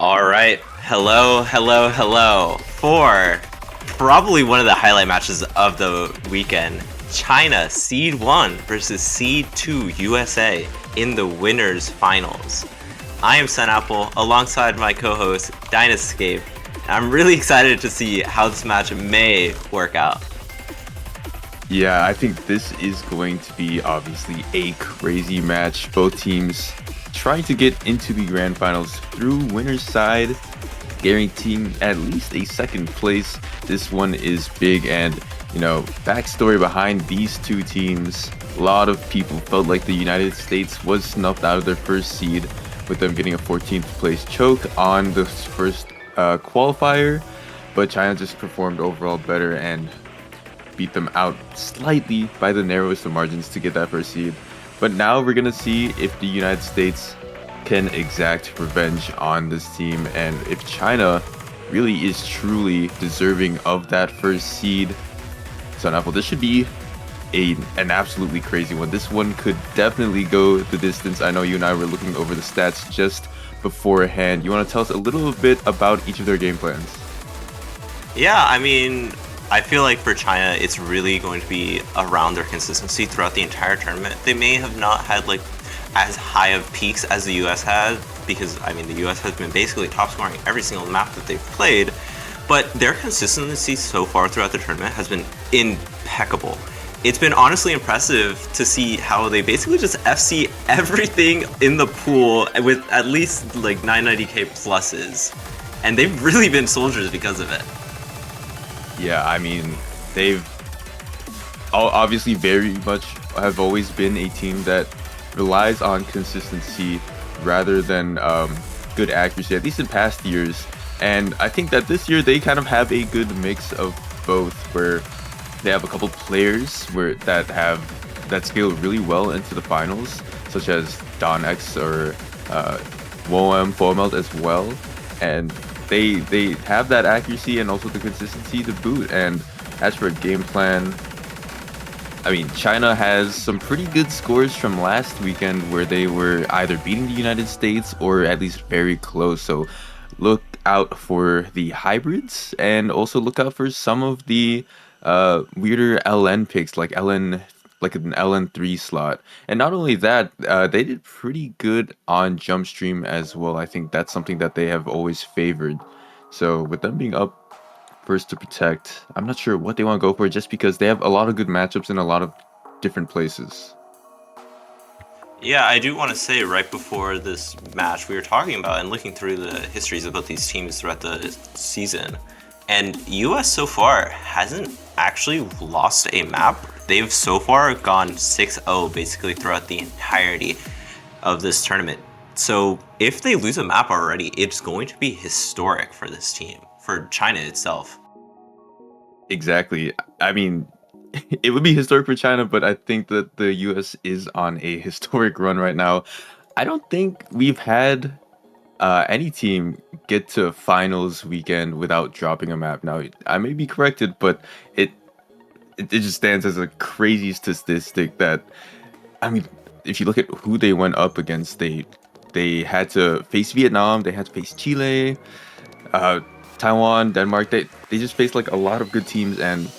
All right. Hello, hello, hello. For probably one of the highlight matches of the weekend, China Seed 1 versus Seed 2 USA in the winners finals. I am Sun Apple alongside my co-host Dynascape. I'm really excited to see how this match may work out. Yeah, I think this is going to be obviously a crazy match. Both teams trying to get into the grand finals through winner's side, guaranteeing at least a second place. This one is big, and backstory behind these two teams. A lot of people felt like the United States was snuffed out of their first seed with them getting a 14th place choke on the first qualifier, but China just performed overall better and beat them out slightly by the narrowest of margins to get that first seed. But now we're going to see if the United States can exact revenge on this team and if China really is truly deserving of that first seed. So Apple, this should be an absolutely crazy one. This one could definitely go the distance. I know you and I were looking over the stats just beforehand. You want to tell us a little bit about each of their game plans? Yeah, I feel like for China, it's really going to be around their consistency throughout the entire tournament. They may have not had as high of peaks as the US had, because the US has been basically top scoring every single map that they've played, but their consistency so far throughout the tournament has been impeccable. It's been honestly impressive to see how they basically just FC everything in the pool with at least 990k pluses, and they've really been soldiers because of it. Yeah, they've obviously very much have always been a team that relies on consistency rather than good accuracy, at least in past years. And I think that this year they kind of have a good mix of both, where they have a couple players that scale really well into the finals, such as Don X or Woem Formeld as well. And they have that accuracy and also the consistency to boot. And as for a game plan, China has some pretty good scores from last weekend where they were either beating the United States or at least very close. So look out for the hybrids and also look out for some of the weirder LN picks like an LN3 slot. And not only that, they did pretty good on jump stream as well. I think that's something that they have always favored. So with them being up first to protect, I'm not sure what they want to go for just because they have a lot of good matchups in a lot of different places. Yeah, I do want to say right before this match, we were talking about and looking through the histories of both these teams throughout the season. And US so far hasn't actually lost a map. They've so far gone 6-0 basically throughout the entirety of this tournament. So if they lose a map already, it's going to be historic for this team, for China itself. Exactly. It would be historic for China, but I think that the US is on a historic run right now. I don't think we've had any team get to finals weekend without dropping a map. Now, I may be corrected, but it just stands as a crazy statistic that, if you look at who they went up against, they had to face Vietnam, they had to face Chile, Taiwan, Denmark. They just faced a lot of good teams, and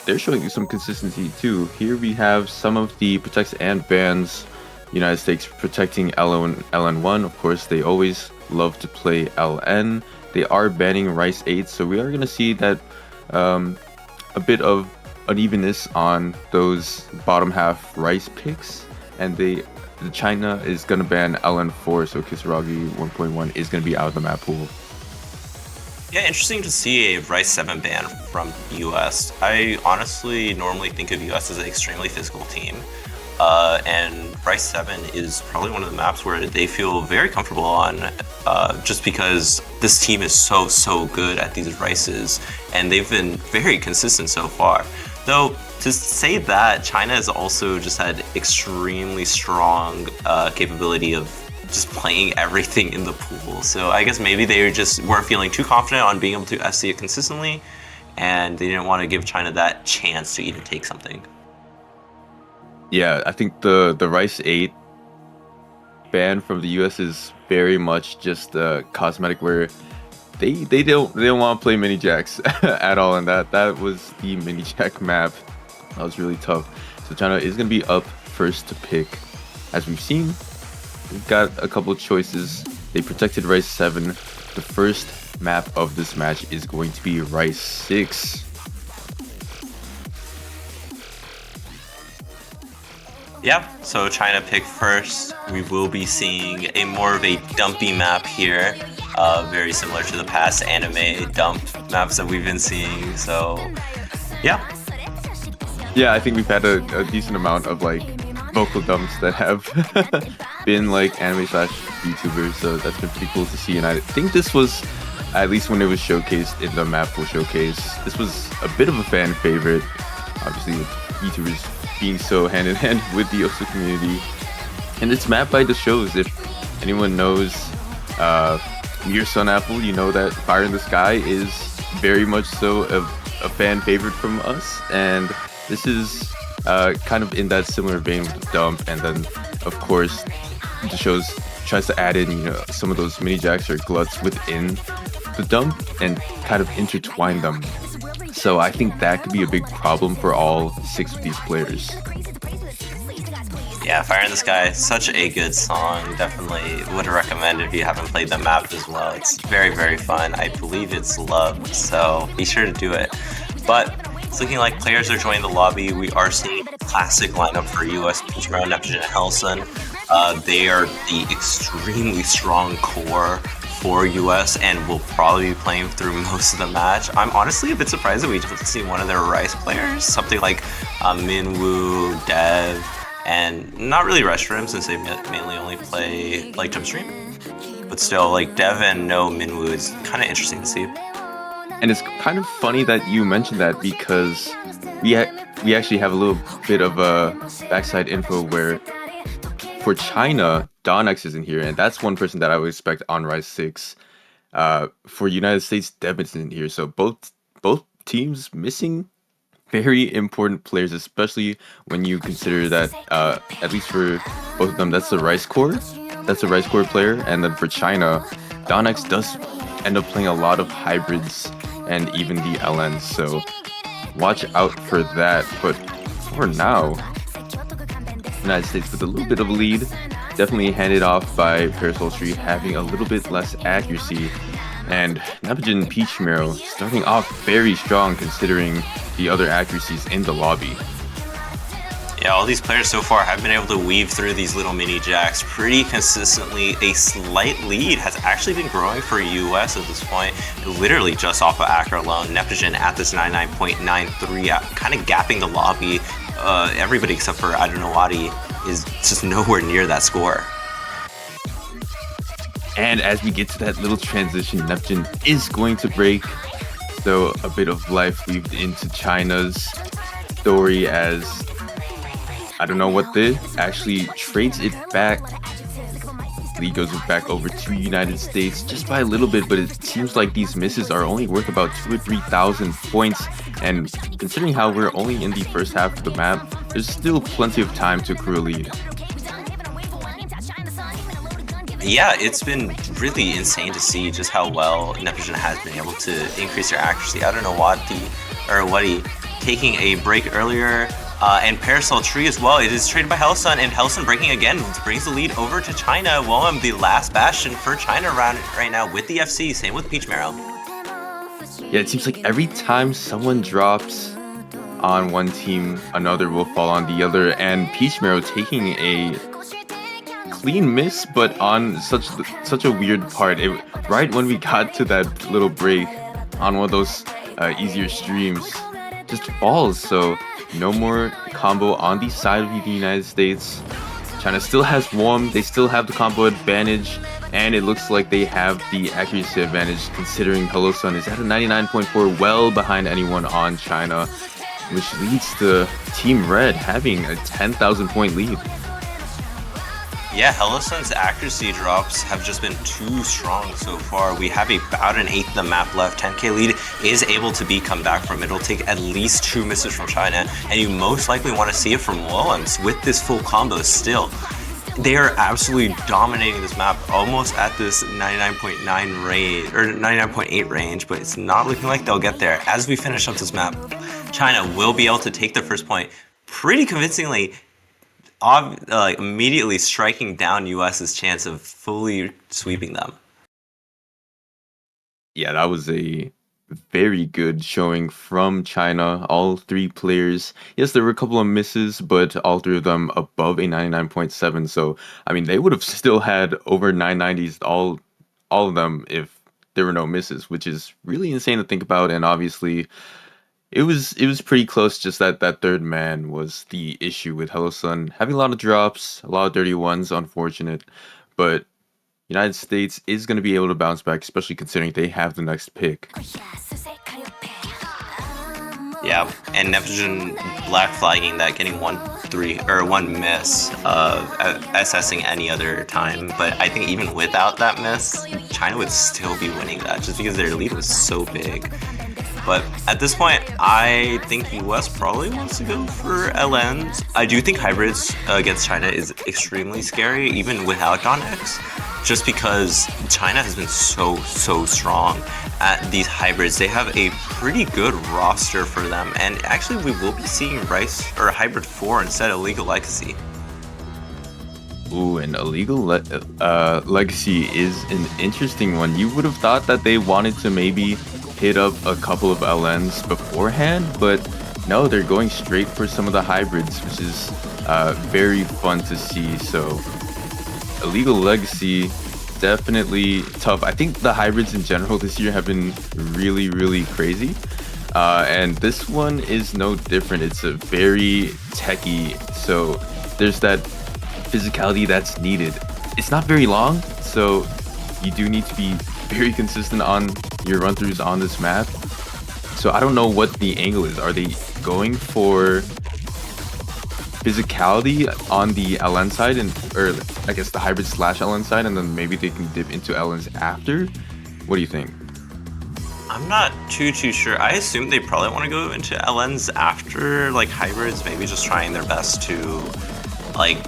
they're showing you some consistency too. Here we have some of the protects and bans. United States protecting LN1. Of course, they always love to play LN. They are banning Rice 8, so we are going to see that a bit of unevenness on those bottom half Rice picks. And China is going to ban LN4, so Kisaragi 1.1 is going to be out of the map pool. Yeah, interesting to see a Rice 7 ban from US. I honestly normally think of US as an extremely physical team. And Rice 7 is probably one of the maps where they feel very comfortable on, just because this team is so good at these Rices, and they've been very consistent so far. Though, to say that, China has also just had extremely strong capability of just playing everything in the pool. So I guess maybe they just weren't feeling too confident on being able to FC it consistently, and they didn't want to give China that chance to even take something. Yeah, I think the Rice 8 ban from the US is very much just cosmetic, where they don't want to play mini jacks at all, and that was the mini jack map. That was really tough. So China is gonna be up first to pick. As we've seen, we've got a couple of choices. They protected Rice 7. The first map of this match is going to be Rice 6. Yeah, so China picked first. We will be seeing a more of a dumpy map here, very similar to the past anime dump maps that we've been seeing. So, yeah. Yeah, I think we've had a decent amount of like vocal dumps that have been like anime / YouTubers, so that's been pretty cool to see. And I think this was, at least when it was showcased in the map full showcase, this was a bit of a fan favorite, obviously with YouTubers being so hand in hand with the Osu community. And it's mapped by the shows. If anyone knows Mir Sun Apple, you know that Fire in the Sky is very much so a fan favorite from us, and this is kind of in that similar vein with the dump. And then of course the shows tries to add in, you know, some of those mini jacks or gluts within the dump and kind of intertwine them. So I think that could be a big problem for all 6 of these players. Yeah, Fire in the Sky, such a good song. Definitely would recommend if you haven't played the map as well. It's very, very fun. I believe it's loved, so be sure to do it. But it's looking like players are joining the lobby. We are seeing a classic lineup for US, Peachmero, Neptune, and Helson. They are the extremely strong core for US and will probably be playing through most of the match. I'm honestly a bit surprised that we didn't see one of their Rice players, something like Minwoo, Dev, and not really Restream since they mainly only play like Jump-Stream. But still, like Dev and no Minwoo is kind of interesting to see. And it's kind of funny that you mentioned that, because we actually have a little bit of a backside info where for China, Donx isn't here, and that's one person that I would expect on Rise 6. For United States, Dev isn't here, so both teams missing very important players, especially when you consider that at least for both of them, that's the Rice core. That's a Rice core player, and then for China, Donx does end up playing a lot of hybrids and even the LNs, so watch out for that. But for now, United States with a little bit of a lead, definitely handed off by Parasol Tree, having a little bit less accuracy. And Neptune Peachmero starting off very strong considering the other accuracies in the lobby. Yeah, all these players so far have been able to weave through these little mini jacks pretty consistently. A slight lead has actually been growing for US at this point, literally just off of Acro alone. Neptune at this 99.93, kind of gapping the lobby. Everybody except for Adonawadi is just nowhere near that score. And as we get to that little transition, Neptune is going to break. So a bit of life weaved into China's story, as I don't know what this actually trades it back. Lead goes back over to United States just by a little bit, but it seems like these misses are only worth about 2,000 or 3,000 points. And considering how we're only in the first half of the map, there's still plenty of time to accrue a lead. Yeah, it's been really insane to see just how well Neptune has been able to increase their accuracy. I don't know what taking a break earlier, and Parasol Tree as well. It is traded by Helson, and Helson breaking again brings the lead over to China. Well, the last bastion for China right now with the FC. Same with Peachmero. Yeah, it seems like every time someone drops on one team, another will fall on the other, and Peachmero taking a clean miss, but on such a weird part. Right when we got to that little break on one of those easier streams, just falls. So no more combo on the side of the United States. China still has Wom, they still have the combo advantage, and it looks like they have the accuracy advantage considering Hello Sun is at a 99.4, well behind anyone on China, which leads to Team Red having a 10,000 point lead. Yeah, Hello Sun's accuracy drops have just been too strong so far. We have about an eighth of the map left. 10k lead is able to be come back from. It'll take at least 2 misses from China, and you most likely want to see it from Woems with this full combo still. They are absolutely dominating this map, almost at this 99.9 range, or 99.8 range, but it's not looking like they'll get there. As we finish up this map, China will be able to take their first point pretty convincingly, immediately striking down US's chance of fully sweeping them. Yeah, that was a very good showing from China. All three players. Yes, there were a couple of misses, but all three of them above a 99.7. So, I mean, they would have still had over 990s, all of them, if there were no misses, which is really insane to think about. And obviously, it was pretty close. Just that third man was the issue with Hello Sun having a lot of drops, a lot of dirty ones. Unfortunate, but United States is going to be able to bounce back, especially considering they have the next pick. Yeah, and Neptune black flagging that, getting 1-3 or 1 miss, assessing any other time. But I think even without that miss, China would still be winning that, just because their lead was so big. But at this point, I think US probably wants to go for LNs. I do think hybrids against China is extremely scary, even without Don X, just because China has been so strong at these hybrids. They have a pretty good roster for them, and actually we will be seeing Rice or Hybrid 4 instead of Illegal Legacy. Ooh, an illegal legacy is an interesting one. You would have thought that they wanted to maybe hit up a couple of LNs beforehand, but no, they're going straight for some of the hybrids, which is very fun to see. So illegal legacy, definitely tough. I think the hybrids in general this year have been really crazy, and this one is no different. It's a very techy, so there's that physicality that's needed. It's not very long, so you do need to be very consistent on your run-throughs on this map. So I don't know what the angle is. Are they going for physicality on the LN side, or I guess the hybrid / LN side, and then maybe they can dip into LNs after? What do you think? I'm not too sure. I assume they probably want to go into LNs after like hybrids, maybe just trying their best to like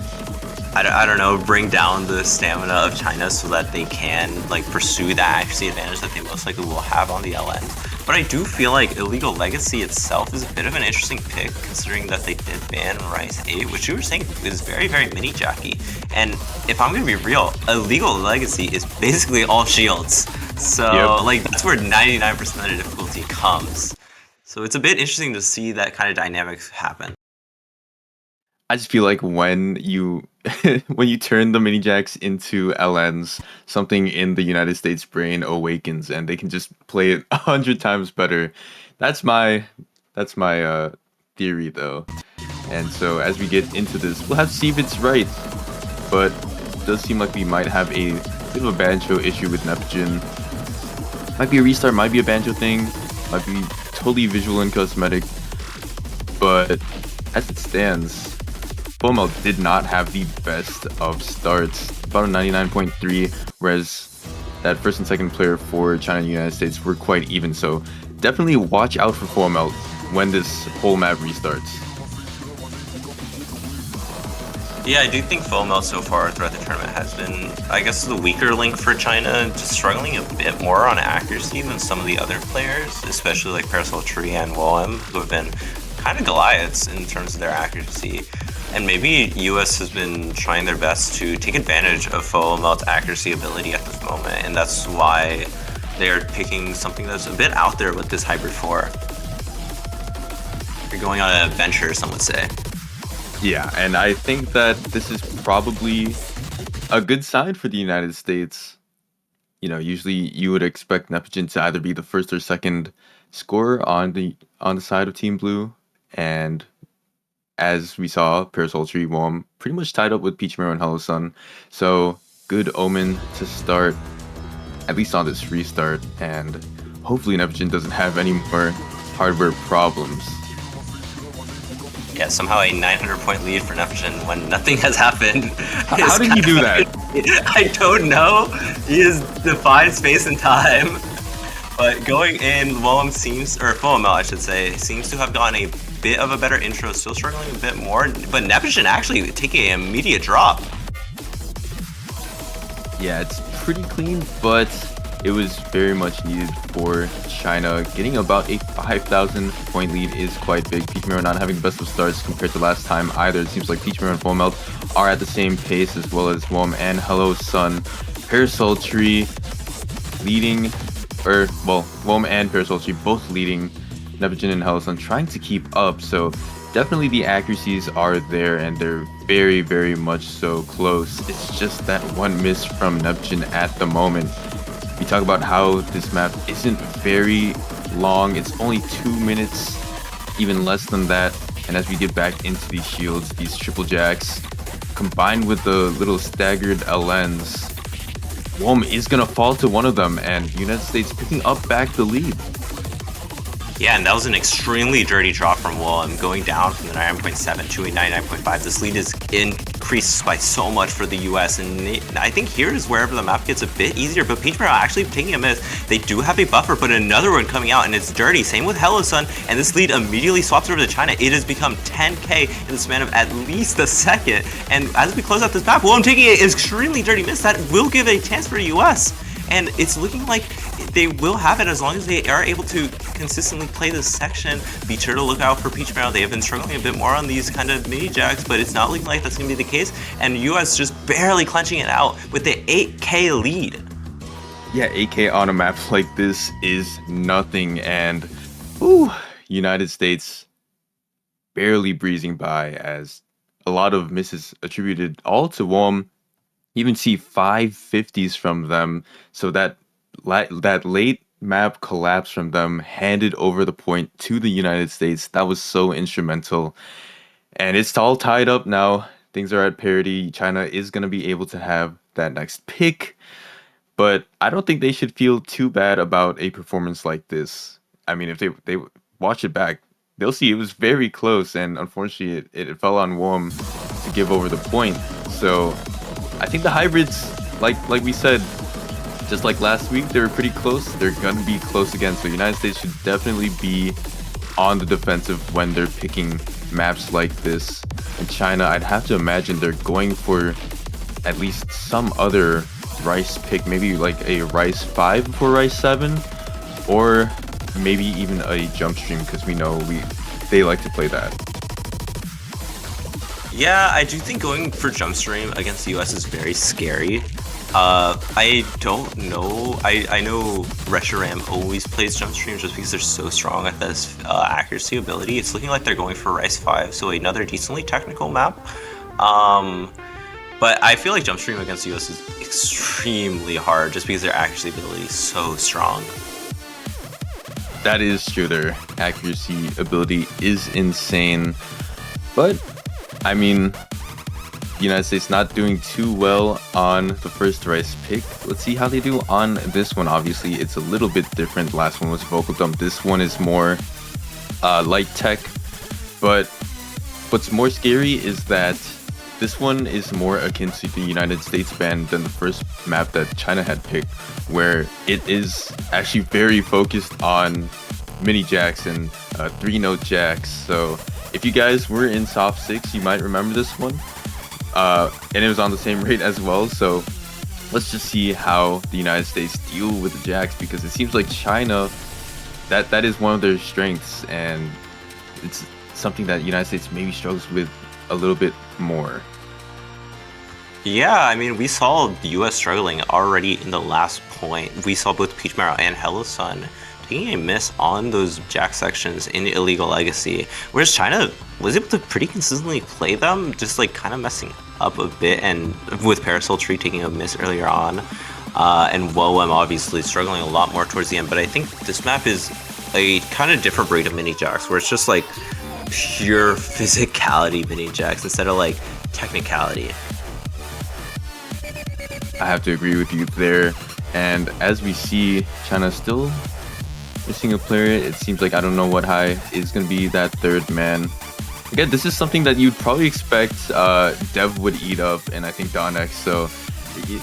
I don't know, bring down the stamina of China so that they can like pursue that accuracy advantage that they most likely will have on the LN. But I do feel like Illegal Legacy itself is a bit of an interesting pick, considering that they did ban Rice 8, which you were saying is very mini jacky. And if I'm gonna be real, Illegal Legacy is basically all shields. So like that's where 99% of the difficulty comes. So it's a bit interesting to see that kind of dynamics happen. I just feel like when you when you turn the mini jacks into LNs, something in the United States brain awakens, and they can just play it 100 times better. That's my theory, though. And so as we get into this, we'll have to see if it's right. But it does seem like we might have a bit of a banjo issue with Neptune. Might be a restart, might be a banjo thing, might be totally visual and cosmetic. But as it stands, FOMO did not have the best of starts, about a 99.3, whereas that first and second player for China and the United States were quite even. So definitely watch out for FOMO when this whole map restarts. Yeah, I do think FOMO so far throughout the tournament has been, I guess, the weaker link for China, just struggling a bit more on accuracy than some of the other players, especially like Parasol Tree and Woem, who have been kind of Goliaths in terms of their accuracy. And maybe US has been trying their best to take advantage of FOMO's accuracy ability at this moment, and that's why they're picking something that's a bit out there with this Hybrid 4. You're going on an adventure, some would say. Yeah, and I think that this is probably a good sign for the United States. You know, usually you would expect Neptune to either be the first or second scorer on the side of Team Blue, and as we saw, Parasol Tree Woem pretty much tied up with Peach Mirror and Hello Sun. So good omen to start, at least on this restart, and hopefully Neptune doesn't have any more hardware problems. Yeah, somehow a 900-point lead for Neptune when nothing has happened. How did he do that? I don't know. He has defied space and time. But going in, Woem seems, or FOMO I should say, seems to have gotten a bit of a better intro, still struggling a bit more, but Neptune actually taking an immediate drop. Yeah, it's pretty clean, but it was very much needed for China. Getting about a 5,000 point lead is quite big. Peach Mirror not having the best of starts compared to last time either. It seems like Peach Mirror and Full Melt are at the same pace, as well as WOM and Hello Sun. Parasol Tree leading, or well, WOM and Parasol Tree both leading Nebujin and Hello Sun, trying to keep up. So definitely the accuracies are there, and they're very, very much so close. It's just that one miss from Nebujin at the moment. We talk about how this map isn't very long. It's only 2 minutes, even less than that. And as we get back into these shields, these triple jacks, combined with the little staggered LNs, WOM is gonna fall to one of them, and United States picking up back the lead. Yeah, and that was an extremely dirty drop from WOM, going down from the 99.7 to a 99.5. This lead is increased by so much for the US, and I think here is wherever the map gets a bit easier, but Peach Mirror actually taking a miss. They do have a buffer, but another one coming out, and it's dirty. Same with Hello Sun, and this lead immediately swaps over to China. It has become 10k in the span of at least a second, and as we close out this map, WOM taking an extremely dirty miss that will give a chance for US. And it's looking like they will have it as long as they are able to consistently play this section. Be sure to look out for Peach Mirror. They have been struggling a bit more on these kind of mini jacks, but it's not looking like that's going to be the case. And US just barely clenching it out with the 8k lead. Yeah, 8k on a map like this is nothing, and ooh, United States barely breezing by, as a lot of misses attributed all to WOM. Even see 550s from them, so that late map collapse from them handed over the point to the United States. That was so instrumental, and it's all tied up now. Things are at parity. China is going to be able to have that next pick, but I don't think they should feel too bad about a performance like this. I mean, if they watch it back, they'll see it was very close, and unfortunately it fell on WOM to give over the point. So I think the hybrids, like we said, just like last week, they were pretty close. They're going to be close again. So United States should definitely be on the defensive when they're picking maps like this. In China, I'd have to imagine they're going for at least some other Rice pick, maybe like a Rice 5 before Rice 7, or maybe even a jump stream, because we know they like to play that. Yeah, I do think going for jump stream against the US is very scary. I don't know. I know Reshiram always plays jump stream just because they're so strong at this accuracy ability. It's looking like they're going for Rice 5, so another decently technical map. But I feel like jump stream against the US is extremely hard just because their accuracy ability is so strong. That is true. Their accuracy ability is insane, but I mean, the United States not doing too well on the first Rice pick. Let's see how they do on this one. Obviously, it's a little bit different. The last one was Vocal Dump. This one is more light tech. But what's more scary is that this one is more akin to the United States ban than the first map that China had picked, where it is actually very focused on mini jacks and 3-note jacks. So if you guys were in Soft 6, you might remember this one. And it was on the same rate as well. So let's just see how the United States deal with the jacks, because it seems like China, that is one of their strengths, and it's something that the United States maybe struggles with a little bit more. Yeah, I mean, we saw the US struggling already in the last point. We saw both Peach Mirror and Hello Sun taking a miss on those jack sections in Illegal Legacy, whereas China was able to pretty consistently play them, just like kind of messing up a bit, and with Parasol Tree taking a miss earlier on, and WOM obviously struggling a lot more towards the end. But I think this map is a kind of different breed of mini jacks, where it's just like pure physicality mini jacks instead of like technicality. I have to agree with you there. And as we see, China still missing a player. It seems like, I don't know what high is going to be that third man. Again, this is something that you'd probably expect Dev would eat up, and I think Donex. So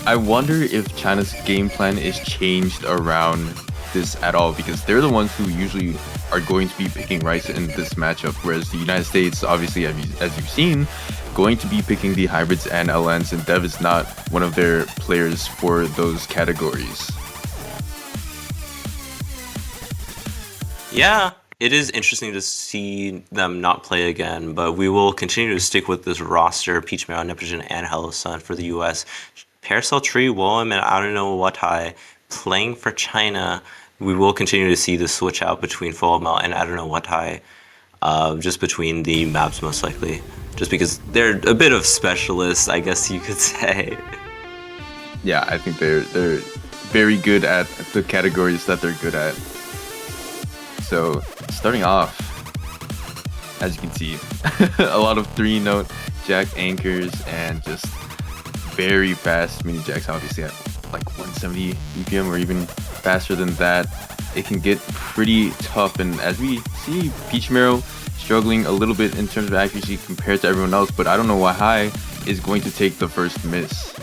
I wonder if China's game plan is changed around this at all because they're the ones who usually are going to be picking Rice in this matchup, whereas the United States, obviously, as you've seen, going to be picking the hybrids and LNs, and Dev is not one of their players for those categories. Yeah, it is interesting to see them not play again, but we will continue to stick with this roster, Peach Maro, Nepogen, and Hello Sun for the US. Paracel Tree, Willem, and I don't know what I playing for China. We will continue to see the switch out between Full and I don't know what I, just between the maps most likely, just because they're a bit of specialists, I guess you could say. Yeah, I think they're very good at the categories that they're good at. So starting off, as you can see, a lot of 3-note jack anchors and just very fast mini jacks, obviously at like 170 BPM or even faster than that. It can get pretty tough, and as we see, Peach Maro struggling a little bit in terms of accuracy compared to everyone else, but I don't know why High is going to take the first miss.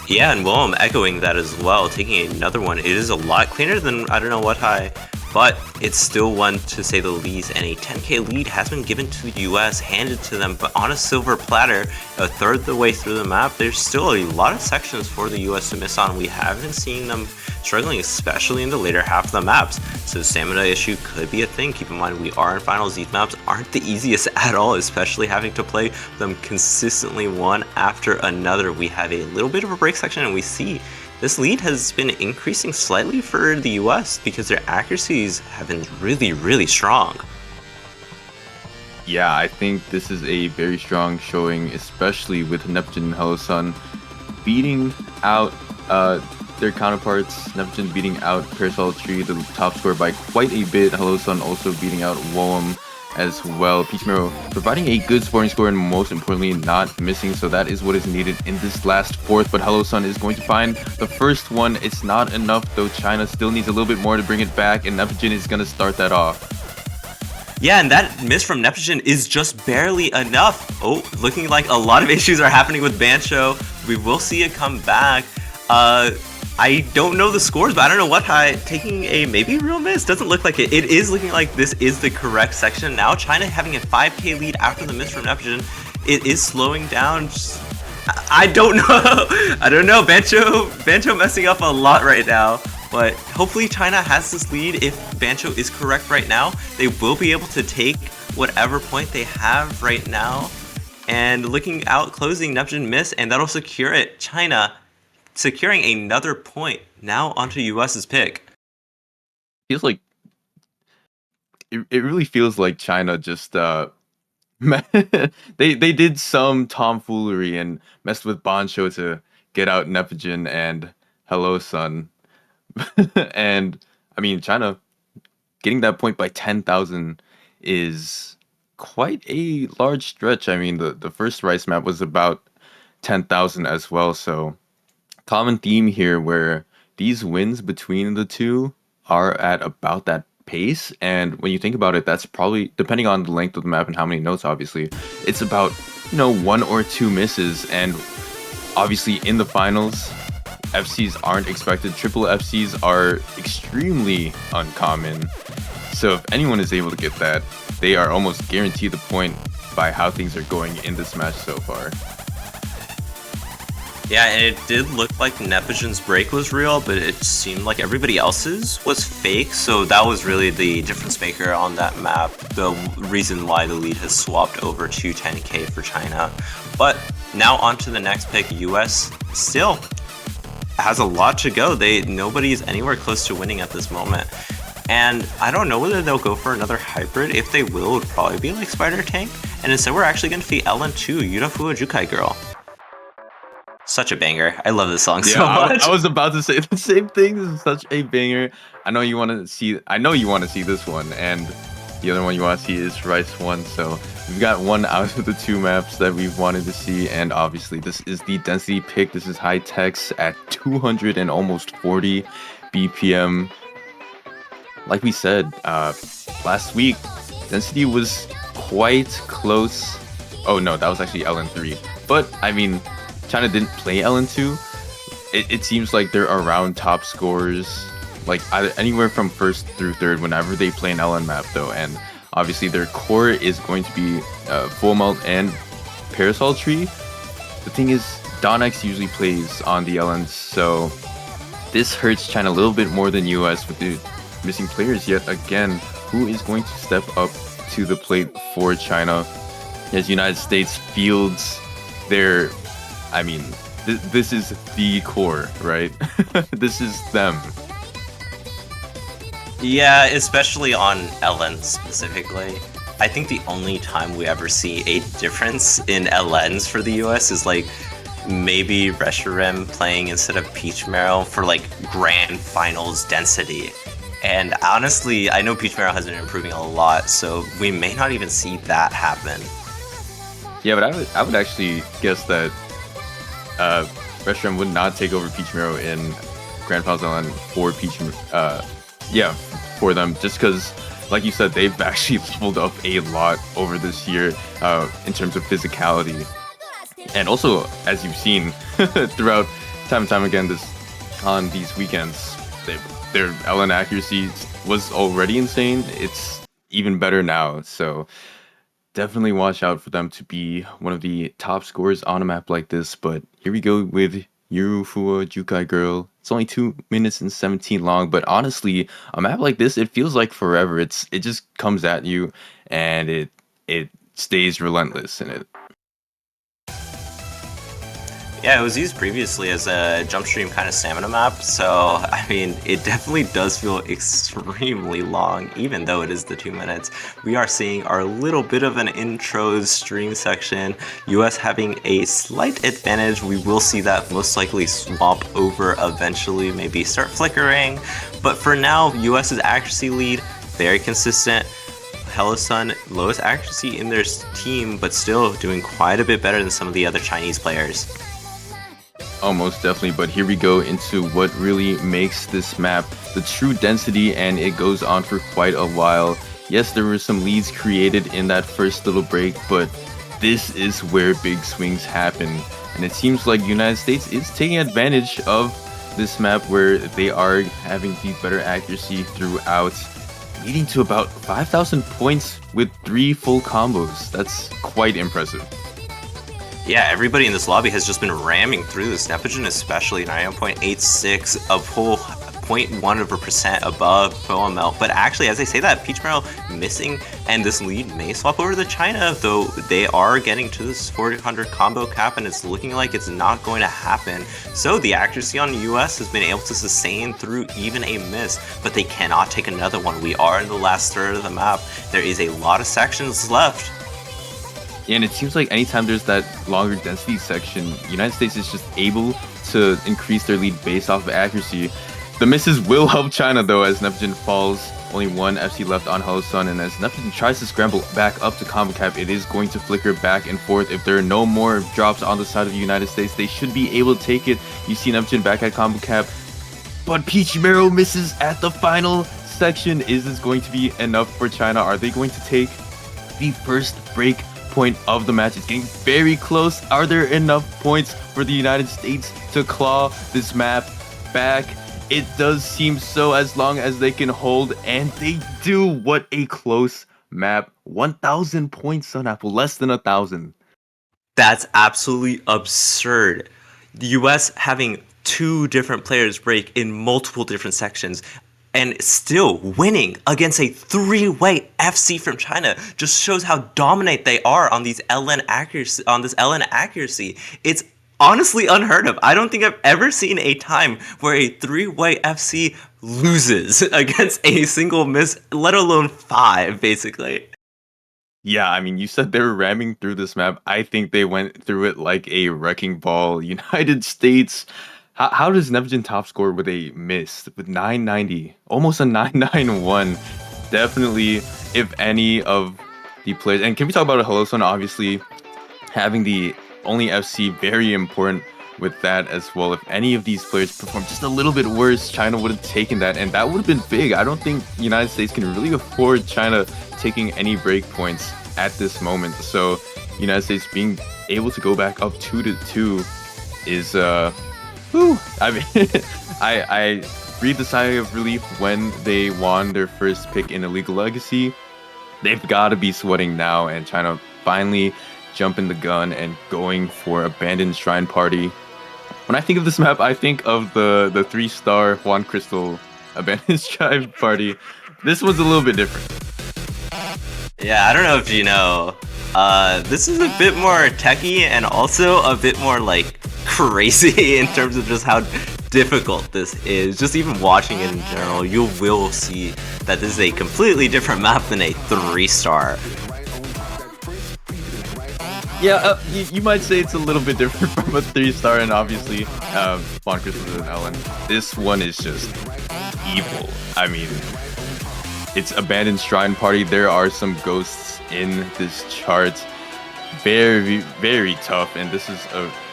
Yeah, and Willem echoing that as well, taking another one. It is a lot cleaner than I don't know what High, but it's still one to say the least, and a 10k lead has been given to the US, handed to them, but on a silver platter, a third of the way through the map. There's still a lot of sections for the US to miss on. We have been seeing them struggling, especially in the later half of the maps, so stamina issue could be a thing. Keep in mind, we are in finals. These maps aren't the easiest at all, especially having to play them consistently one after another. We have a little bit of a break section, and we see this lead has been increasing slightly for the US because their accuracies have been really, really strong. Yeah, I think this is a very strong showing, especially with Nepogen and Hello Sun beating out their counterparts. Nepogen beating out Parasol Tree, the top scorer, by quite a bit. Hello Sun also beating out Woem as well. Peach Maro providing a good scoring score and most importantly not missing, so that is what is needed in this last fourth. But Hello Sun is going to find the first one. It's not enough though. China still needs a little bit more to bring it back, and Nepogen is going to start that off. Yeah, and that miss from Nepogen is just barely enough. Oh, looking like a lot of issues are happening with Bancho. We will see it come back. I don't know the scores, but I don't know what High taking a maybe real miss. Doesn't look like it. It is looking like this is the correct section. Now China having a 5k lead after the miss from Nepogen. It is slowing down. I don't know. I don't know. Bancho messing up a lot right now. But hopefully China has this lead. If Bancho is correct right now, they will be able to take whatever point they have right now. And looking out, closing, Nepogen miss, and that'll secure it. China securing another point. Now onto US's pick. Feels like it really feels like China just they did some tomfoolery and messed with Bancho to get out Nepogen and Hello Sun. And I mean, China getting that point by 10,000 is quite a large stretch. I mean, the first Rice map was about 10,000 as well, so common theme here where these wins between the two are at about that pace. And when you think about it, that's probably, depending on the length of the map and how many notes, obviously, it's about, 1 or 2 misses. And obviously in the finals, FCs aren't expected. Triple FCs are extremely uncommon. So if anyone is able to get that, they are almost guaranteed the point by how things are going in this match so far. Yeah, and it did look like Nepogen's break was real, but it seemed like everybody else's was fake, so that was really the difference maker on that map, the reason why the lead has swapped over to 10k for China. But now on to the next pick. US still has a lot to go. Nobody is anywhere close to winning at this moment. And I don't know whether they'll go for another hybrid. If they will, it would probably be like Spider Tank. And instead we're actually going to defeat LN2, Yurafu Jukai Girl. Such a banger. I love this song so much. I was about to say the same thing. This is such a banger. I know you want to see this one, and the other one you want to see is Rice 1. So we've got one out of the two maps that we've wanted to see, and obviously this is the density pick. This is high techs at 200 and almost 40 BPM. Like we said last week, density was quite close. Oh no, that was actually LN3. But I mean, China didn't play LN2. It seems like they're around top scores like either anywhere from first through third whenever they play an LN map though, and obviously their core is going to be Full Melt and Parasol Tree. The thing is, Donex usually plays on the LNs, so this hurts China a little bit more than US with the missing players yet again. Who is going to step up to the plate for China as United States fields their, I mean, this is the core, right? This is them. Yeah, especially on LN specifically. I think the only time we ever see a difference in LNs for the US is like maybe Reshiram playing instead of Peach Marrow for like grand finals density. And honestly, I know Peach Marrow has been improving a lot, so we may not even see that happen. Yeah, but I would actually guess that Reshiram would not take over Peach Marrow in Grand Finals LN for Peach yeah, for them, just because, like you said, they've actually leveled up a lot over this year in terms of physicality. And also, as you've seen throughout time and time again on these weekends, their LN accuracy was already insane. It's even better now, so definitely watch out for them to be one of the top scorers on a map like this. But here we go with Yurufua Jukai Girl. It's only 2 minutes and 17 long, but honestly, a map like this, it feels like forever. It just comes at you, and it stays relentless in it. Yeah, it was used previously as a jump stream kind of stamina map, so I mean, it definitely does feel extremely long, even though it is the 2 minutes. We are seeing our little bit of an intro stream section, US having a slight advantage. We will see that most likely swap over eventually, maybe start flickering, but for now, US's accuracy lead, very consistent. Hello Sun, lowest accuracy in their team, but still doing quite a bit better than some of the other Chinese players. Oh, most definitely, but here we go into what really makes this map the true density, and it goes on for quite a while. Yes, there were some leads created in that first little break, but this is where big swings happen, and it seems like United States is taking advantage of this map where they are having the better accuracy throughout, leading to about 5,000 points with 3 full combos. That's quite impressive. Yeah, everybody in this lobby has just been ramming through this. Nepogen especially, 9.86, a full 0.1% above Full Melt. But actually, as I say that, Peach Marrow missing, and this lead may swap over to China, though they are getting to this 400 combo cap, and it's looking like it's not going to happen. So the accuracy on the US has been able to sustain through even a miss, but they cannot take another one. We are in the last third of the map. There is a lot of sections left. Yeah, and it seems like anytime there's that longer density section, United States is just able to increase their lead based off of accuracy. The misses will help China though, as Nepogen falls. Only 1 FC left on Hello Sun, and as Nepogen tries to scramble back up to combo cap, it is going to flicker back and forth. If there are no more drops on the side of the United States, they should be able to take it. You see Nepogen back at combo cap, but Peach Marrow misses at the final section. Is this going to be enough for China? Are they going to take the first break point of the match? It's getting very close. Are there enough points for the United States to claw this map back? It does seem so, as long as they can hold, and they do. What a close map. 1,000 points, Sun Apple, less than 1,000. That's absolutely absurd. The US having 2 different players break in multiple different sections and still winning against a 3-way FC from China just shows how dominant they are on these LN accuracy. It's honestly unheard of. I don't think I've ever seen a time where a 3-way FC loses against a single miss, let alone 5, basically. Yeah, I mean, you said they were ramming through this map. I think they went through it like a wrecking ball. United States, how does Nepogen top score with a miss with 990, almost a 991? Definitely, if any of the players, and can we talk about a Hello Sun? Obviously, having the only FC, very important with that as well. If any of these players perform just a little bit worse, China would have taken that, and that would have been big. I don't think the United States can really afford China taking any break points at this moment. So, United States being able to go back up 2-2 is, I mean, I breathed a sigh of relief when they won their first pick in Illegal Legacy. They've got to be sweating now, and China finally jumping the gun and going for Abandoned Shrine Party. When I think of this map, I think of the 3-star Juan Crystal Abandoned Shrine Party. This one's a little bit different. Yeah, I don't know if you know. This is a bit more techy and also a bit more like crazy in terms of just how difficult this is. Just even watching it in general, you will see that this is a completely different map than a 3-star. Yeah, you might say it's a little bit different from a 3-star, and obviously, Juan Crystal is an Ellen. This one is just evil. I mean, it's Abandoned Shrine Party. There are some ghosts in this chart. Very, very tough, and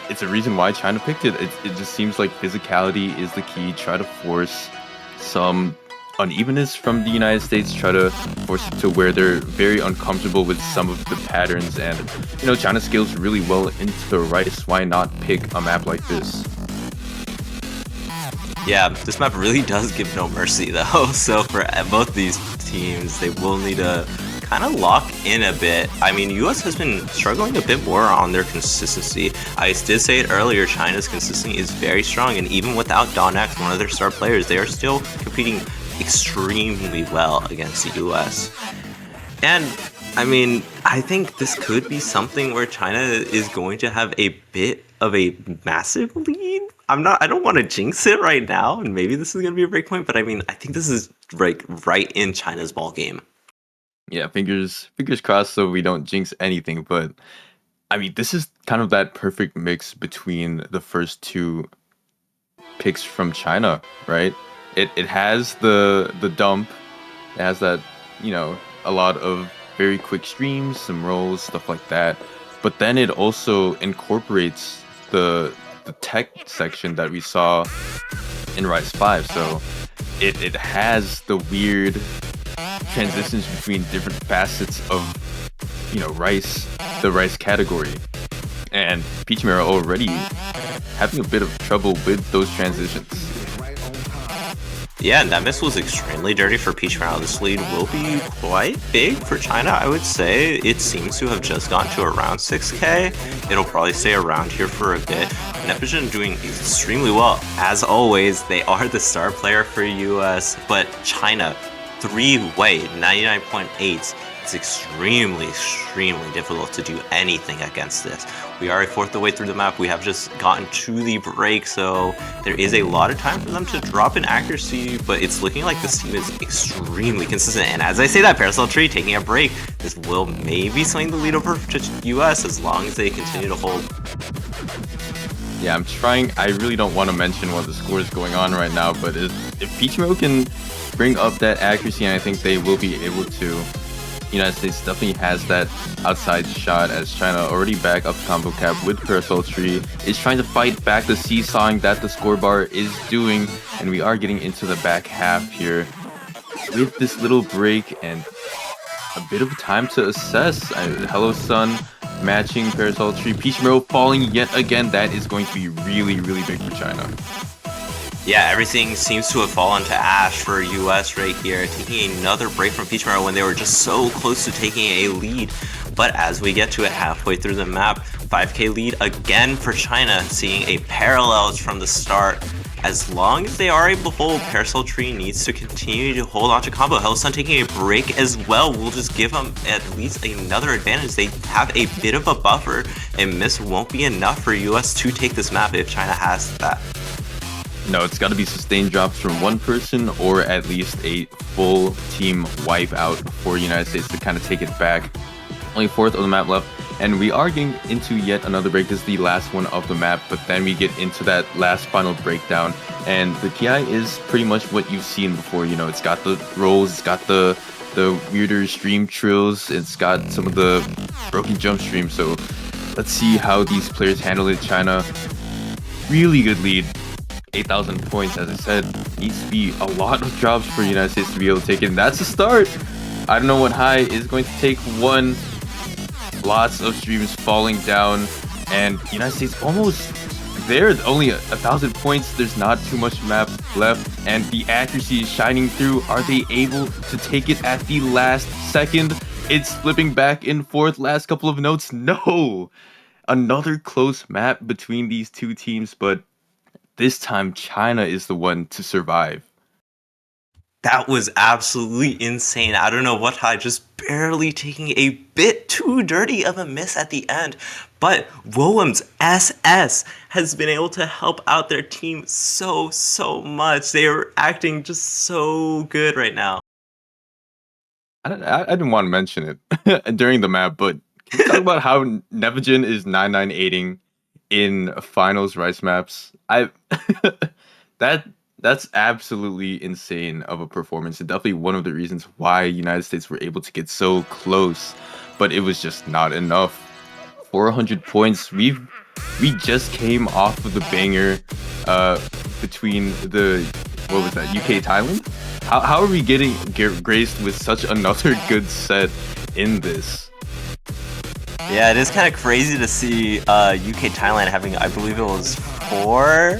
it's a reason why China picked it. It just seems like physicality is the key. Try to force some unevenness from the United States, try to force it to where they're very uncomfortable with some of the patterns, and China scales really well into Rice. Why not pick a map like this? Yeah, this map really does give no mercy though, so for both these teams, they will need to kind of lock in a bit. I mean, US has been struggling a bit more on their consistency. I did say it earlier, China's consistency is very strong, and even without Donex, one of their star players, they are still competing extremely well against the US. And I mean, I think this could be something where China is going to have a bit of a massive lead. I don't want to jinx it right now, and maybe this is going to be a breakpoint, but I mean, I think this is right in China's ball game. Yeah, fingers crossed so we don't jinx anything, but I mean, this is kind of that perfect mix between the first two picks from China, right? It has the dump, it has that, a lot of very quick streams, some rolls, stuff like that. But then it also incorporates the tech section that we saw in Rise 5. So it has the weird transitions between different facets of Rice, the Rice category. And Peach Mirror already having a bit of trouble with those transitions. Yeah, and that miss was extremely dirty for Peach Mirror. This lead will be quite big for China, I would say. It seems to have just gone to around 6k. It'll probably stay around here for a bit. Nepigen doing extremely well. As always, they are the star player for US, but China, 3-way, 99.8. It's extremely difficult to do anything against this. We are a fourth of the way through the map. We have just gotten to the break, so there is a lot of time for them to drop in accuracy, but it's looking like this team is extremely consistent. And as I say that, Parasol Tree taking a break, this will maybe swing the lead over to US as long as they continue to hold. Yeah, I'm trying. I really don't want to mention what the score is going on right now, but if Peach Mirror can bring up that accuracy, and I think they will be able to, United States definitely has that outside shot, as China already back up combo cap with Parasol Tree, is trying to fight back the seesawing that the score bar is doing, and we are getting into the back half here with this little break and a bit of time to assess. Hello Sun matching Parasol Tree, Peach Mirror falling yet again. That is going to be really big for China. Yeah, everything seems to have fallen to ash for US right here, taking another break from Peach Mirror when they were just so close to taking a lead. But as we get to it halfway through the map, 5k lead again for China, seeing a parallels from the start. As long as they are able to hold, Parasol Tree needs to continue to hold on to combo. Hellsun taking a break as well will just give them at least another advantage. They have a bit of a buffer, and miss won't be enough for US to take this map if China has that. No, it's got to be sustained drops from one person or at least a full team wipe out for United States to kind of take it back. Only fourth of the map left, and we are getting into yet another break. This is the last one of the map, but then we get into that last final breakdown, and the PI is pretty much what you've seen before. It's got the rolls, it's got the weirder stream trills, it's got some of the broken jump streams. So let's see how these players handle it. China, really good lead. 8,000 points, as I said, needs to be a lot of drops for United States to be able to take it. And that's a start. I don't know what high is going to take one. Lots of streams falling down, and United States almost there. Only 1,000 points. There's not too much map left, and the accuracy is shining through. Are they able to take it at the last second? It's flipping back and forth. Last couple of notes. No! Another close map between these two teams, but this time China is the one to survive. That was absolutely insane. I don't know what I just barely taking a bit too dirty of a miss at the end. But Woem's SS has been able to help out their team so much. They are acting just so good right now. I didn't want to mention it during the map, but can you talk about how Nevajin is 998ing in finals rice maps? I that's absolutely insane of a performance, and definitely one of the reasons why United States were able to get so close, but it was just not enough. 400 points. We just came off of the banger between the, what was that, UK Thailand? How are we getting graced with such another good set in this? Yeah, it is kind of crazy to see UK Thailand having, I believe it was 4,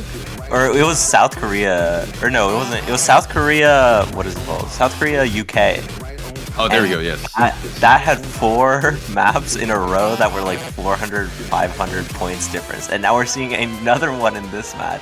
or it was South Korea, or no, it wasn't. It was South Korea. What is it called? South Korea, UK. Oh, there we go. Yes. That had 4 maps in a row that were like 400, 500 points difference, and now we're seeing another one in this match.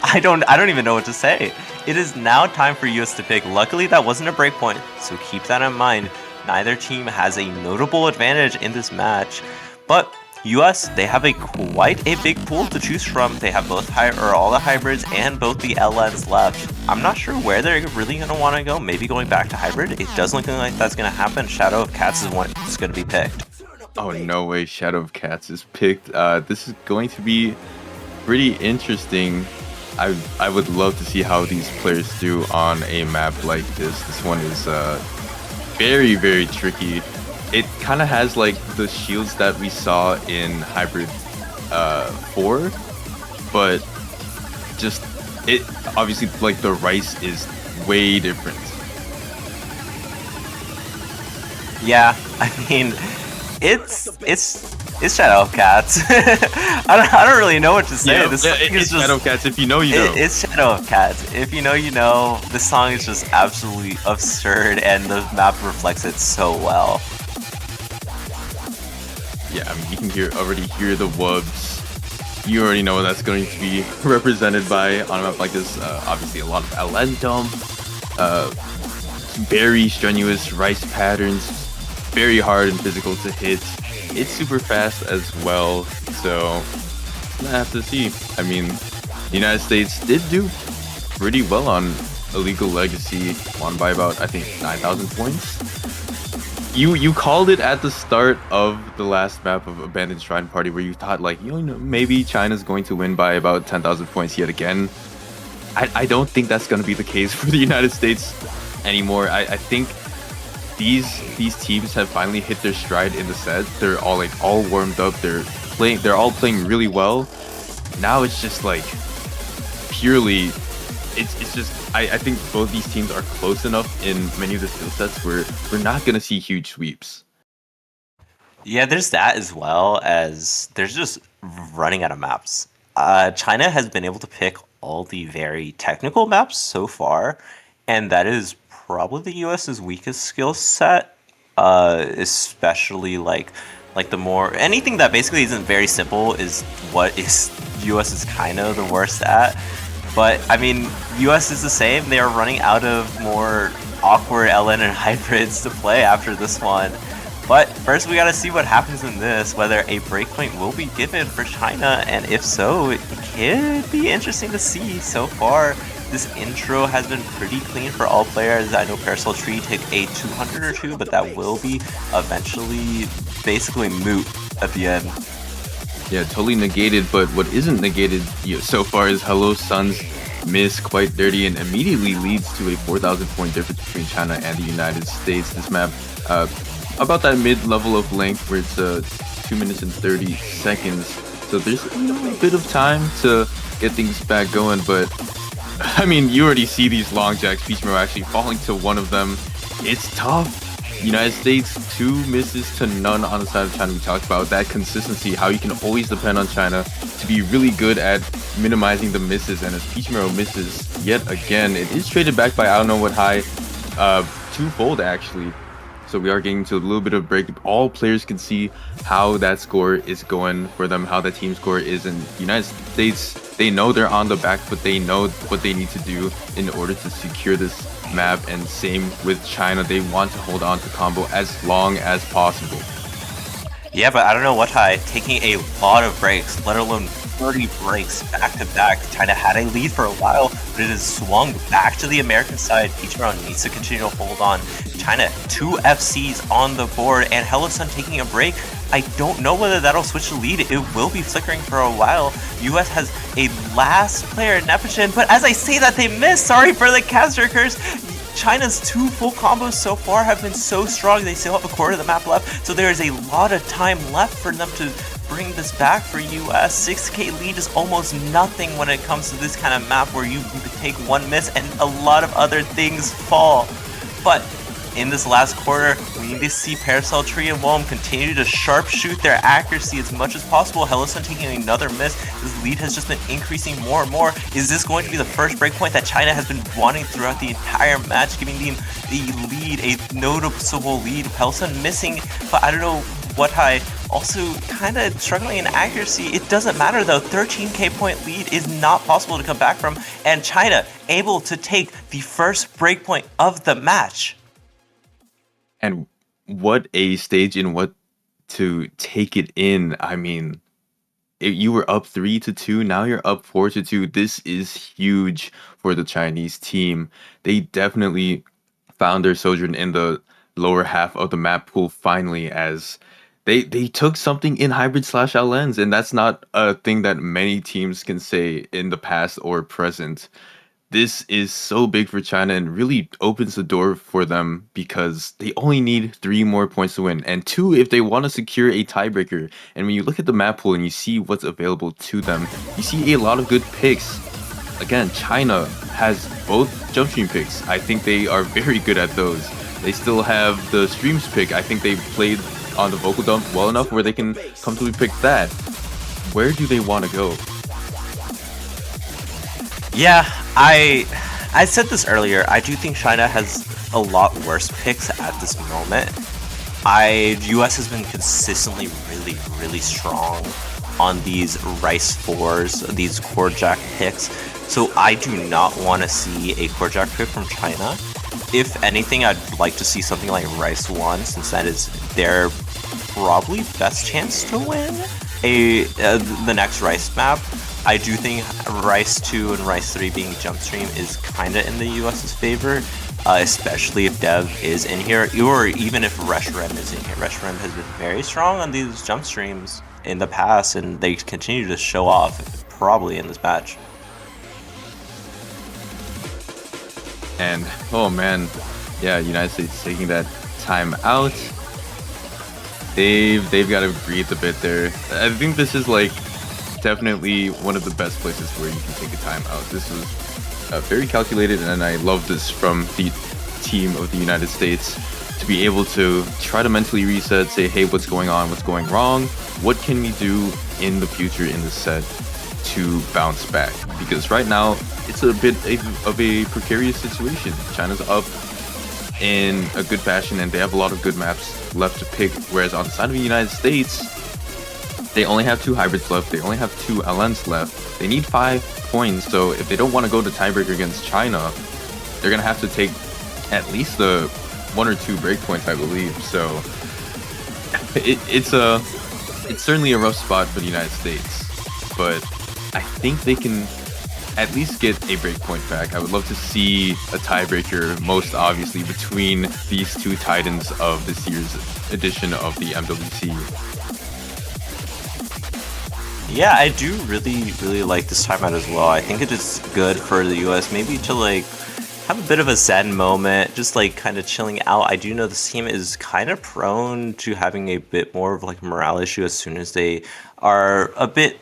I don't even know what to say. It is now time for US to pick. Luckily, that wasn't a breakpoint, so keep that in mind. Neither team has a notable advantage in this match, but US, they have quite a big pool to choose from. They have both all the hybrids and both the LNs left. I'm not sure where they're really going to want to go. Maybe going back to hybrid. It doesn't look like that's going to happen. Shadow of Cats is one that's going to be picked. Oh, no way Shadow of Cats is picked. This is going to be pretty interesting. I would love to see how these players do on a map like this. This one is very tricky. It kind of has like the shields that we saw in Hybrid 4, but just it obviously like the rice is way different. Yeah, I mean, it's Shadow of Cats. I don't really know what to say. Yeah, This yeah, song is it's just, Shadow of Cats. If you know, you know. It's Shadow of Cats. If you know, you know. This song is just absolutely absurd, and the map reflects it so well. Yeah, I mean, you can already hear the wubs. You already know what that's going to be represented by on a map like this. Obviously, a lot of Alentum, very strenuous rice patterns, very hard and physical to hit. It's super fast as well, so I have to see. I mean, the United States did do pretty well on Illegal Legacy, won by about, I think, 9,000 points. You called it at the start of the last map of Abandoned Shrine Party, where you thought, like, you know, maybe China's going to win by about 10,000 points yet again. I don't think that's going to be the case for the United States anymore. I think these teams have finally hit their stride in the set. They're all warmed up. They're all playing really well. Now it's just like purely, it's just I think both these teams are close enough in many of the skill sets where we're not gonna see huge sweeps. Yeah, there's that, as well as there's just running out of maps. China has been able to pick all the very technical maps so far, and that is probably the US's weakest skill set, especially like the more anything that basically isn't very simple is what is US is kind of the worst at. But I mean, US is the same. They are running out of more awkward LN and hybrids to play after this one. But first we gotta see what happens in this, whether a breakpoint will be given for China, and if so, it could be interesting to see. So far, this intro has been pretty clean for all players. I know Parasol Tree took a 200 or 2, but that will be eventually basically moot at the end. Yeah, totally negated, but what isn't negated so far is Hello Sun's miss quite dirty and immediately leads to a 4,000 point difference between China and the United States. This map, about that mid-level of length where it's 2 minutes and 30 seconds. So there's a bit of time to get things back going, but I mean, you already see these long jacks, Peachmo actually falling to one of them. It's tough. United States, 2 misses to none on the side of China. We talked about that consistency, how you can always depend on China to be really good at minimizing the misses. And as Pichimaro misses yet again, it is traded back by I don't know what high, twofold actually. So we are getting to a little bit of break. All players can see how that score is going for them, how that team score is. And the United States, they know they're on the back, but they know what they need to do in order to secure this map. And same with China, they want to hold on to combo as long as possible. Yeah, but I don't know what high, taking a lot of breaks, let alone 30 breaks back to back. China had a lead for a while, but it has swung back to the American side. Pichimaro needs to continue to hold on. China, 2 FCs on the board, and HelloSun taking a break. I don't know whether that'll switch the lead. It will be flickering for a while. US has a last player, Neptune, but as I say that, they miss. Sorry for the caster curse. China's 2 full combos so far have been so strong. They still have a quarter of the map left, so there is a lot of time left for them to bring this back for US. 6k lead is almost nothing when it comes to this kind of map where you take 1 miss and a lot of other things fall. But in this last quarter, we need to see Parasol, Tree, and Whelm continue to sharpshoot their accuracy as much as possible. HelloSun taking another miss. This lead has just been increasing more and more. Is this going to be the first breakpoint that China has been wanting throughout the entire match, giving them the lead, a noticeable lead? HelloSun missing, but I don't know what high. Also kind of struggling in accuracy. It doesn't matter though. 13k point lead is not possible to come back from, and China able to take the first breakpoint of the match. And what a stage and what to take it in. I mean, you were up 3-2, now you're up 4-2. This is huge for the Chinese team. They definitely found their sojourn in the lower half of the map pool finally, as they took something in hybrid/lens, and that's not a thing that many teams can say in the past or present. This is so big for China and really opens the door for them because they only need 3 more points to win, and 2 if they want to secure a tiebreaker. And when you look at the map pool and you see what's available to them, you see a lot of good picks. Again, China has both jump stream picks. I think they are very good at those. They still have the streams pick. I think they played on the vocal dump well enough where they can comfortably pick that. Where do they want to go? Yeah, I said this earlier. I do think China has a lot worse picks at this moment. US has been consistently really strong on these Rice 4s, these Core Jack picks. So I do not want to see a Core Jack pick from China. If anything, I'd like to see something like Rice 1, since that is their probably best chance to win the next Rice map. I do think Rice 2 and Rice 3 being jump stream is kind of in the US's favor, especially if Dev is in here, or even if Reshiram is in here. Reshiram has been very strong on these jump streams in the past, and they continue to show off probably in this match. And oh man, yeah, United States taking that time out. They've got to breathe a bit there. I think this is like definitely one of the best places where you can take a time out. This was very calculated, and I love this from the team of the United States to be able to try to mentally reset, say, hey, what's going on, what's going wrong, what can we do in the future in this set to bounce back? Because right now it's a bit of a precarious situation. China's up in a good fashion, and they have a lot of good maps left to pick, whereas on the side of the United States, they only have 2 hybrids left, they only have 2 LNs left, they need 5 points. So if they don't want to go to tiebreaker against China, they're gonna have to take at least the 1 or 2 breakpoints, I believe. So it's certainly a rough spot for the United States, but I think they can at least get a breakpoint back. I would love to see a tiebreaker, most obviously, between these 2 titans of this year's edition of the MWC. Yeah, I do really like this timeout as well. I think it is good for the US maybe to like have a bit of a zen moment, just like kind of chilling out. I do know this team is kind of prone to having a bit more of like a morale issue as soon as they are a bit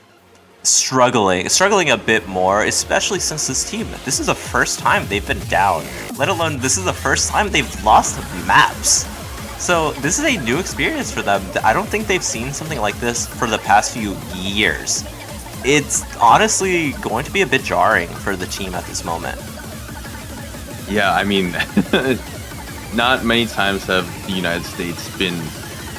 struggling a bit more, especially since this is the first time they've been down, let alone this is the first time they've lost maps. So this is a new experience for them. I don't think they've seen something like this for the past few years. It's honestly going to be a bit jarring for the team at this moment. Yeah, I mean, not many times have the United States been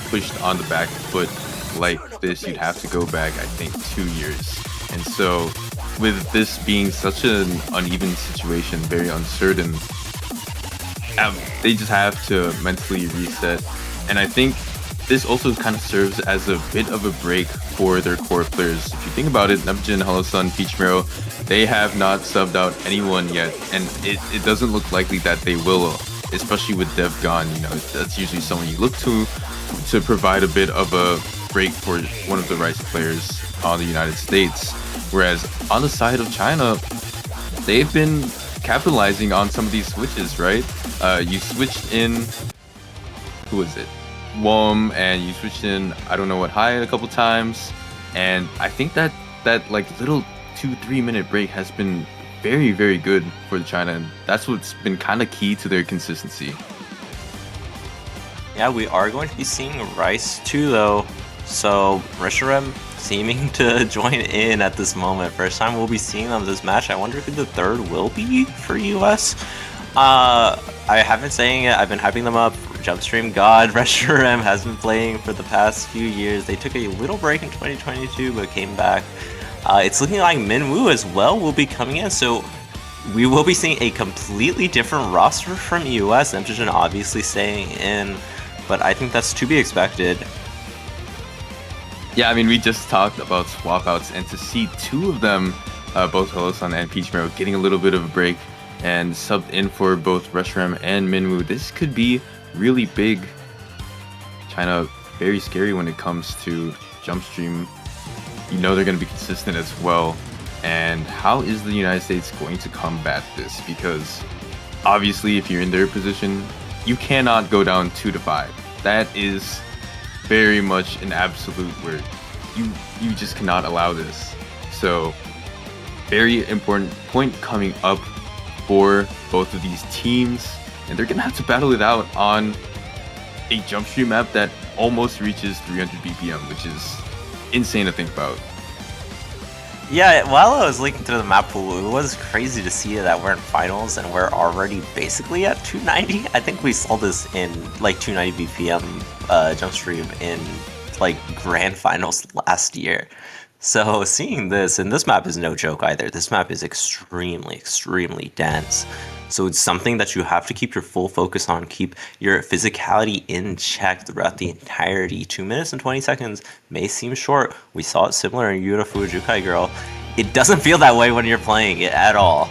pushed on the back foot like this. You'd have to go back, I think, 2 years. And so, with this being such an uneven situation, very uncertain, they just have to mentally reset. And I think this also kind of serves as a bit of a break for their core players. If you think about it, Neptune, Holosun, Peach Mero, they have not subbed out anyone yet, and it doesn't look likely that they will, especially with Dev gone. You know, that's usually someone you look to provide a bit of a break for one of the Rice players on the United States. Whereas on the side of China, they've been capitalizing on some of these switches, right? You switched in, who is it? Wom, and you switched in I don't know what Hyatt a couple times, and I think that like little 2-3 minute break has been very, very good for China, and that's what's been kind of key to their consistency. Yeah, we are going to be seeing Rice too, though. So Reshiram seeming to join in at this moment. First time we'll be seeing them this match. I wonder who the third will be for US. I have been saying it. I've been hyping them up. Jumpstream God, Reshiram has been playing for the past few years. They took a little break in 2022, but came back. It's looking like Minwoo as well will be coming in, so we will be seeing a completely different roster from US. Nitrogen obviously staying in, but I think that's to be expected. Yeah, I mean, we just talked about swap outs, and to see two of them, both Holosun and Peach Mero, getting a little bit of a break and subbed in for both Reshiram and Minwoo, this could be really big. China, very scary when it comes to jump stream. You know they're going to be consistent as well. And how is the United States going to combat this? Because obviously, if you're in their position, you cannot go down 2-5. That is very much an absolute word. You just cannot allow this. So, very important point coming up for both of these teams, and they're gonna have to battle it out on a jump stream map that almost reaches 300 BPM, which is insane to think about. Yeah, while I was looking through the map pool, it was crazy to see that we're in finals and we're already basically at 290. I think we saw this in like 290 BPM jump stream in like grand finals last year. So seeing this, and this map is no joke either. This map is extremely, extremely dense. So it's something that you have to keep your full focus on, keep your physicality in check throughout the entirety. 2 minutes and 20 seconds may seem short. We saw it similar in Yura Fujukai Girl. It doesn't feel that way when you're playing it at all.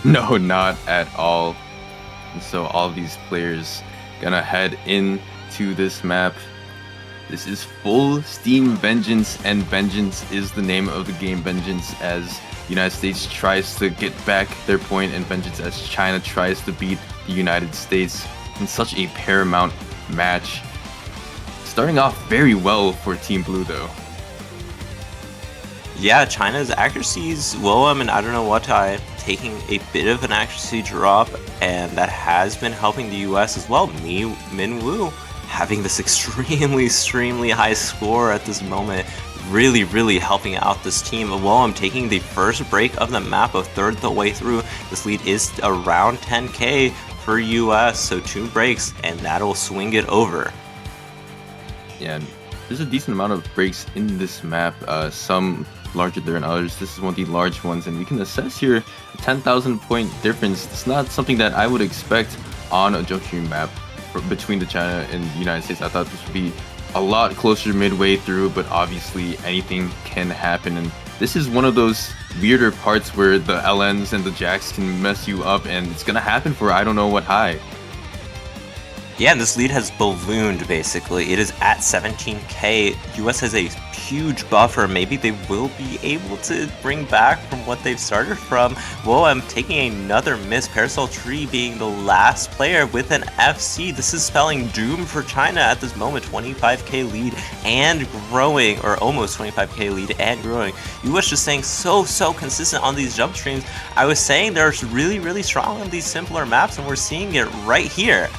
No, not at all. And so all of these players gonna head into this map. This is full steam vengeance, and vengeance is the name of the game. Vengeance as United States tries to get back their point, and vengeance as China tries to beat the United States in such a paramount match. Starting off very well for Team Blue though. Yeah, China's accuracies, Willem and I don't know what taking a bit of an accuracy drop, and that has been helping the US as well. Minwoo having this extremely high score at this moment, really helping out this team. Willem taking the first break of the map, a third the way through. This lead is around 10k for US, so 2 breaks and that'll swing it over. Yeah, and there's a decent amount of breaks in this map, some larger than others. This is one of the large ones, and we can assess here a 10,000 point difference. It's not something that I would expect on a jump stream map between the China and the United States. I thought this would be a lot closer midway through, but obviously anything can happen, and this is one of those weirder parts where the LNs and the Jacks can mess you up, and it's gonna happen for I don't know what high. Yeah, and this lead has ballooned, basically. It is at 17k. US has a huge buffer. Maybe they will be able to bring back from what they've started from. Whoa, I'm taking another miss. Parasol Tree being the last player with an FC. This is spelling doom for China at this moment. 25k lead and growing, or almost 25k lead and growing. US just staying so consistent on these jump streams. I was saying they're really strong on these simpler maps, and we're seeing it right here.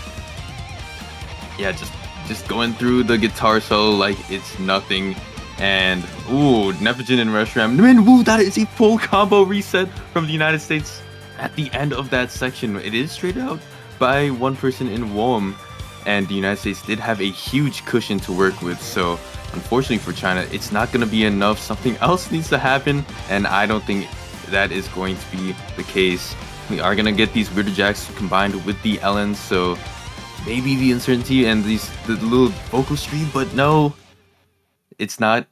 yeah, just going through the guitar solo like it's nothing. And ooh, Neptune and Reshiram. Man, woo, that is a full combo reset from the United States at the end of that section. It is straight out by one person in WOM, and the United States did have a huge cushion to work with. So unfortunately for China, it's not going to be enough. Something else needs to happen, and I don't think that is going to be the case. We are going to get these Weirder Jacks combined with the LNs, so maybe the uncertainty and the little vocal stream, but no, it's not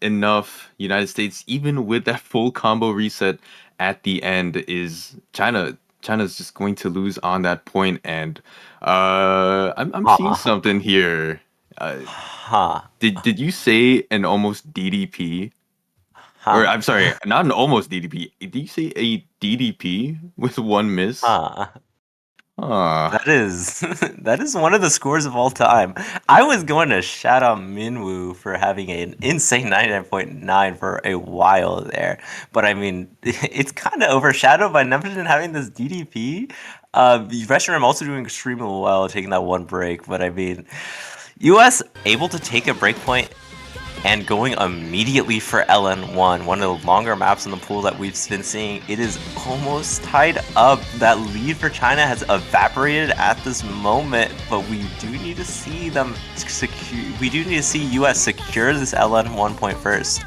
enough. United States, even with that full combo reset at the end, is China's just going to lose on that point. And I'm seeing Huh. something here. Uh, Huh. did you say an almost DDP? Or Huh. I'm sorry, not an almost DDP. Did you say a DDP with one miss? Huh. Ah, That is that is one of the scores of all time. I was going to shout out Minwoo for having an insane 99.9 for a while there, but I mean it's kind of overshadowed by Neptune having this DDP. Reshiram also doing extremely well, taking that one break, but I mean, US able to take a break point and going immediately for LN1, one of the longer maps in the pool that we've been seeing. It is almost tied up. That lead for China has evaporated at this moment, but we do need to see them secure. We do need to see US secure this LN1 point first.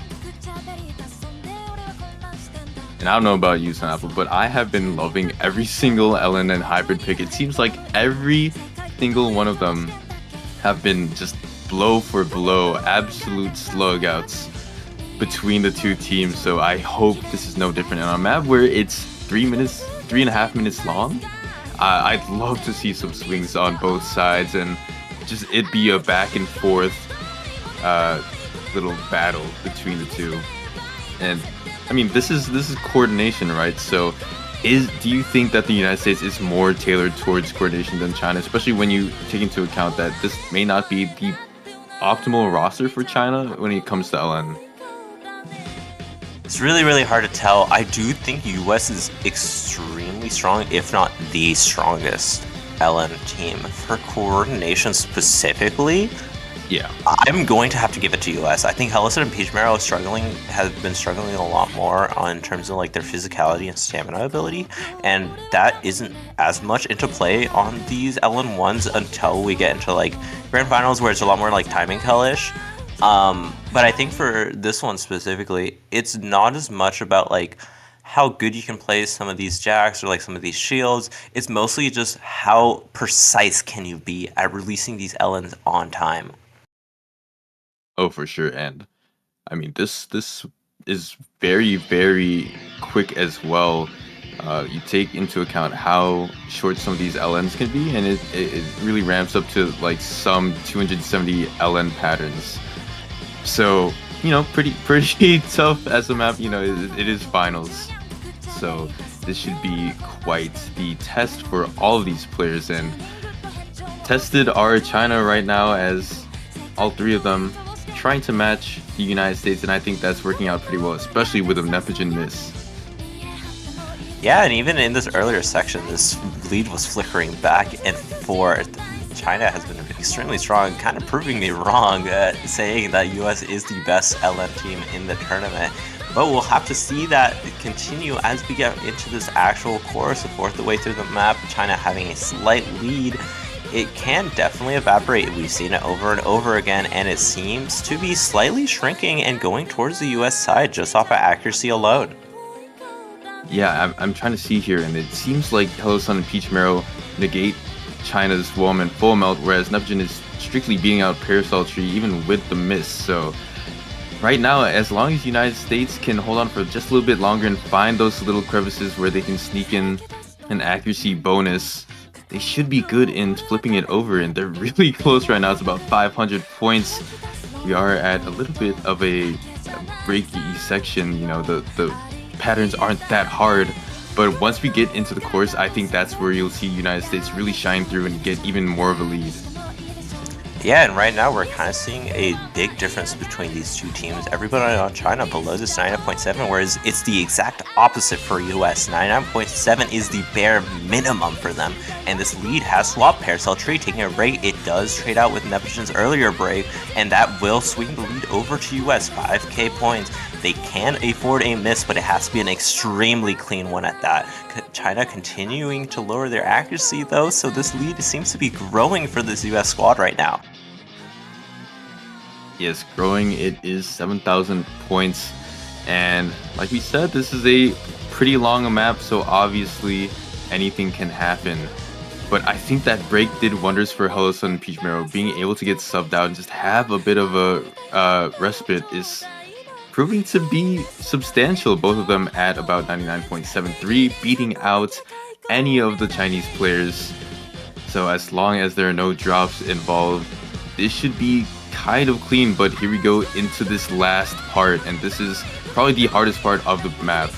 and I don't know about you, Snapple, but I have been loving every single LNN hybrid pick. It seems like every single one of them have been just blow for blow, absolute slugouts between the two teams. So I hope this is no different on a map where it's 3 minutes, 3.5 minutes long. I'd love to see some swings on both sides and just it be a back and forth little battle between the two. And I mean, this is coordination, right? So do you think that the United States is more tailored towards coordination than China, especially when you take into account that this may not be the optimal roster for China when it comes to LN? It's really, really hard to tell. I do think US is extremely strong, if not the strongest LN team. For coordination specifically, Yeah. I'm going to have to give it to US. I think Helison and Peach Marrow have been struggling a lot more in terms of like their physicality and stamina ability, and that isn't as much into play on these LN1s until we get into like grand finals where it's a lot more like timing hellish. But I think for this one specifically, it's not as much about like how good you can play some of these jacks or like some of these shields. It's mostly just how precise can you be at releasing these LNs on time. Oh, for sure. And I mean, this is very, very quick as well. You take into account how short some of these LNs can be, and it really ramps up to like some 270 LN patterns. So, pretty tough as a map. It is finals. So this should be quite the test for all of these players. And tested are China right now, as all three of them trying to match the United States, and I think that's working out pretty well, especially with a Neptune miss. Yeah, and even in this earlier section, this lead was flickering back and forth. China has been extremely strong, kind of proving me wrong, saying that US is the best LN team in the tournament. But we'll have to see that continue as we get into this actual course, the fourth way through the map. China having a slight lead. It can definitely evaporate. We've seen it over and over again, and it seems to be slightly shrinking and going towards the US side just off of accuracy alone. Yeah, I'm trying to see here, and it seems like Hello Sun and Peach Marrow negate China's Wom and Full Melt, whereas Neptune is strictly beating out Parasol Tree even with the miss. So right now, as long as United States can hold on for just a little bit longer and find those little crevices where they can sneak in an accuracy bonus, they should be good in flipping it over, and they're really close right now. It's about 500 points. We are at a little bit of a breaky section. The patterns aren't that hard, but once we get into the course, I think that's where you'll see United States really shine through and get even more of a lead. Yeah, and right now we're kind of seeing a big difference between these two teams. Everybody on China below this 99.7, whereas it's the exact opposite for US. 99.7 is the bare minimum for them, and this lead has swapped Paracel Tree, taking a break. It does trade out with Neptune's earlier break, and that will swing the lead over to US, 5k points. They can afford a miss, but it has to be an extremely clean one at that. China continuing to lower their accuracy though, so this lead seems to be growing for this US squad right now. Yes, growing. It is 7,000 points. And like we said, this is a pretty long map, so obviously anything can happen. But I think that break did wonders for Hello Sun and Peach Marrow. Being able to get subbed out and just have a bit of a respite is proving to be substantial. Both of them at about 99.73, beating out any of the Chinese players. So as long as there are no drops involved, this should be kind of clean. But here we go into this last part, and this is probably the hardest part of the map.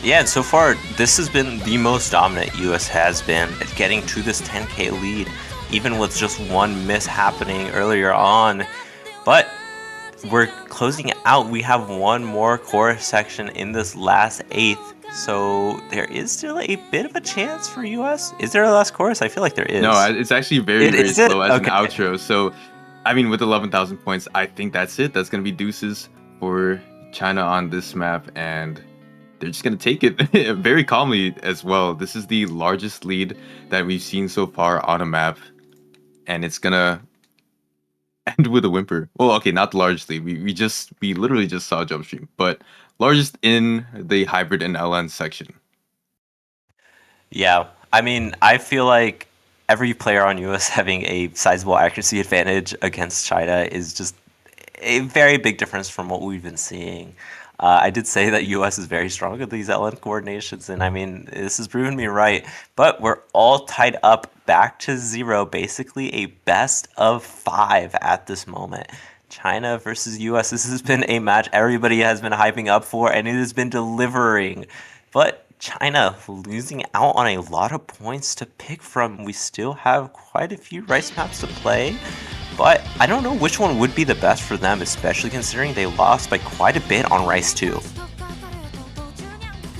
Yeah, and so far, this has been the most dominant US has been at getting to this 10k lead, even with just one miss happening earlier on. But we're closing it out. We have one more chorus section in this last eighth, so there is still a bit of a chance for US. Is there a last chorus? I feel like there is. No, it's actually very Is slow as okay. an outro. So, I mean, with 11,000 points, I think that's it. That's going to be deuces for China on this map, and they're just going to take it very calmly as well. This is the largest lead that we've seen so far on a map, and it's going to end with a whimper. Well, okay, not the largest lead. We literally just saw jump stream, but largest in the hybrid and LN section. Yeah, I mean, I feel like every player on US having a sizable accuracy advantage against China is just a very big difference from what we've been seeing. I did say that US is very strong at these LN coordinations, and I mean, this has proven me right. But we're all tied up back to 0, basically a best of 5 at this moment. China versus US, this has been a match everybody has been hyping up for, and it has been delivering. But China losing out on a lot of points to pick from. We still have quite a few Rice maps to play. But I don't know which one would be the best for them, especially considering they lost by quite a bit on Rice 2.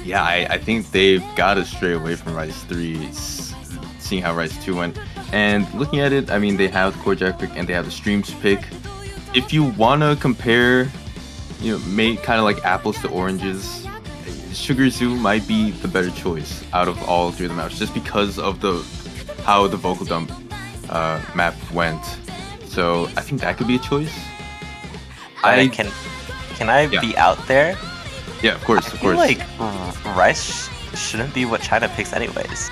Yeah, I think they've got to stray away from Rice 3, seeing how Rice 2 went. And looking at it, I mean, they have the Core Jack pick and they have the Streams pick. If you want to compare, make kind of like apples to oranges, Sugar Zoo might be the better choice out of all three of the maps, just because of how the Vocal Dump map went. So I think that could be a choice. Can I be out there? Yeah, of course, I feel like Rice shouldn't be what China picks anyways.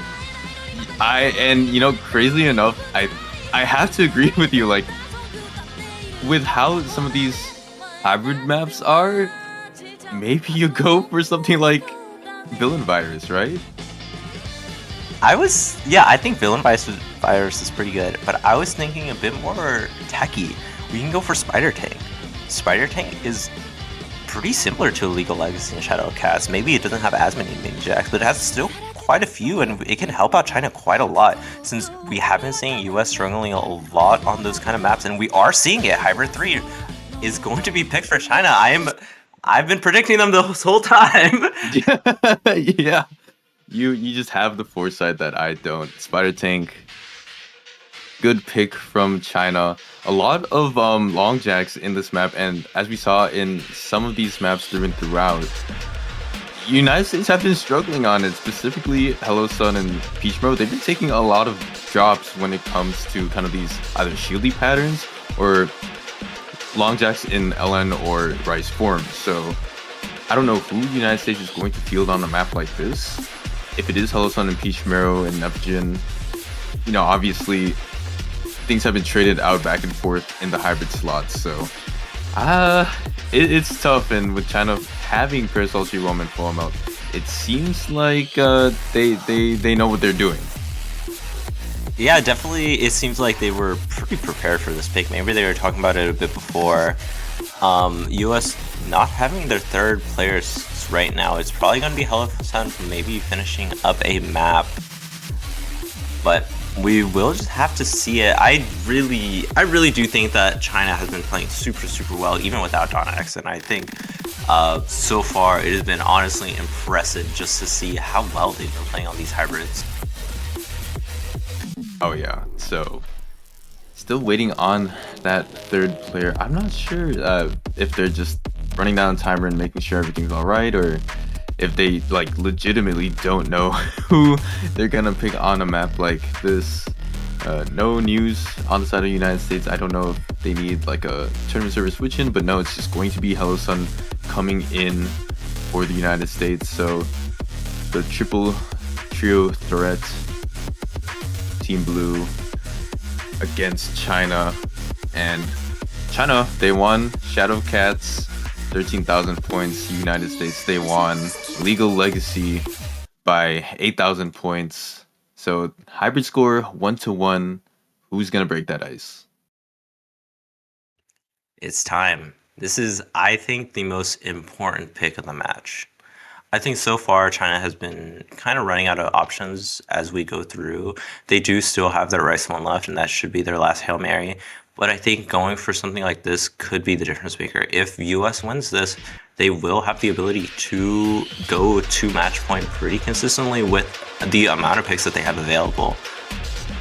Crazily enough, I have to agree with you. Like, with how some of these hybrid maps are, maybe you go for something like Villain Virus, right? I think Villain Virus is pretty good, but I was thinking a bit more techy. We can go for Spider Tank. Spider Tank is pretty similar to Legal Legacy and Shadow Cast. Maybe it doesn't have as many mini jacks, but it has still quite a few, and it can help out China quite a lot, since we have been seeing US struggling a lot on those kind of maps, and we are seeing it. Hybrid 3 is going to be picked for China. I've been predicting them this whole time. Yeah. You just have the foresight that I don't. Spider Tank, good pick from China. A lot of long jacks in this map, and as we saw in some of these maps throughout, United States have been struggling on it, specifically Hello Sun and Peach Marrow. They've been taking a lot of drops when it comes to kind of these either shieldy patterns or long jacks in LN or Rice form. So I don't know who the United States is going to field on a map like this. If it is Hello Sun and Peach Marrow and Neptune, obviously things have been traded out back and forth in the hybrid slots. So it's tough, and with China having Parasol Tree Roam and full melt, it seems like they know what they're doing. Yeah, definitely. It seems like they were pretty prepared for this pick. Maybe they were talking about it a bit before. US not having their third players right now. It's probably going to be Hello Sun maybe finishing up a map. But We will just have to see it. I really do think that China has been playing super well, even without Donna X, and I think so far it has been honestly impressive just to see how well they've been playing on these hybrids. Oh yeah, so still waiting on that third player. I'm not sure if they're just running down timer and making sure everything's all right, or if they like legitimately don't know who they're gonna pick on a map like this. No news on the side of the United States. I don't know if they need like a tournament server switch in, but no, it's just going to be Hello Sun coming in for the United States. So the trio threat, Team Blue against China, and China, they won. Shadow Cats, 13,000 points. United States, they won. Legal Legacy by 8,000 points. So hybrid score 1-1. Who's gonna break that ice? It's time. This is, I think, the most important pick of the match. I think so far China has been kind of running out of options as we go through. They do still have their Rice 1 left, and that should be their last Hail Mary. But I think going for something like this could be the difference maker. If US wins this, they will have the ability to go to match point pretty consistently with the amount of picks that they have available.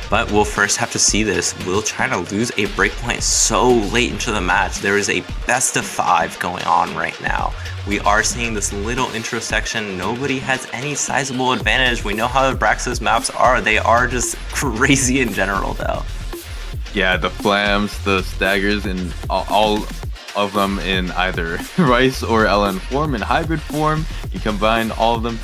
But we'll first have to see this. Will China lose a breakpoint so late into the match? There is a best of 5 going on right now. We are seeing this little intro section. Nobody has any sizable advantage. We know how the Braxis maps are. They are just crazy in general though. Yeah, the flams, the staggers, and all of them in either Rice or LN form, in hybrid form. You combine all of them,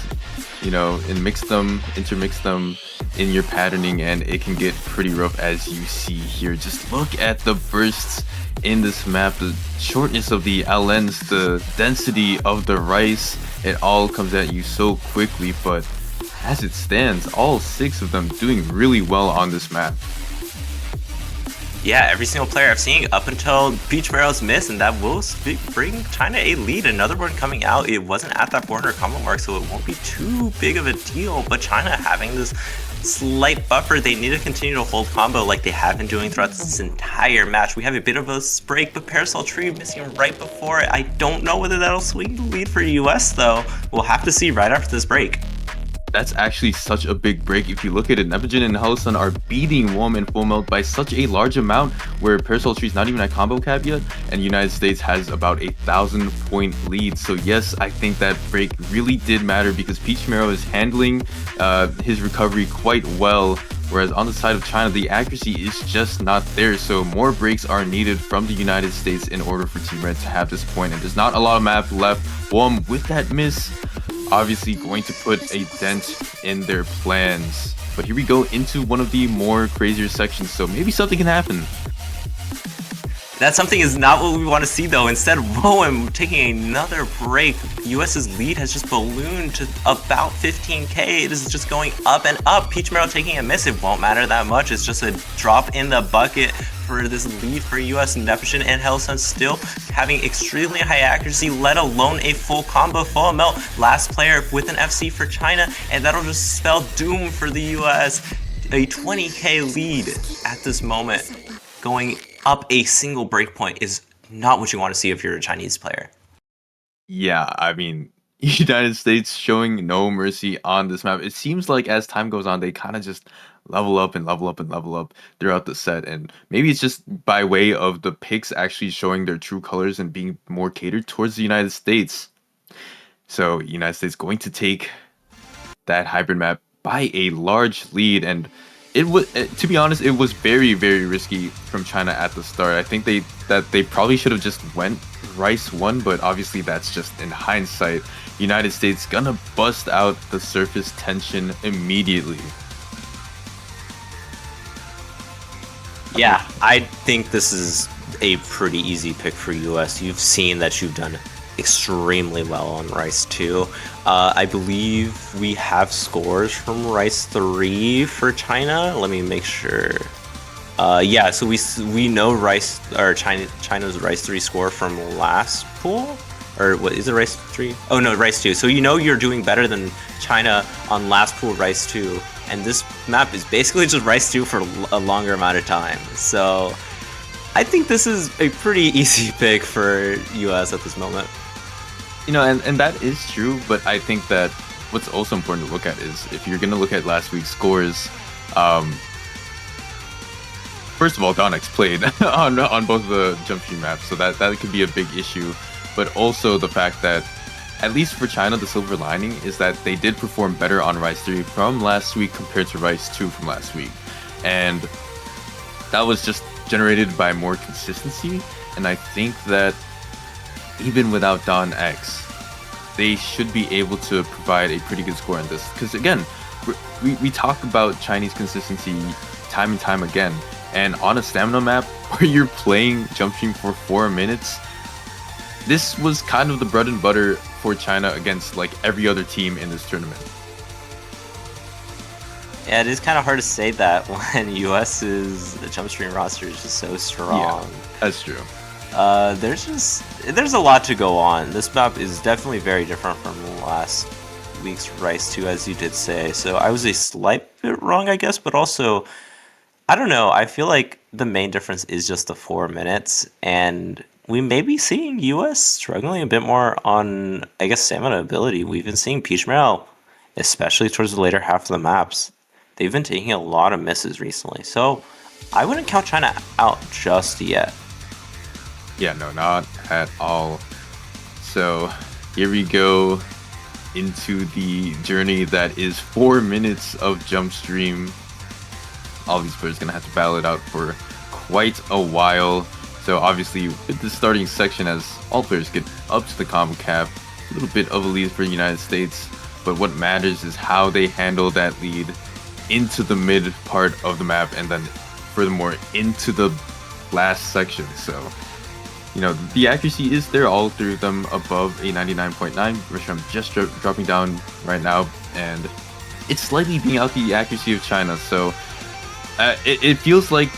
and intermix them in your patterning, and it can get pretty rough, as you see here. Just look at the bursts in this map, the shortness of the LNs, the density of the Rice. It all comes at you so quickly, but as it stands, all 6 of them doing really well on this map. Yeah, every single player I've seen up until Peach Barrel's miss, and that will bring China a lead. Another one coming out. It wasn't at that 400 combo mark, so it won't be too big of a deal. But China having this slight buffer, they need to continue to hold combo like they have been doing throughout this entire match. We have a bit of a break, but Parasol Tree missing right before it. I don't know whether that'll swing the lead for US though. We'll have to see right after this break. That's actually such a big break. If you look at it, Nepogen and Hello Sun are beating WOM and Full Melt by such a large amount, where Parasol Tree's not even at combo cap yet, and United States has about 1,000 point lead. So yes, I think that break really did matter, because Peach Marrow is handling his recovery quite well, whereas on the side of China, the accuracy is just not there. So more breaks are needed from the United States in order for Team Red to have this point, and there's not a lot of map left. WOM, with that miss, obviously going to put a dent in their plans. But here we go into one of the more crazier sections, so maybe something can happen. That something is not what we want to see though. Instead, WOM taking another break. US's lead has just ballooned to about 15k. It is just going up and up. Peach Marrow taking a miss. It won't matter that much. It's just a drop in the bucket for this lead for US. Nepogen and Hello Sun still having extremely high accuracy, let alone a full combo full melt. Last player with an FC for China, and that'll just spell doom for the US. A 20k lead at this moment. Going up a single breakpoint is not what you want to see if you're a Chinese player. Yeah, I mean, United States showing no mercy on this map. It seems like as time goes on, they kind of just level up and level up and level up throughout the set. And maybe it's just by way of the picks actually showing their true colors and being more catered towards the United States. So United States going to take that hybrid map by a large lead, and it was, to be honest, it was very risky from China at the start. I think they probably should have just went Rice 1, but obviously that's just in hindsight. United States gonna bust out the surface tension immediately. Yeah, I think this is a pretty easy pick for US. You've seen that you've done extremely well on Rice 2. I believe we have scores from Rice 3 for China. Let me make sure. Yeah, so we know Rice, or China's Rice 3 score from last pool, or what is it, Rice 3? Oh no, Rice 2. So you know you're doing better than China on last pool Rice 2 and this map is basically just Rice 2 for a longer amount of time. So I think this is a pretty easy pick for US at this moment. And that is true, but I think that what's also important to look at is if you're going to look at last week's scores, first of all, Donix played on both the jump stream maps, so that could be a big issue. But also the fact that, at least for China, the silver lining is that they did perform better on Rice 3 from last week compared to Rice 2 from last week. And that was just generated by more consistency. And I think that even without Don X, they should be able to provide a pretty good score on this. Because again, we talk about Chinese consistency time and time again. And on a stamina map where you're playing jump stream for 4 minutes, this was kind of the bread and butter for China against like every other team in this tournament. Yeah, it is kind of hard to say that when US's the jump stream roster is just so strong. Yeah, that's true. There's a lot to go on. This map is definitely very different from last week's Rice 2, as you did say. So I was a slight bit wrong, I guess, but also, I don't know. I feel like the main difference is just the 4 minutes, and we may be seeing US struggling a bit more on, I guess, stamina ability. We've been seeing Peach Marrow, especially towards the later half of the maps. They've been taking a lot of misses recently, so I wouldn't count China out just yet. Yeah, no, not at all. So here we go into the journey that is 4 minutes of jump stream. All these players gonna have to battle it out for quite a while. So obviously with the starting section, as all players get up to the combo cap, a little bit of a lead for the United States, but what matters is how they handle that lead into the mid part of the map, and then furthermore into the last section. So the accuracy is there all through them above a 99.9, which I'm just dropping down right now, and it's slightly being out the accuracy of China. So it feels like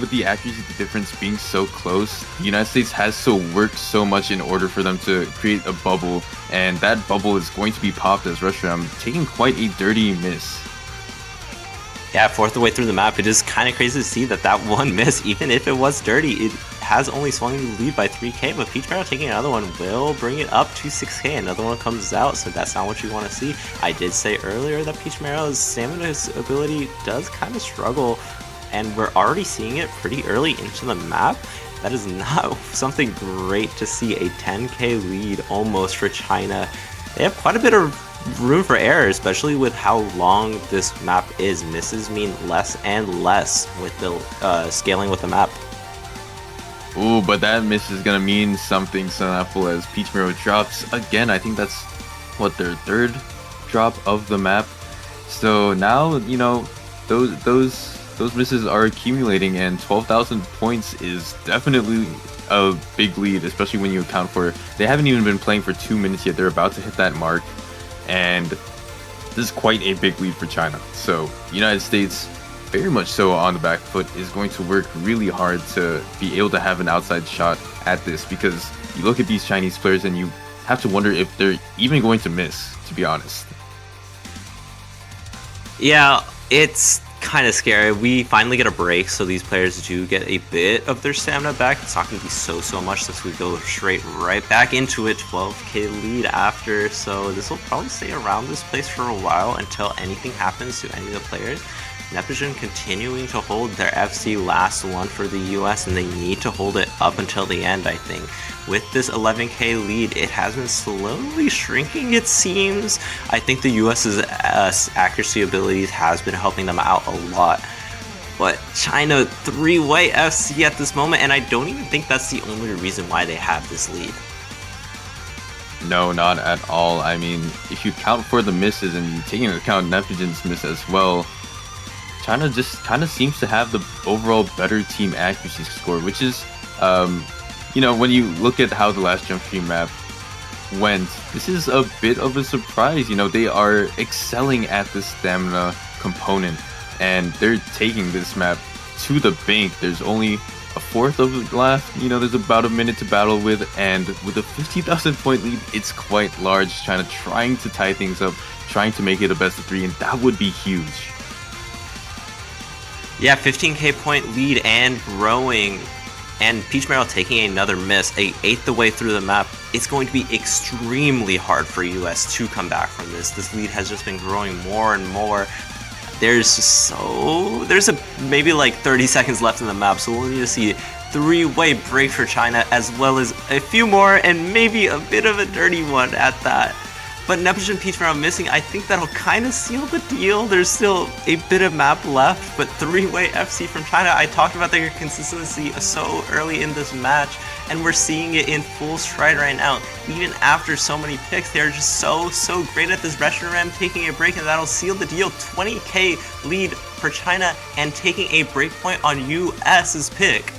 with the accuracy difference being so close, the United States has to work so much in order for them to create a bubble, and that bubble is going to be popped as Russia taking quite a dirty miss. Yeah, fourth way through the map, it is kind of crazy to see that one miss, even if it was dirty, it has only swung the lead by 3k, but Peach Marrow taking another one will bring it up to 6k. Another one comes out, so that's not what you want to see. I did say earlier that Peach Marrow's stamina ability does kind of struggle, and we're already seeing it pretty early into the map. That is not something great to see. A 10k lead almost for China. They have quite a bit of room for error, especially with how long this map is. Misses mean less and less with the scaling with the map. Ooh, but that miss is gonna mean something, Sunapple, as Peach Marrow drops again. I think that's what, their third drop of the map. So now those misses are accumulating, and 12,000 points is definitely a big lead, especially when you account for they haven't even been playing for 2 minutes yet. They're about to hit that mark, and this is quite a big lead for China. So United States, very much so on the back foot, is going to work really hard to be able to have an outside shot at this, because you look at these Chinese players and you have to wonder if they're even going to miss, to be honest. Yeah, it's kind of scary. We finally get a break, so these players do get a bit of their stamina back. It's not going to be so much, since we go straight right back into it. 12k lead after, so this will probably stay around this place for a while until anything happens to any of the players. Neptune continuing to hold their FC last one for the US, and they need to hold it up until the end, I think. With this 11k lead, it has been slowly shrinking, it seems. I think the US's accuracy abilities has been helping them out a lot. But China 3-way FC at this moment, and I don't even think that's the only reason why they have this lead. No, not at all. I mean, if you count for the misses and you take into account Neptune's miss as well, China just kind of seems to have the overall better team accuracy score, which is, when you look at how the last jump stream map went, this is a bit of a surprise. They are excelling at the stamina component, and they're taking this map to the bank. There's only a fourth of it left. There's about a minute to battle with, and with a 50,000 point lead, it's quite large. China trying to tie things up, trying to make it a best of 3, and that would be huge. Yeah, 15k point lead and growing, and Peach Marrow taking another miss, a eighth the way through the map. It's going to be extremely hard for US to come back from this. This lead has just been growing more and more. There's maybe like 30 seconds left in the map, so we'll need to see three-way break for China, as well as a few more, and maybe a bit of a dirty one at that. But Neptune and Peach Marrow missing, I think that'll kind of seal the deal. There's still a bit of map left, but three-way FC from China. I talked about their consistency so early in this match, and we're seeing it in full stride right now. Even after so many picks, they're just so great at this Reshiram Ram, taking a break, and that'll seal the deal. 20k lead for China, and taking a breakpoint on US's pick.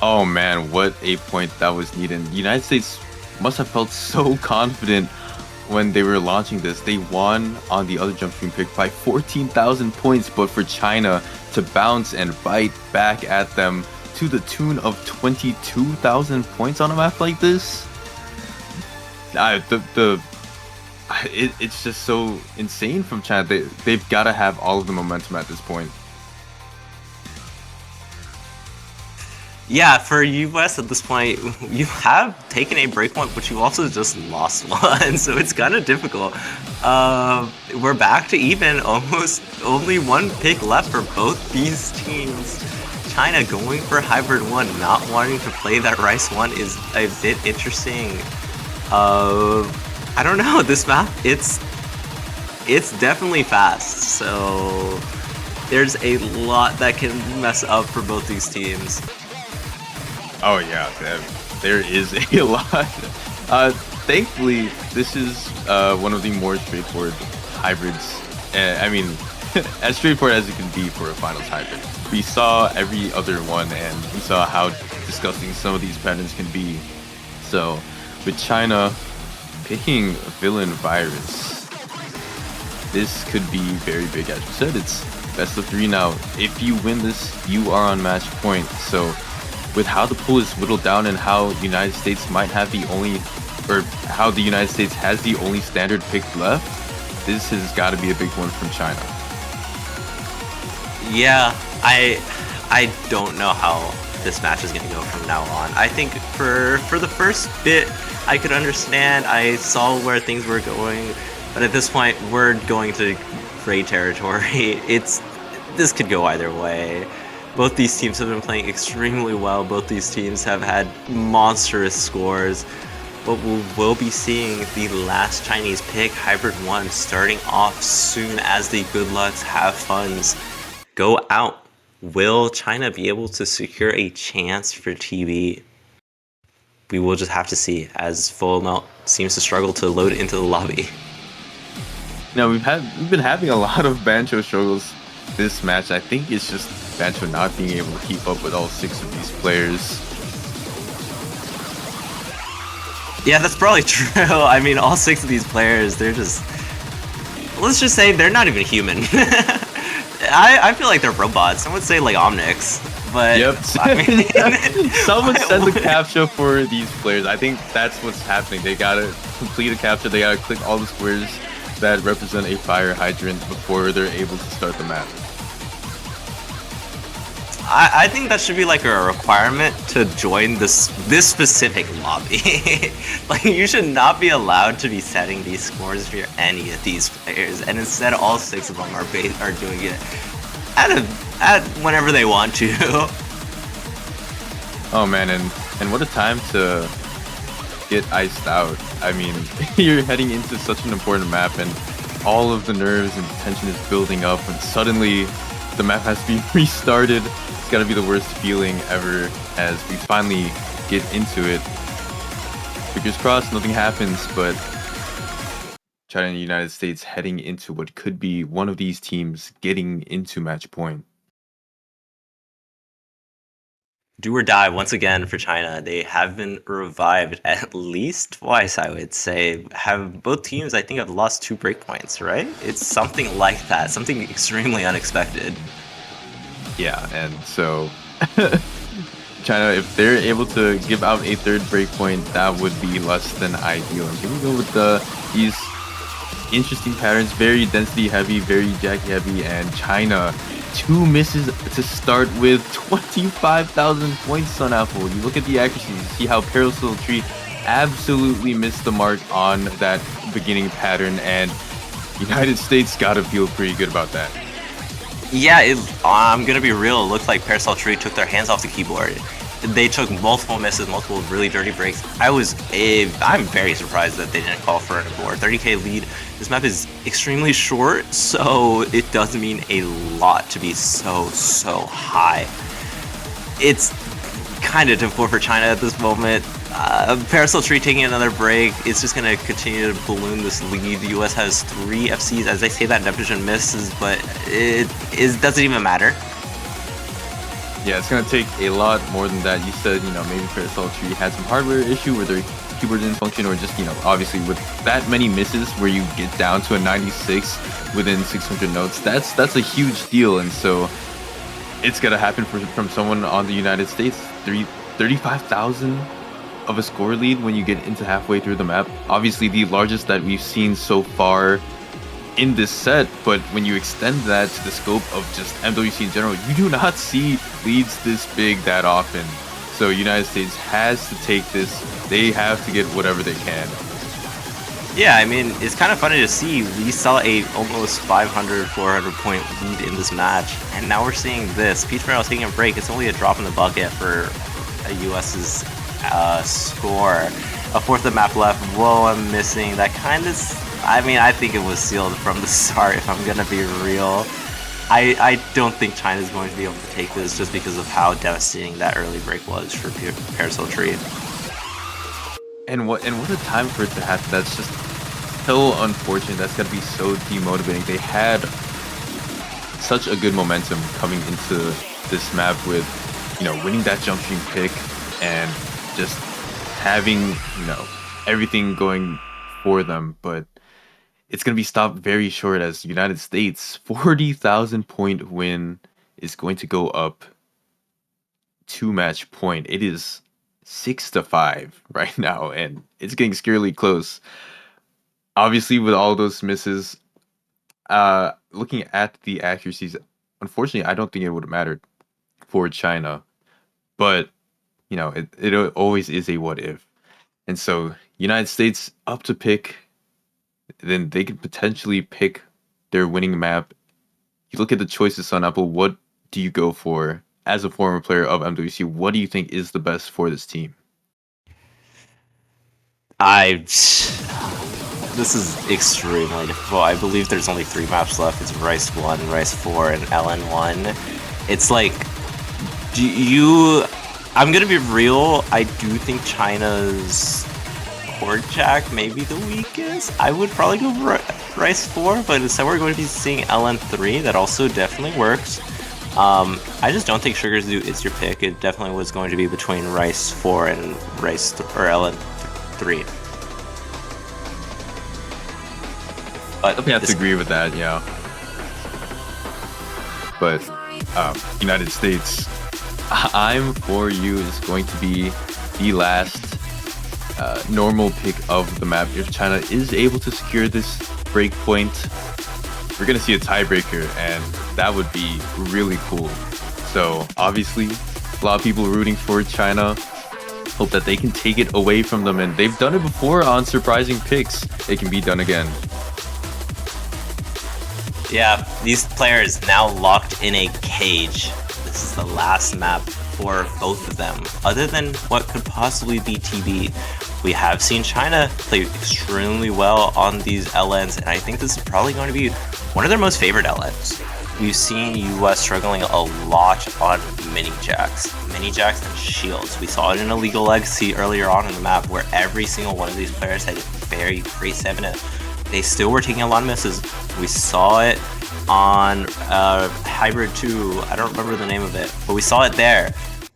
Oh man, what a point that was needed. The United States must have felt so confident when they were launching this. They won on the other jump stream pick by 14,000 points, but for China to bounce and bite back at them to the tune of 22,000 points on a map like this, it's just so insane from China. They've got to have all of the momentum at this point. Yeah, for US at this point, you have taken a breakpoint, but you also just lost one, so it's kind of difficult. We're back to even, almost only one pick left for both these teams. China going for Hybrid 1, not wanting to play that Rice 1 is a bit interesting. I don't know, this map, it's definitely fast, so there's a lot that can mess up for both these teams. Oh yeah, there is a lot. Thankfully, this is one of the more straightforward hybrids. I mean, as straightforward as it can be for a finals hybrid. We saw every other one, and we saw how disgusting some of these patterns can be. So, with China picking Villain Virus, this could be very big. As you said, it's best of 3 now. If you win this, you are on match point. So, with how the pool is whittled down and how the United States might have the only, or how the United States has the only standard pick left, this has got to be a big one from China. Yeah, I don't know how this match is going to go from now on. I think for the first bit, I could understand. I saw where things were going, but at this point, we're going to gray territory. This could go either way. Both these teams have been playing extremely well. Both these teams have had monstrous scores. But we'll be seeing the last Chinese pick, Hybrid 1, starting off soon as the Good Lucks have funds go out. Will China be able to secure a chance for TV? We will just have to see, as Full Melt seems to struggle to load into the lobby. Now, we've been having a lot of Bancho struggles this match. I think it's just Bancho not being able to keep up with all 6 of these players. Yeah, that's probably true. I mean, all 6 of these players, they're just... Let's just say they're not even human. I feel like they're robots. Some would say like Omnics, but... Yep. I mean, Someone send the captcha for these players. I think that's what's happening. They gotta complete a captcha. They gotta click all the squares that represent a fire hydrant before they're able to start the map. I think that should be like a requirement to join this specific lobby. Like, you should not be allowed to be setting these scores for any of these players, and instead all 6 of them are doing it at whenever they want to. Oh man, and what a time to get iced out. I mean, you're heading into such an important map, and all of the nerves and tension is building up, and suddenly the map has to be restarted. It's gotta be the worst feeling ever as we finally get into it. Fingers crossed, nothing happens, but China and the United States heading into what could be one of these teams getting into match point. Do or die once again for China. They have been revived at least twice, I would say. Have both teams, I think, have lost 2 breakpoints, right? It's something like that, something extremely unexpected. Yeah, and so China, if they're able to give out a 3rd breakpoint, that would be less than ideal. And here we go with these interesting patterns, very density heavy, very Jackie heavy, and China, 2 misses to start with 25,000 points on Apple. You look at the accuracy, you see how Parasol Tree absolutely missed the mark on that beginning pattern, and United States gotta feel pretty good about that. Yeah, I'm gonna be real. It looked like Parasol Tree took their hands off the keyboard. They took multiple misses, multiple really dirty breaks. I'm very surprised that they didn't call for an abort. 30k lead. This map is extremely short, so it does mean a lot to be so high. It's kind of difficult for China at this moment. Parasol Tree taking another break. It's just going to continue to balloon this lead. The US has 3 FCs. As they say, that Neptune misses, but it doesn't even matter. Yeah, it's gonna take a lot more than that. You said, maybe Parasol Tree had some hardware issue where their keyboard didn't function, or just, obviously with that many misses where you get down to a 96 within 600 notes, that's a huge deal, and so it's gonna happen from someone on the United States. 35,000 of a score lead when you get into halfway through the map. Obviously the largest that we've seen so far in this set, but when you extend that to the scope of just MWC in general, you do not see leads this big that often. So United States has to take this. They have to get whatever they can. Yeah, I mean, it's kind of funny to see. We saw a almost 500, 400 point lead in this match, and now we're seeing this. Peach Morel taking a break. It's only a drop in the bucket for a US's score. A fourth of map left. Whoa, I'm missing. That kind of... I mean, I think it was sealed from the start, if I'm gonna be real. I don't think China's going to be able to take this just because of how devastating that early break was for Parasol Tree. And what a time for it to happen. That's just so unfortunate. That's gotta be so demotivating. They had such a good momentum coming into this map with, winning that jump stream pick and just having, everything going for them, but it's going to be stopped very short as United States 40,000 point win is going to go up 2 match point. It is 6-5 right now, and it's getting scarily close. Obviously, with all those misses, looking at the accuracies, unfortunately, I don't think it would have mattered for China, but it always is a what if. And so United States up to pick, then they could potentially pick their winning map. You look at the choices on Apple, what do you go for? As a former player of MWC, what do you think is the best for this team? This is extremely difficult. I believe there's only 3 maps left. It's Rice 1, Rice 4, and LN1. It's like, I'm gonna be real, I do think China's Horde Jack may be the weakest. I would probably go Rice 4, but instead we're going to be seeing LN3. That also definitely works. I just don't think Sugar Zoo is your pick. It definitely was going to be between Rice 4 and LN3. But I have to agree with that, yeah. But United States, I'm for you is going to be the last normal pick of the map. If China is able to secure this breakpoint, we're going to see a tiebreaker, and that would be really cool. So obviously, a lot of people rooting for China. Hope that they can take it away from them, and they've done it before on surprising picks. It can be done again. Yeah, these players now locked in a cage. This is the last map for both of them, other than what could possibly be TB. We have seen China play extremely well on these LNs, and I think this is probably going to be one of their most favorite LNs. We've seen US struggling a lot on mini jacks and shields. We saw it in Illegal Legacy earlier on in the map, where every single one of these players had very great stamina. They still were taking a lot of misses. We saw it on Hybrid 2, I don't remember the name of it, but we saw it there.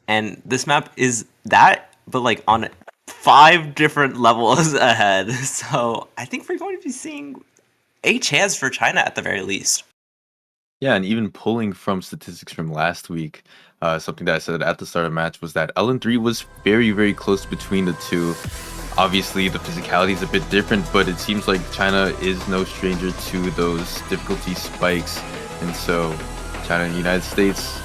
And this map is that, but like on 5 different levels ahead. So I think we're going to be seeing a chance for China at the very least. Yeah, and even pulling from statistics from last week, something that I said at the start of the match was that LN3 was very, very close between the two. Obviously, the physicality is a bit different, but it seems like China is no stranger to those difficulty spikes. And so, China and the United States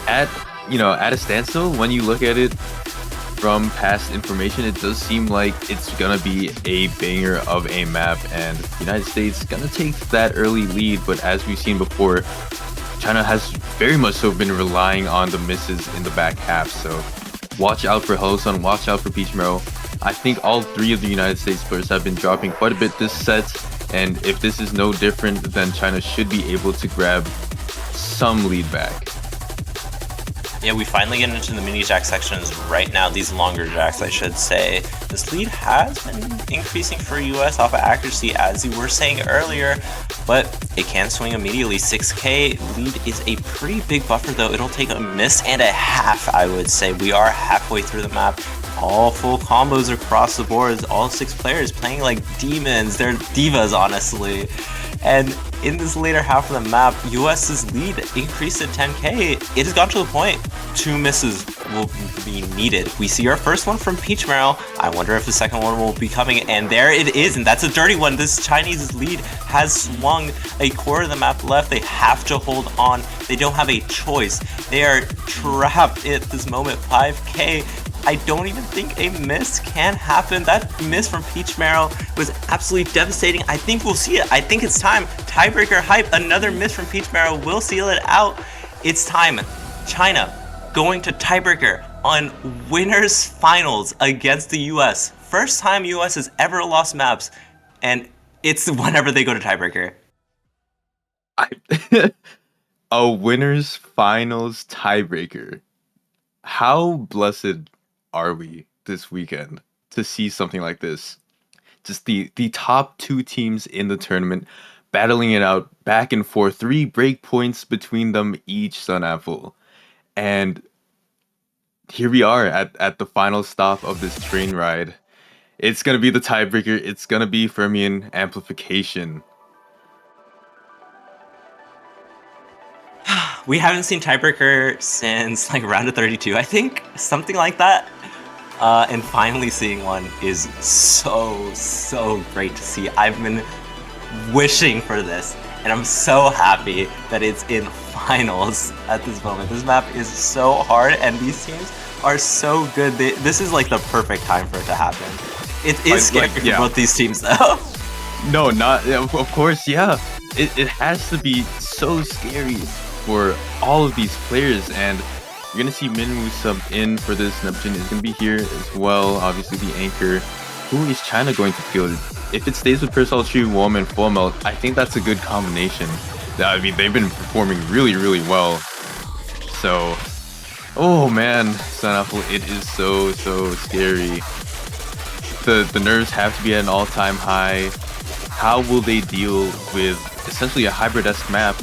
at at a standstill. When you look at it from past information, it does seem like it's gonna be a banger of a map, and the United States gonna take that early lead. But as we've seen before, China has very much so been relying on the misses in the back half. So watch out for Hosun, watch out for Peach Mero. I think all three of the United States players have been dropping quite a bit this set, and if this is no different, then China should be able to grab some lead back. Yeah, we finally get into the mini jack sections right now, these longer jacks, I should say. This lead has been increasing for US off of accuracy, as you were saying earlier, but it can swing immediately. 6k lead is a pretty big buffer, though. It'll take a miss and a half, I would say. We are halfway through the map. All full combos across the board. All 6 players playing like demons. They're divas, honestly. And in this later half of the map, US's lead increased to 10k. It has gotten to the point 2 misses will be needed. We see our first one from Peach Mero. I wonder if the second one will be coming, and there it is, and that's a dirty one. This Chinese lead has swung a quarter of the map left. They have to hold on. They don't have a choice. They are trapped at this moment. 5k. I don't even think a miss can happen. That miss from Peach Mero was absolutely devastating. I think we'll see it. I think it's time. Tiebreaker hype. Another miss from Peach Mero will seal it out. It's time. China going to tiebreaker on winners finals against the US. First time US has ever lost maps, and it's whenever they go to tiebreaker. A winners finals tiebreaker. How blessed are we this weekend to see something like this? Just the top 2 teams in the tournament battling it out back and forth, 3 break points between them each, Sun Apple. And here we are at the final stop of this train ride. It's gonna be the tiebreaker. It's gonna be Fermion amplification. We haven't seen tiebreaker since like round of 32, I think, something like that. And finally seeing one is so great to see. I've been wishing for this, and I'm so happy that it's in finals at this moment. This map is so hard, and these teams are so good. This is like the perfect time for it to happen. It is scary for both these teams, though. No, not of course, yeah. It has to be so scary for all of these players, and you're gonna see Minwoo sub in for this. Neptune is gonna be here as well. Obviously, the anchor. Who is China going to field? If it stays with Persol, Chu, Wom, and Full Melt, I think that's a good combination. I mean, they've been performing really well. So, oh man, Sun Apple, it is so scary. The nerves have to be at an all-time high. How will they deal with essentially a hybrid-esque map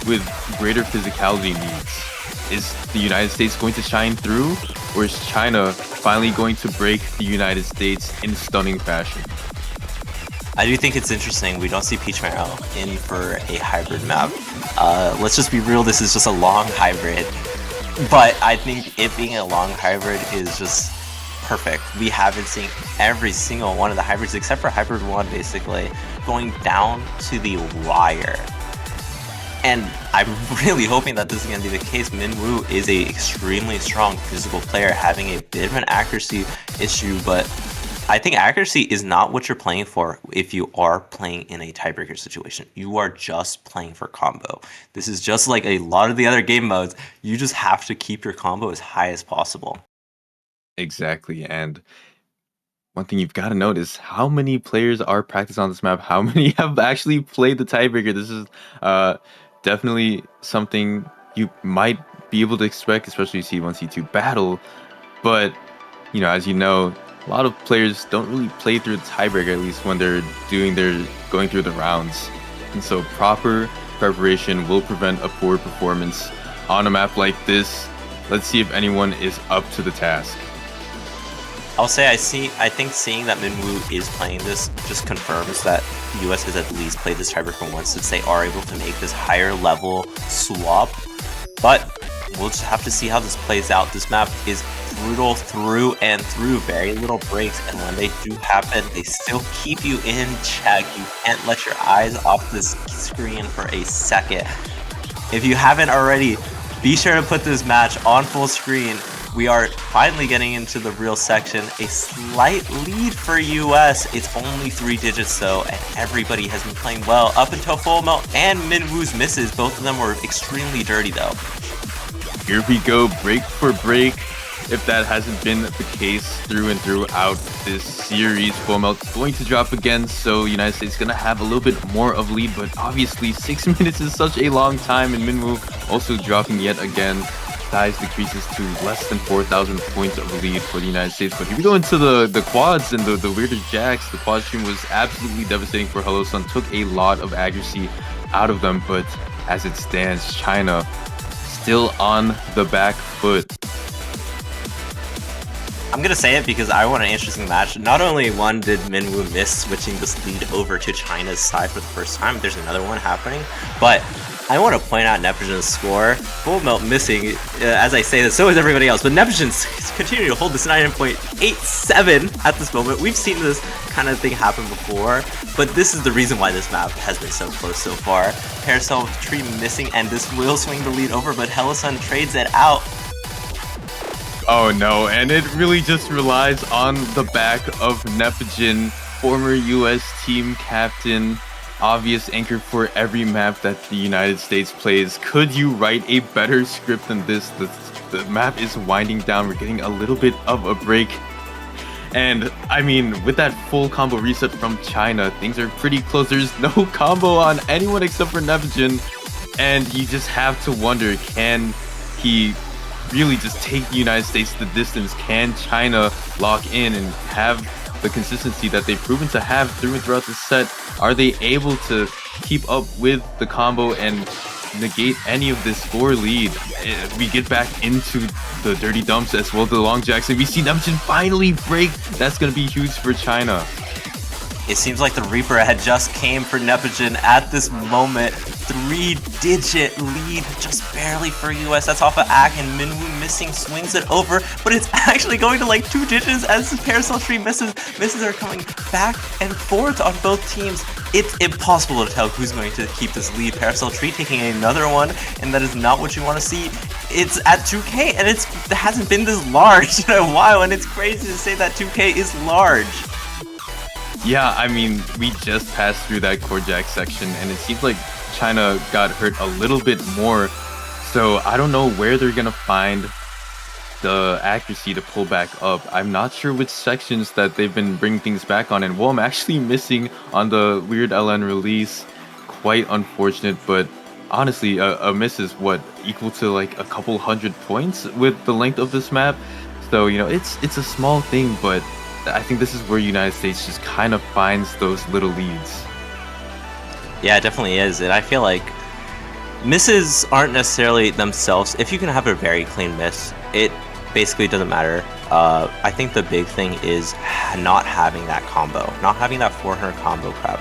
with greater physicality needs? Is the United States going to shine through, or is China finally going to break the United States in stunning fashion? I do think it's interesting. We don't see Peach Mero in for a hybrid map. Let's just be real, this is just a long hybrid. But I think it being a long hybrid is just perfect. We haven't seen every single one of the hybrids, except for Hybrid 1, basically, going down to the wire. And I'm really hoping that this is going to be the case. Minwoo is a extremely strong physical player, having a bit of an accuracy issue, but I think accuracy is not what you're playing for if you are playing in a tiebreaker situation. You are just playing for combo. This is just like a lot of the other game modes. You just have to keep your combo as high as possible. Exactly, and one thing you've got to note is how many players are practicing on this map, how many have actually played the tiebreaker. This is definitely something you might be able to expect, especially C1, C2 battle. But, you know, as you know, a lot of players don't really play through the tiebreaker, at least when they're going through the rounds. And so proper preparation will prevent a poor performance on a map like this. Let's see if anyone is up to the task. I'll say I think seeing that Minwoo is playing this just confirms that US has at least played this tiebreaker once, since they are able to make this higher level swap. But we'll just have to see how this plays out. This map is brutal through and through, very little breaks, and when they do happen, they still keep you in check. You can't let your eyes off this screen for a second. If you haven't already, be sure to put this match on full screen. We are finally getting into the real section. A slight lead for US. It's only 3 digits though, and everybody has been playing well up until Full Melt and Minwoo's misses. Both of them were extremely dirty though. Here we go, break for break. If that hasn't been the case through and throughout this series, Full Melt's going to drop again, so United States is going to have a little bit more of lead, but obviously 6 minutes is such a long time, and Minwoo also dropping yet again. Size decreases to less than 4,000 points of lead for the United States. But here we go into the quads and the weirder jacks. The quad stream was absolutely devastating for Hello Sun. Took a lot of accuracy out of them, but as it stands, China still on the back foot. I'm gonna say it because I want an interesting match. Not only one did Minwoo miss switching this lead over to China's side for the first time, there's another one happening, but I want to point out Nepogen's score. Full Melt missing, as I say this, so is everybody else, but Nepogen's continuing to hold this 9.87 at this moment. We've seen this kind of thing happen before, but this is the reason why this map has been so close so far. Parasol Tree missing, and this will swing the lead over, but Hello Sun trades it out. Oh no, and it really just relies on the back of Nepogen, former US team captain, obvious anchor for every map that the United States plays. Could you write a better script than this? The map is winding down. We're getting a little bit of a break. And I mean, with that full combo reset from China, things are pretty close. There's no combo on anyone except for Nepogen. And you just have to wonder, can he really just take the United States the distance? Can China lock in and have the consistency that they've proven to have through and throughout the set? Are they able to keep up with the combo and negate any of this score lead? We get back into the dirty dumps as well, the long jacks, and we see Nepogen finally break. That's going to be huge for China. It seems like the Reaper had just came for Nepogen at this moment. 3-digit lead, just barely for US. That's off of Ak, and Minwoo missing, swings it over, but it's actually going to like 2 digits as the Parasol Tree misses. Misses are coming back and forth on both teams. It's impossible to tell who's going to keep this lead. Parasol Tree taking another one, and that is not what you want to see. It's at 2K, and it hasn't been this large in a while, and it's crazy to say that 2K is large. Yeah, I mean, we just passed through that core jack section, and it seems like China got hurt a little bit more, so I don't know where they're gonna find the accuracy to pull back up. I'm not sure which sections that they've been bringing things back on, and well, I'm actually missing on the weird LN release. Quite unfortunate, but honestly, a miss is what, equal to like a couple 100 points with the length of this map. So, you know, it's a small thing, but I think this is where United States just kind of finds those little leads. Yeah, it definitely is, and I feel like misses aren't necessarily themselves. If you can have a very clean miss, it basically doesn't matter. I think the big thing is not having that combo, not having that 400 combo crap.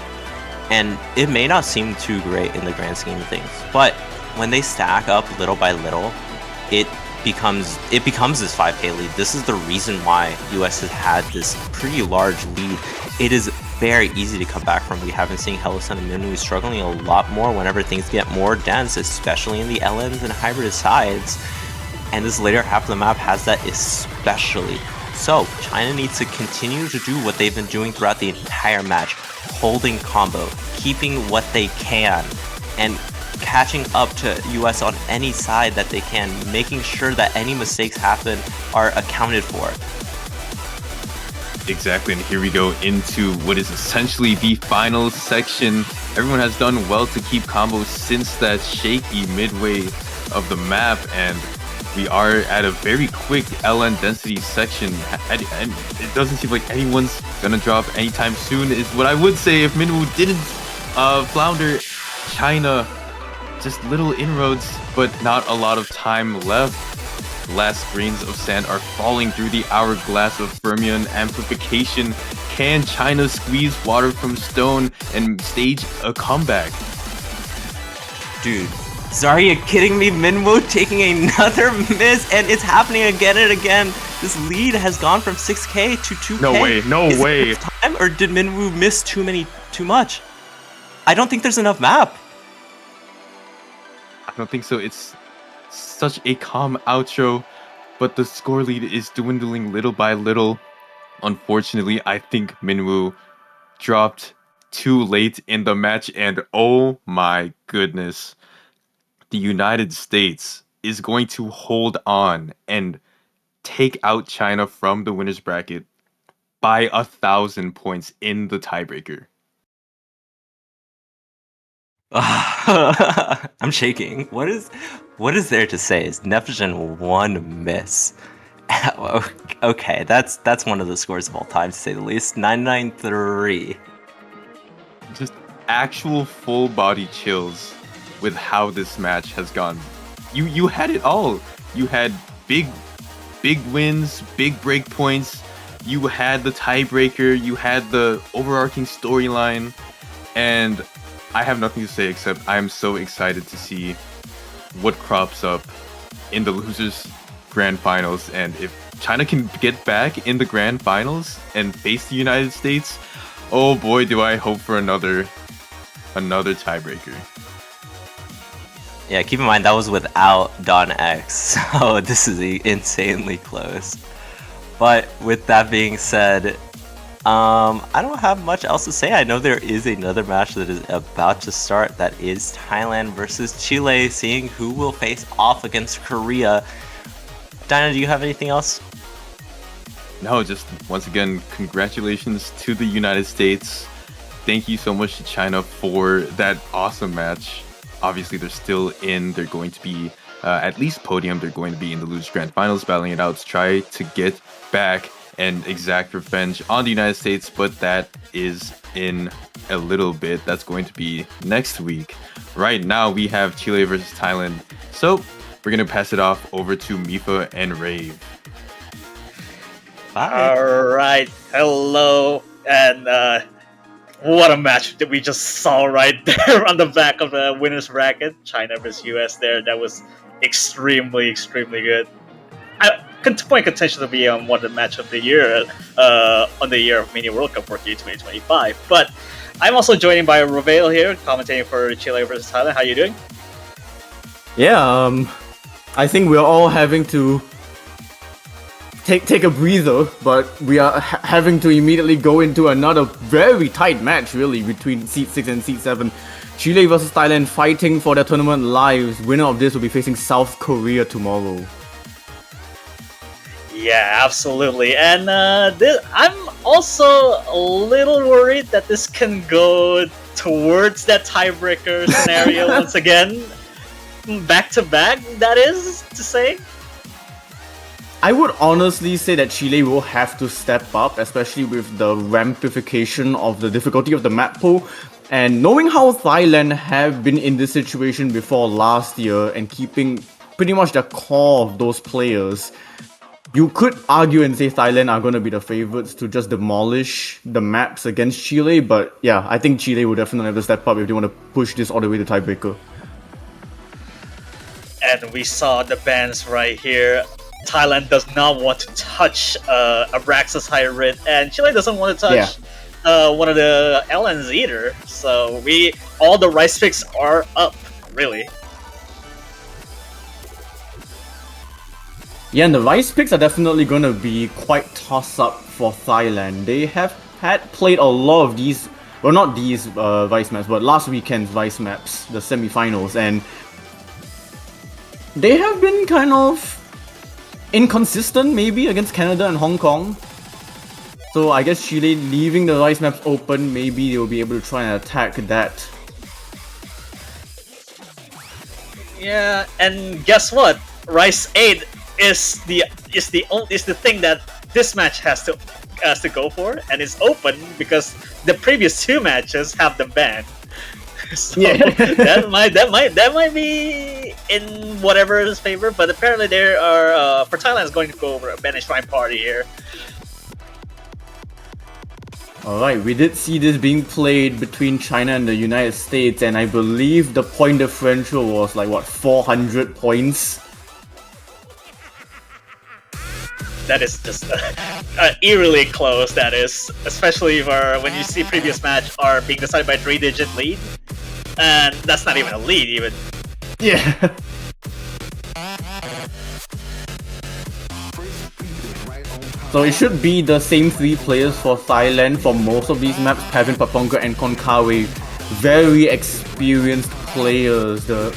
And it may not seem too great in the grand scheme of things, but when they stack up little by little, it becomes this 5K lead. This is the reason why US has had this pretty large lead. It is very easy to come back from. We have been seeing Hello Sun and Minwoo struggling a lot more whenever things get more dense, especially in the LNs and hybrid sides. And this later half of the map has that especially. So China needs to continue to do what they've been doing throughout the entire match, holding combo, keeping what they can, and catching up to US on any side that they can, making sure that any mistakes happen are accounted for. Exactly, and here we go into what is essentially the final section. Everyone has done well to keep combos since that shaky midway of the map, and we are at a very quick LN density section, and it doesn't seem like anyone's gonna drop anytime soon, is what I would say if Minwoo didn't flounder. China, just little inroads, but not a lot of time left. Last grains of sand are falling through the hourglass of fermion amplification. Can China squeeze water from stone and stage a comeback? Dude, are you kidding me? Minwoo taking another miss, and it's happening again and again. This lead has gone from 6K to 2K. No way, no Is way. it time, or did Minwoo miss too much? I don't think there's enough map. I don't think so. It's such a calm outro, but the score lead is dwindling little by little. Unfortunately, I think Minwoo dropped too late in the match, and oh my goodness, the United States is going to hold on and take out China from the winner's bracket by 1,000 points in the tiebreaker. I'm shaking. What is there to say? Is Neptune one miss? Okay, that's one of the scores of all time, to say the least. 993. Just actual full body chills with how this match has gone. You had it all. You had big wins, big break points. You had the tiebreaker. You had the overarching storyline, and I have nothing to say except I am so excited to see what crops up in the losers grand finals. And if China can get back in the grand finals and face the United States, oh boy, do I hope for another tiebreaker. Yeah, keep in mind that was without Don X, so this is insanely close. But with that being said, I don't have much else to say. I know there is another match that is about to start. That is Thailand versus Chile, seeing who will face off against Korea. Dinah, do you have anything else? No, just once again, congratulations to the United States. Thank you so much to China for that awesome match. Obviously, they're still in. They're going to be at least podium. They're going to be in the Losers Grand Finals, battling it out to try to get back and exact revenge on the United States, but that is in a little bit. That's going to be next week. Right now, we have Chile versus Thailand. So we're going to pass it off over to Mifa and Rave. Bye. All right. Hello. And what a match that we just saw right there on the back of the winner's bracket. China versus US there. That was extremely good. Point contention to be one of the match of the year on the year of Mania World Cup for 2025. But I'm also joined by Ravale here, commentating for Chile versus Thailand. How you doing? Yeah, I think we're all having to take a breather, but we are having to immediately go into another very tight match, really, between Seed 6 and Seed 7. Chile versus Thailand fighting for their tournament lives. Winner of this will be facing South Korea tomorrow. Yeah, absolutely. And I'm also a little worried that this can go towards that tiebreaker scenario once again. Back to back, that is to say. I would honestly say that Chile will have to step up, especially with the rampification of the difficulty of the map pool. And knowing how Thailand have been in this situation before last year and keeping pretty much the core of those players, you could argue and say Thailand are going to be the favorites to just demolish the maps against Chile. But yeah, I think Chile will definitely have to step up if they want to push this all the way to tiebreaker. And we saw the bans right here. Thailand does not want to touch Abraxas Hybrid, and Chile doesn't want to touch one of the LNs either. So all the rice picks are up, really. Yeah, and the rice picks are definitely going to be quite toss-up for Thailand. They have played a lot of these, well, not these Vice maps, but last weekend's Vice maps, the semi-finals, and they have been kind of inconsistent, maybe, against Canada and Hong Kong. So I guess Chile leaving the Vice maps open, maybe they'll be able to try and attack that. Yeah, and guess what? Rice 8 is the thing that this match has to go for, and it's open because the previous two matches have them banned. So yeah. that might be in whatever's favor, but apparently there are for Thailand is going to go over a Ben Shrine party here. Alright, we did see this being played between China and the United States, and I believe the point differential was like, what, 400 points? That is just eerily close, that is. Especially when you see previous match are being decided by 3-digit lead. And that's not even a lead, even. Yeah. So it should be the same 3 players for Thailand for most of these maps. Pavin, Paponga and Konkawi. Very experienced players. The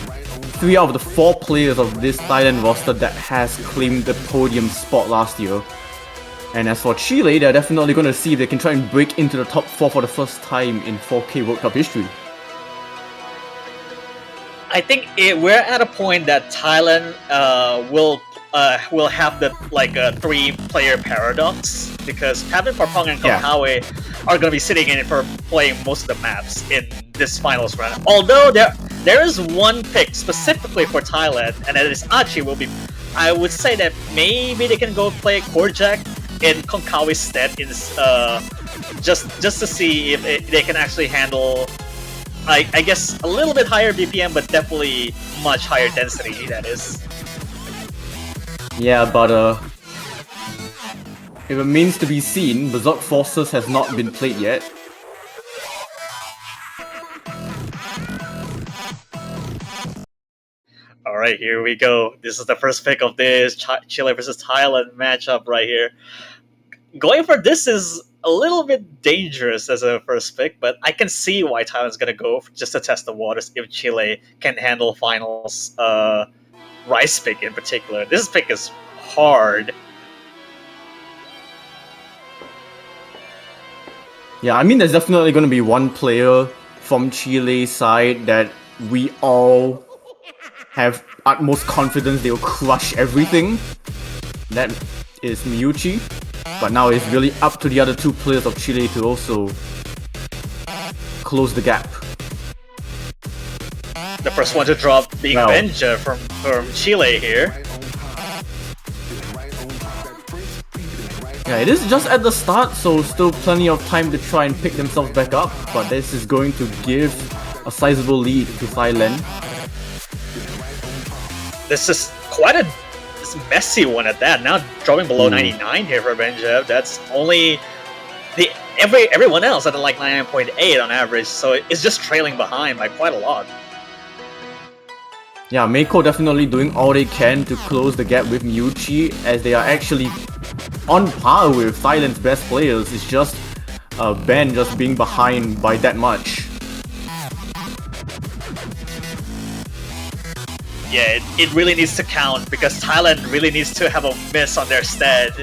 3 out of the 4 players of this Thailand roster that has claimed the podium spot last year. And as for Chile, they're definitely going to see if they can try and break into the top 4 for the first time in 4K World Cup history. I think we're at a point that Thailand will have the like a 3-player paradox, because Pavin, Parpong, and Konkawi are going to be sitting in it for playing most of the maps in this finals round. Although there is one pick specifically for Thailand, and that is Achi will be. I would say that maybe they can go play Korjak in Konkawi's stead, in just to see if they can actually handle. I guess a little bit higher BPM, but definitely much higher density, that is. Yeah, but it remains to be seen. Berserk Forces has not been played yet. Alright, here we go. This is the first pick of this Chile versus Thailand matchup right here. Going for this is a little bit dangerous as a first pick, but I can see why Thailand's gonna go just to test the waters if Chile can handle finals. Rice pick in particular. This pick is hard. Yeah, I mean, there's definitely going to be one player from Chile's side that we all have utmost confidence they'll crush everything. That is Miyuchi. But now it's really up to the other 2 players of Chile to also close the gap. The first one to drop being Benja from Chile here. Yeah, it is just at the start, so still plenty of time to try and pick themselves back up. But this is going to give a sizable lead to Thailand. This is quite a messy one at that. Now dropping below 99 here for Benja. That's only everyone else at like 99.8 on average, so it's just trailing behind by quite a lot. Yeah, Meiko definitely doing all they can to close the gap with Miyuchi, as they are actually on par with Thailand's best players. It's just Ben just being behind by that much. Yeah, it really needs to count, because Thailand really needs to have a miss on their stead,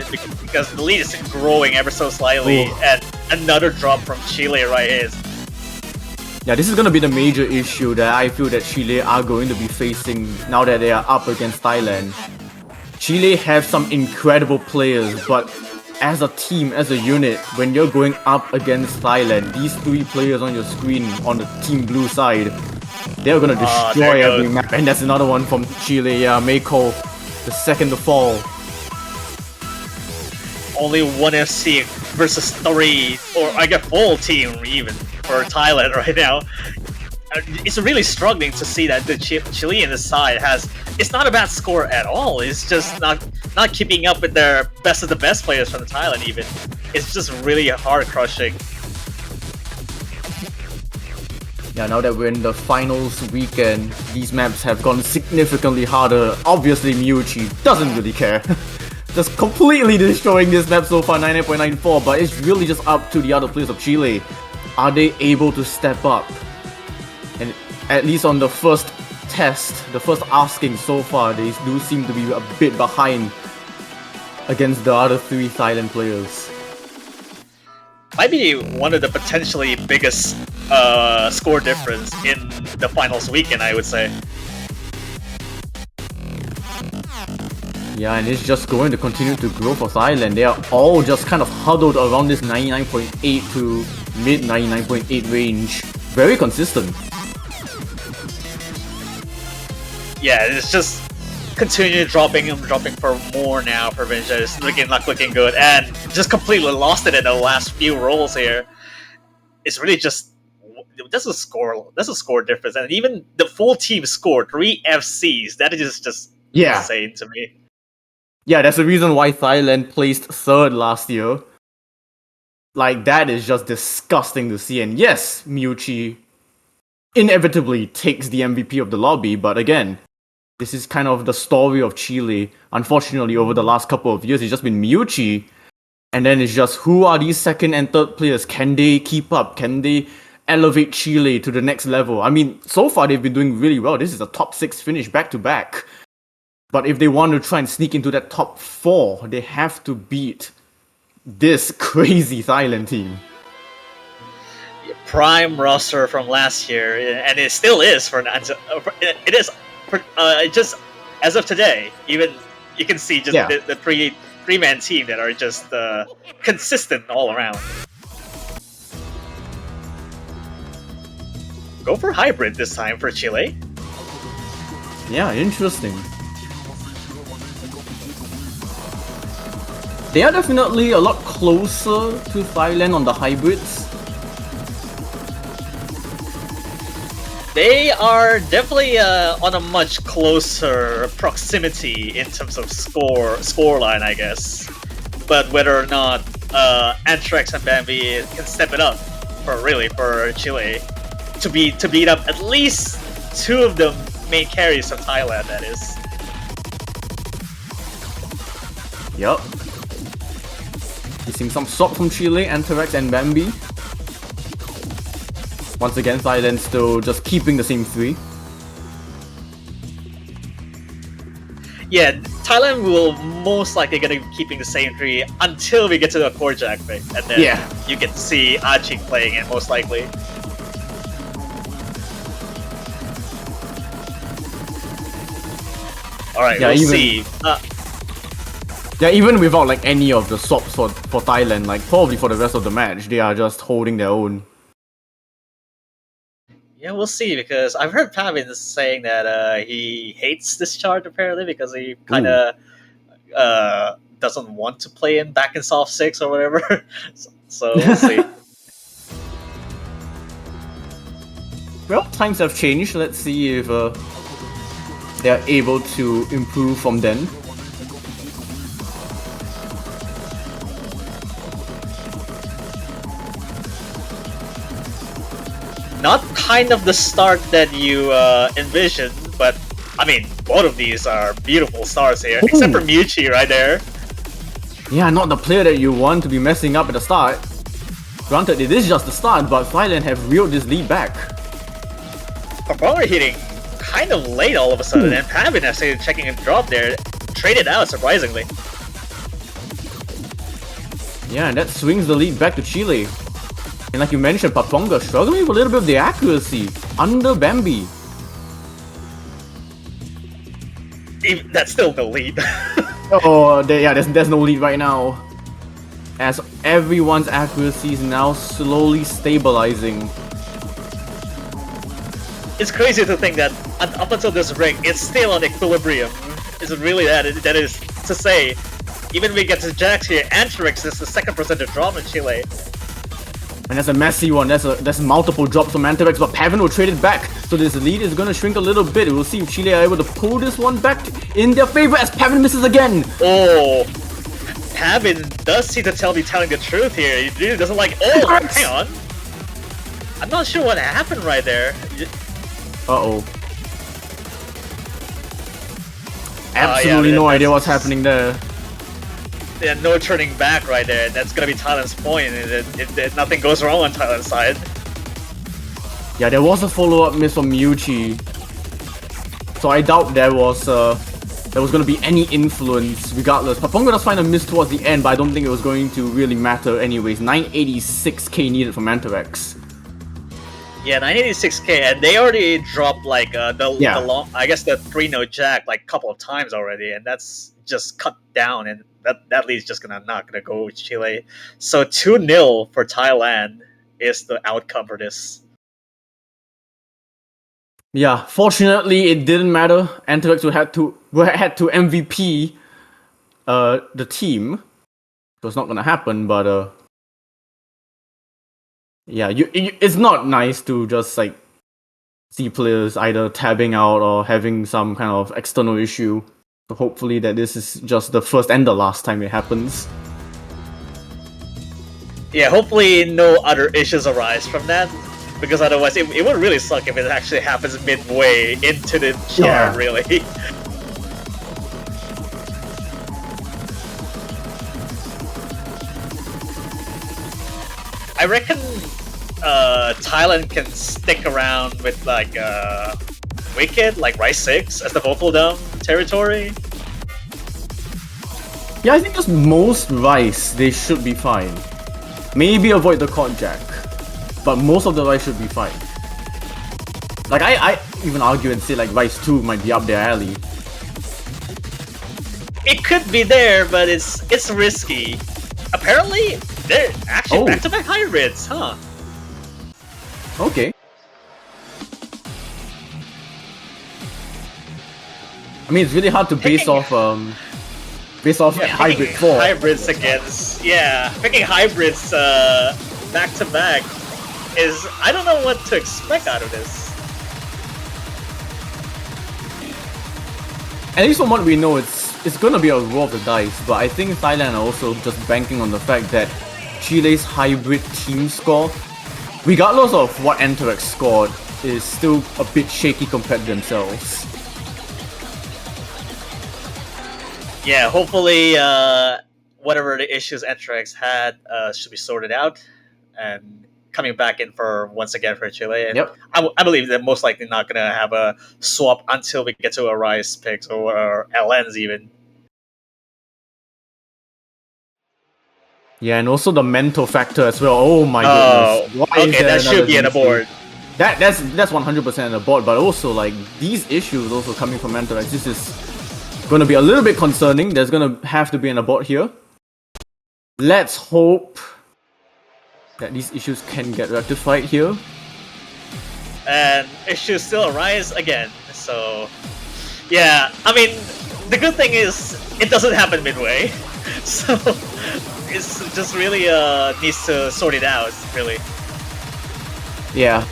because the lead is growing ever so slightly. Ooh. And another drop from Chile right here. Yeah, this is going to be the major issue that I feel that Chile are going to be facing now that they are up against Thailand. Chile have some incredible players, but as a team, as a unit, when you're going up against Thailand, these 3 players on your screen on the Team Blue side, they're gonna destroy every map. And that's another one from Chile, Meiko, the second to fall. Only 1 FC versus 3, or I guess full team even, for Thailand right now. It's really struggling to see that the Chilean side it's not a bad score at all. It's just not keeping up with their best of the best players from Thailand even. It's just really hard crushing. Yeah, now that we're in the finals weekend, these maps have gone significantly harder. Obviously, Miyuchi doesn't really care. Just completely destroying this map so far, 99.94, but it's really just up to the other players of Chile. Are they able to step up? And at least on the first test, the first asking so far, they do seem to be a bit behind against the other 3 Thailand players. Might be one of the potentially biggest score difference in the finals weekend, I would say. Yeah, and it's just going to continue to grow for Thailand. They are all just kind of huddled around this 99.8 to mid 99.8 range. Very consistent. yeah, it's just continue dropping for more now for Vinja. It's not looking good, and just completely lost it in the last few rolls here. It's really just that's a score difference, and even the full team scored 3 FCs. That is just Yeah. insane to me. Yeah, that's the reason why Thailand placed third last year. Like, that is just disgusting to see. And yes, Miuchi inevitably takes the MVP of the lobby, but again, this is kind of the story of Chile. Unfortunately, over the last couple of years, it's just been Miuchi, and then it's just who are these second and third players? Can they keep up? Can they elevate Chile to the next level? I mean, so far they've been doing really well. This is a top 6 finish back to back. But if they want to try and sneak into that top 4, they have to beat this crazy Thailand team. Prime roster from last year, and it still is for it is just as of today. Even you can see just the three-man team that are just consistent all around. Go for hybrid this time for Chile. Yeah, interesting. They are definitely a lot closer to Thailand on the hybrids. They are definitely on a much closer proximity in terms of scoreline, I guess. But whether or not Anthrax and Bambi can step it up for Chile to beat up at least 2 of the main carries of Thailand, that is. Yup. Missing some swap from Chile, Anthrax and Bambi. Once again, Thailand still just keeping the same 3. Yeah, Thailand will most likely gonna be keeping the same 3 until we get to the core jack pick, and then you get to see Achik playing it most likely. Alright, we'll see. Yeah, even without like any of the swaps for Thailand, like probably for the rest of the match, they are just holding their own. Yeah, we'll see, because I've heard Pavin saying that he hates this chart apparently because he kind of doesn't want to play in back in soft 6 or whatever. So we'll see. Well, times have changed. Let's see if they're able to improve from then. Not kind of the start that you envisioned, but I mean, both of these are beautiful stars here, except for Miuchi right there. Yeah, not the player that you want to be messing up at the start. Granted, it is just the start, but Thailand have reeled this lead back. Power hitting kind of late all of a sudden, and Pavin actually checking a drop there, traded out surprisingly. Yeah, and that swings the lead back to Chile. And like you mentioned, Paponga struggling with a little bit of the accuracy under Bambi. That's still no lead. There's no lead right now. As everyone's accuracy is now slowly stabilizing. It's crazy to think that up until this ring, it's still on equilibrium. Is it really that? That is to say, even when we get to Jax here, Antrix is the second person to drop in Chile. And that's a messy one. That's multiple drops from Antivex, but Pavin will trade it back. So this lead is gonna shrink a little bit. We'll see if Chile are able to pull this one back in their favor as Pavin misses again. Oh, Pavin does seem to be telling the truth here. He really doesn't like. Oh, hang on. I'm not sure what happened right there. Uh-oh. Absolutely no idea what's happening there. Yeah, no turning back right there. That's gonna be Thailand's point if nothing goes wrong on Thailand's side. Yeah, there was a follow-up miss from Miuchi. So I doubt there was gonna be any influence regardless. Paponga does find a miss towards the end, but I don't think it was going to really matter anyways. 986k needed from Antarex. Yeah, 986k, and they already dropped like the long, I guess the 3-note jack like a couple of times already, and that's just cut down, and that lead's just not gonna go with Chile. So 2-0 for Thailand is the outcome for this. Yeah, fortunately it didn't matter. Anthrax had to MVP the team. It was not gonna happen, but yeah, it's not nice to just like see players either tabbing out or having some kind of external issue. So hopefully that this is just the first and the last time it happens. Yeah, hopefully no other issues arise from that, because otherwise it would really suck if it actually happens midway into the chart, Yeah. really. I reckon Thailand can stick around with like Wicked, like Rice 6 as the Vocal Dome territory. Yeah, I think just most Rice, they should be fine. Maybe avoid the Court Jack, but most of the Rice should be fine. Like, I even argue and say like Rice 2 might be up their alley. It could be there, but it's risky. Apparently, they're actually back-to-back hybrids, huh? Okay. I mean, it's really hard to base off hybrid 4. Hybrids against picking hybrids back to back is, I don't know what to expect out of this. At least from what we know, it's gonna be a roll of the dice, but I think Thailand are also just banking on the fact that Chile's hybrid team score, regardless of what Anthrax scored, is still a bit shaky compared to themselves. Yeah, hopefully whatever the issues Anthrax had should be sorted out and coming back in for once again for Chile. And Yep. I believe they're most likely not gonna have a swap until we get to a Rise picks or LNs even. Yeah, and also the mental factor as well. Oh my goodness. Why is okay, there that should another be on the DC? board. That's 100% on the board, but also like these issues also coming from Anthrax. This is gonna be a little bit concerning. There's gonna have to be an abort here. Let's hope that these issues can get rectified here. And issues still arise again. So, yeah, I mean, the good thing is it doesn't happen midway. So, it's just really needs to sort it out, really. Yeah.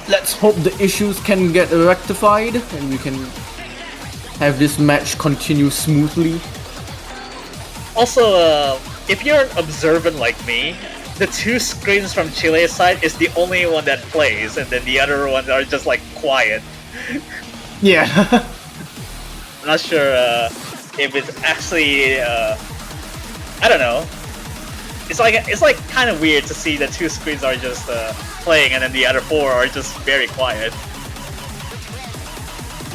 Let's hope the issues can get rectified and we can have this match continue smoothly. Also, if you're observant like me, the two screens from Chile's side is the only one that plays, and then the other ones are just like quiet. Yeah. I'm not sure if it's actually I don't know. It's like kind of weird to see the two screens are just playing, and then the other four are just very quiet.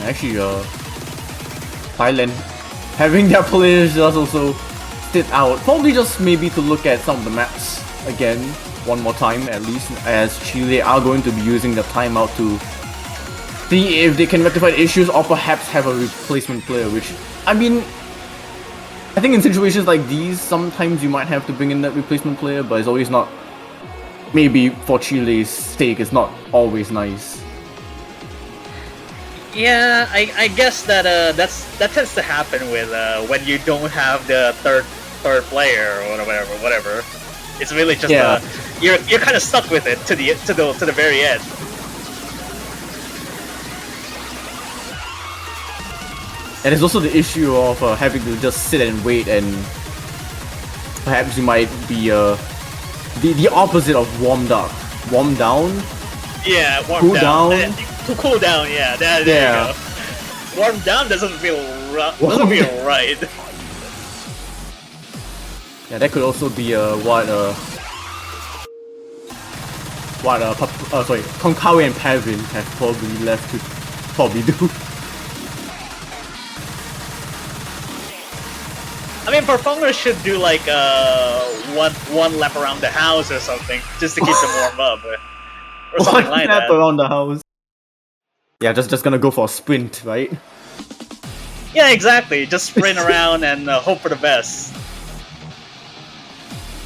Actually, Thailand having their players just also sit out, probably just maybe to look at some of the maps again one more time at least, as Chile are going to be using the timeout to see if they can rectify the issues or perhaps have a replacement player, which, I mean, I think in situations like these, sometimes you might have to bring in that replacement player, but it's always not, maybe for Chile's sake, it's not always nice. Yeah, I guess that that tends to happen with when you don't have the third player or whatever. It's really just you're kind of stuck with it to the very end. And there's also the issue of having to just sit and wait, and perhaps you might be the opposite of warmed up. Warm down? Yeah, cool down. To cool down, yeah. There you go. Warm down doesn't feel right. Yeah, that could also be what Konkawi and Pavin have probably left to probably do. I mean, Perfunger should do like one lap around the house or something, just to keep them warm up, or something like that. Around the house. Yeah, just gonna go for a sprint, right? Yeah, exactly. Just sprint around and hope for the best.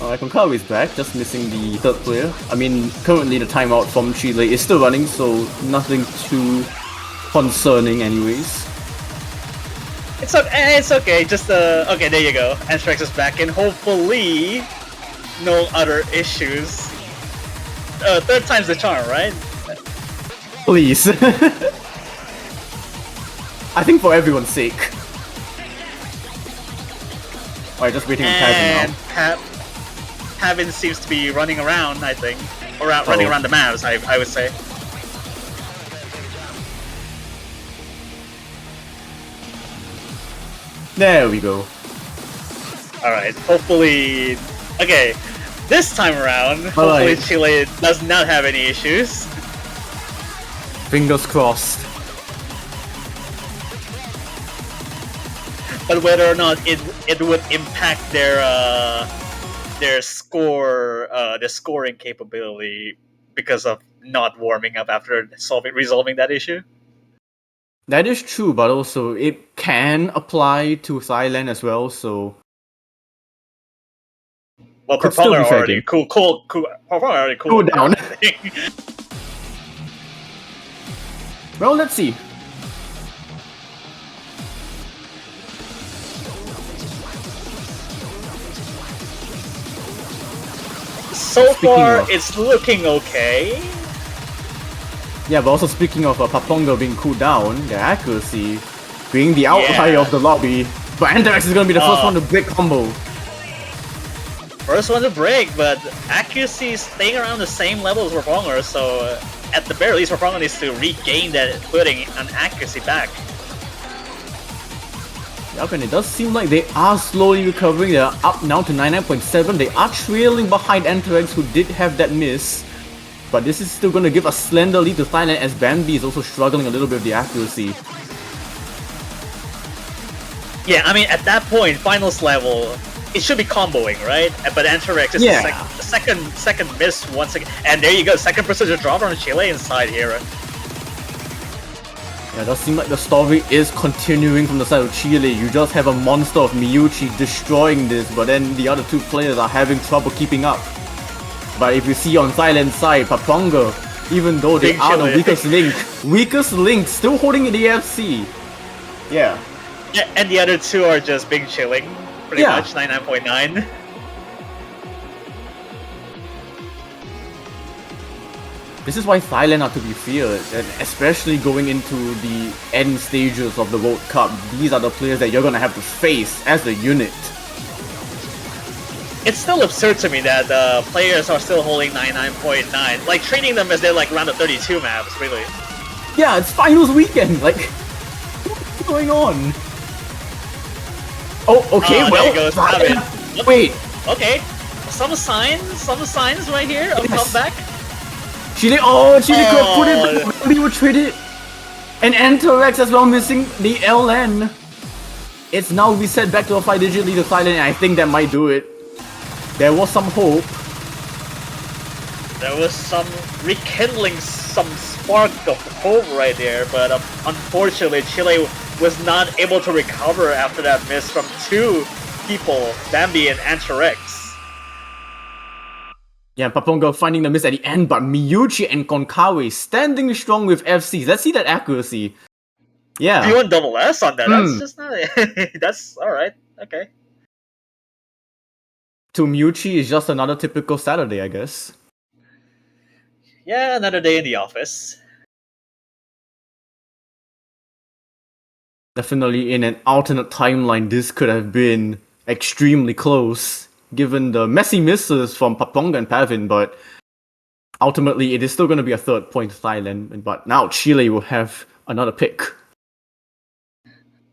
Alright, Konkawa is back, just missing the third player. I mean, currently the timeout from Chile is still running, so nothing too concerning anyways. It's okay. It's okay. Just okay. There you go. Anthrax is back, and hopefully, no other issues. Third time's the charm, right? Please. I think for everyone's sake. Alright, just waiting on Pavin now. Pavin seems to be running around, I think. Or running around the maps, I would say. There we go. Alright, hopefully... Okay, this time around, hopefully Chile does not have any issues. Fingers crossed. But whether or not it would impact their scoring capability because of not warming up after resolving that issue. That is true, but also it can apply to Thailand as well, so... Well, Could still be Propeller already faking. cool. Propeller already Cool down. I think. Well, let's see. So Speaking far, of- it's looking okay. Yeah, but also speaking of Paponga being cooled down, the accuracy being the outlier of the lobby. But Anthrax is gonna be the first one to break combo. First one to break, but accuracy is staying around the same level as Raponga, so at the very least, Raponga needs to regain that footing and accuracy back. Yup, and it does seem like they are slowly recovering. They're up now to 99.7. They are trailing behind Anthrax, who did have that miss. But this is still going to give a slender lead to Thailand, as Bambi is also struggling a little bit with the accuracy. Yeah, I mean, at that point, finals level, it should be comboing, right? But Anthrax is Yeah. the second miss once again. And there you go, second precision drop on Chile inside here. Yeah, it does seem like the story is continuing from the side of Chile. You just have a monster of Miyuchi destroying this, but then the other two players are having trouble keeping up. But if you see on Thailand's side, Paponga, even though they Big are the Chile. weakest link, still holding the AFC. Yeah. Yeah, and the other two are just big chilling, pretty Yeah. much, 99.9. This is why Thailand are to be feared, and especially going into the end stages of the World Cup. These are the players that you're gonna have to face as a unit. It's still absurd to me that players are still holding 99.9, like treating them as they're like round of 32 maps, really. Yeah, it's finals weekend. Like, what's going on? Oh, okay. Oh, well, there goes Thailand- Pavan. wait. Okay, some signs right here of Yes. comeback. Chile could put it back. Maybe would trade it. And Anthrax as well missing the LN. It's now reset back to a 5-digit lead to Thailand, and I think that might do it. There was some hope. There was some rekindling, some spark of hope right there, but unfortunately Chile was not able to recover after that miss from two people, Bambi and Anthrax. Yeah, Paponga finding the miss at the end, but Miyuchi and Konkawa standing strong with FC. Let's see that accuracy. Yeah. If you want double S on that, that's just not that's alright, okay. To Miyuchi is just another typical Saturday, I guess. Yeah, another day in the office. Definitely in an alternate timeline, this could have been extremely close, given the messy misses from Paponga and Pavin, but ultimately it is still going to be a third point to Thailand, but now Chile will have another pick.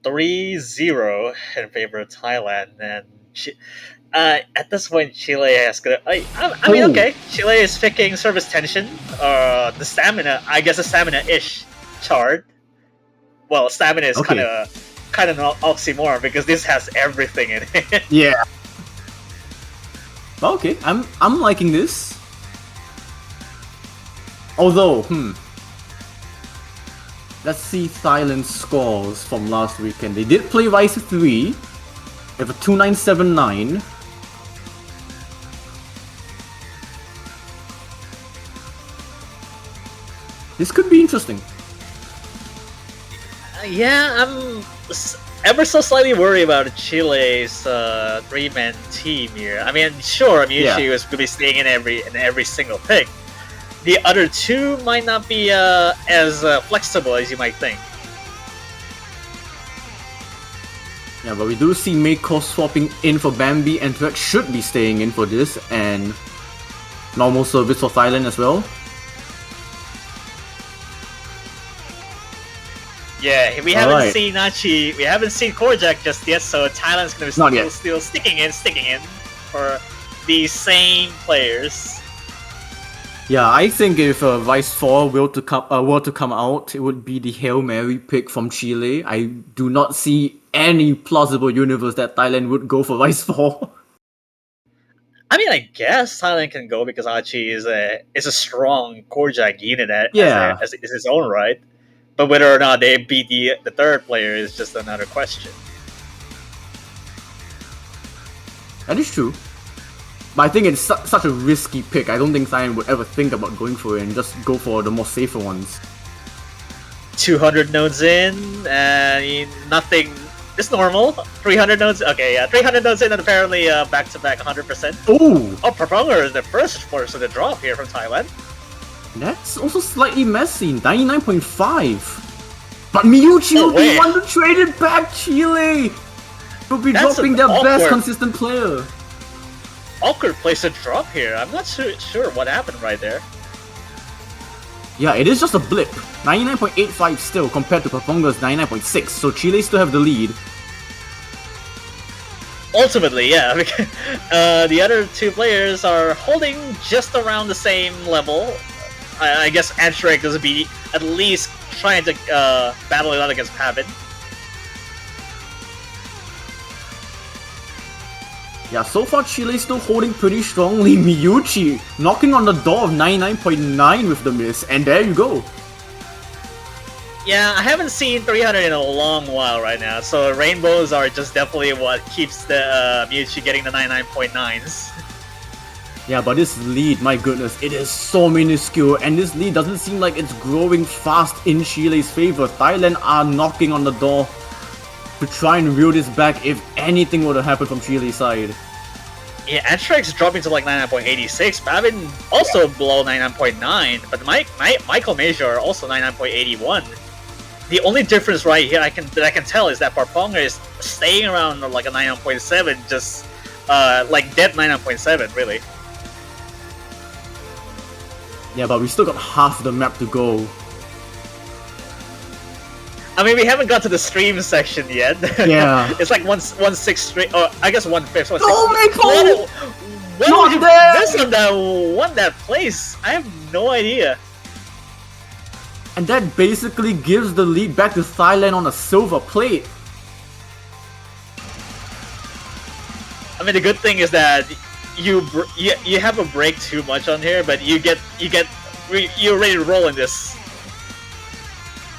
3-0 in favor of Thailand, and at this point, Chile has gonna. I mean, Ooh. okay, Chile is picking service tension, the stamina. I guess a stamina-ish chart. Well, stamina is Okay. kind of an oxymoron because this has everything in it. Yeah. Okay, I'm liking this. Although, let's see Thailand's scores from last weekend. They did play Rise 3. They have a 2979. This could be interesting. Yeah, I'm ever so slightly worried about Chile's three-man team here. I mean, sure, Miyuchi was going to be staying in every single pick. The other two might not be as flexible as you might think. Yeah, but we do see Mako swapping in for Bambi, and Threx should be staying in for this, and normal service for Thailand as well. Yeah, we haven't seen Nachi, we haven't seen Korjak just yet, so Thailand's going to be still sticking in for these same players. Yeah, I think if Vice 4 were to come out, it would be the Hail Mary pick from Chile. I do not see any plausible universe that Thailand would go for Vice 4. I mean, I guess Thailand can go because Achi is a strong Korjak unit as his own right. But whether or not they beat the third player is just another question. That is true. But I think it's such a risky pick. I don't think Thailand would ever think about going for it and just go for the more safer ones. 200 nodes in, nothing. It's normal. 300 nodes. Okay, yeah, 300 nodes in, and apparently back-to-back 100%. Ooh! Oh, Proponger is the first person to drop here from Thailand. That's also slightly messy. 99.5. But Miyuchi will be one to trade it back, Chile! Will be dropping their best consistent player. Awkward place to drop here. I'm not sure what happened right there. Yeah, it is just a blip. 99.85 still compared to Paponga's 99.6, so Chile still have the lead. Ultimately, yeah. The other two players are holding just around the same level. I guess Antrek is be at least trying to battle it out against Pavin. Yeah, so far Chile still holding pretty strongly. Miyuchi knocking on the door of 99.9 with the miss, and there you go. Yeah, I haven't seen 300 in a long while right now, so rainbows are just definitely what keeps the Miyuchi getting the 99.9s. Yeah, but this lead, my goodness, it is so minuscule, and this lead doesn't seem like it's growing fast in Chile's favor. Thailand are knocking on the door to try and reel this back if anything were to happen from Chile's side. Yeah, Antrex dropping to like 99.86. Pavin also below 99.9, but Michael Major also 99.81. The only difference right here that I can tell is that Parponga is staying around like a 99.7, just like dead 99.7, really. Yeah, but we still got half the map to go. I mean, we haven't got to the stream section yet. Yeah. It's like 1/6 straight, or I guess 1/5. Oh my god! What did you miss on that place? I have no idea. And that basically gives the lead back to Thailand on a silver plate. I mean, the good thing is that you have a break too much on here, but you're ready to roll in this.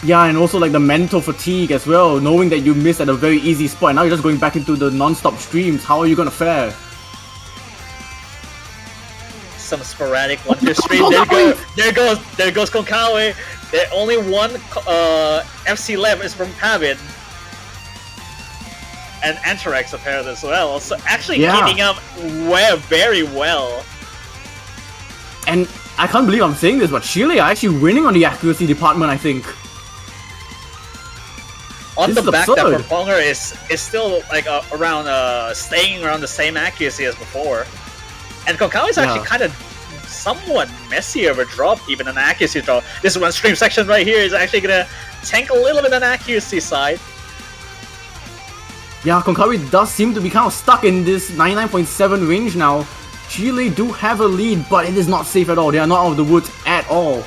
Yeah, and also like the mental fatigue as well, knowing that you missed at a very easy spot, and now you're just going back into the non-stop streams. How are you gonna fare? Some sporadic wonder stream. There goes Konkawa. There only one FC left is from Pavin. And Antarex apparently as well. So actually keeping up very well. And I can't believe I'm saying this, but Chile are actually winning on the accuracy department, I think. On the back, that Proponger is still like around staying around the same accuracy as before. And Konkawa is actually kind of somewhat messy of a drop, even an accuracy drop. This one stream section right here is actually gonna tank a little bit on the accuracy side. Yeah, Konkawi does seem to be kind of stuck in this 99.7 range now. Chile do have a lead, but it is not safe at all. They are not out of the woods at all.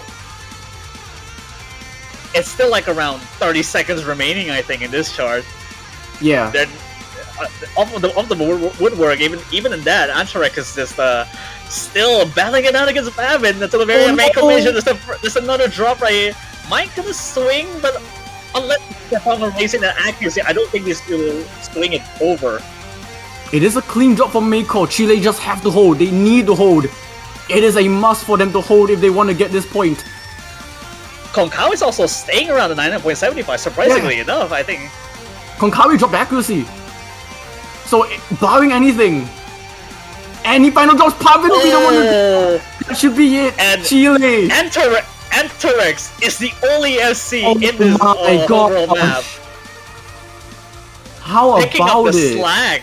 It's still like around 30 seconds remaining, I think, in this chart. Yeah. Off the woodwork, even in that, Antarek is just still battling it out against Pavin until the very main collision. There's another drop right here. might gonna swing, but unless Stefan raising the accuracy, I don't think he's gonna swing it over. It is a clean drop from Meiko. Chile just have to hold. They need to hold. It is a must for them to hold if they want to get this point. Konkao is also staying around the 99.75, surprisingly enough, I think. Konkawi dropped accuracy. So, barring anything, any final drops, Pavan will be the one to... That should be it. And Chile. Anterex is the only FC in this my overall gosh. map. How Picking up about the it? slack.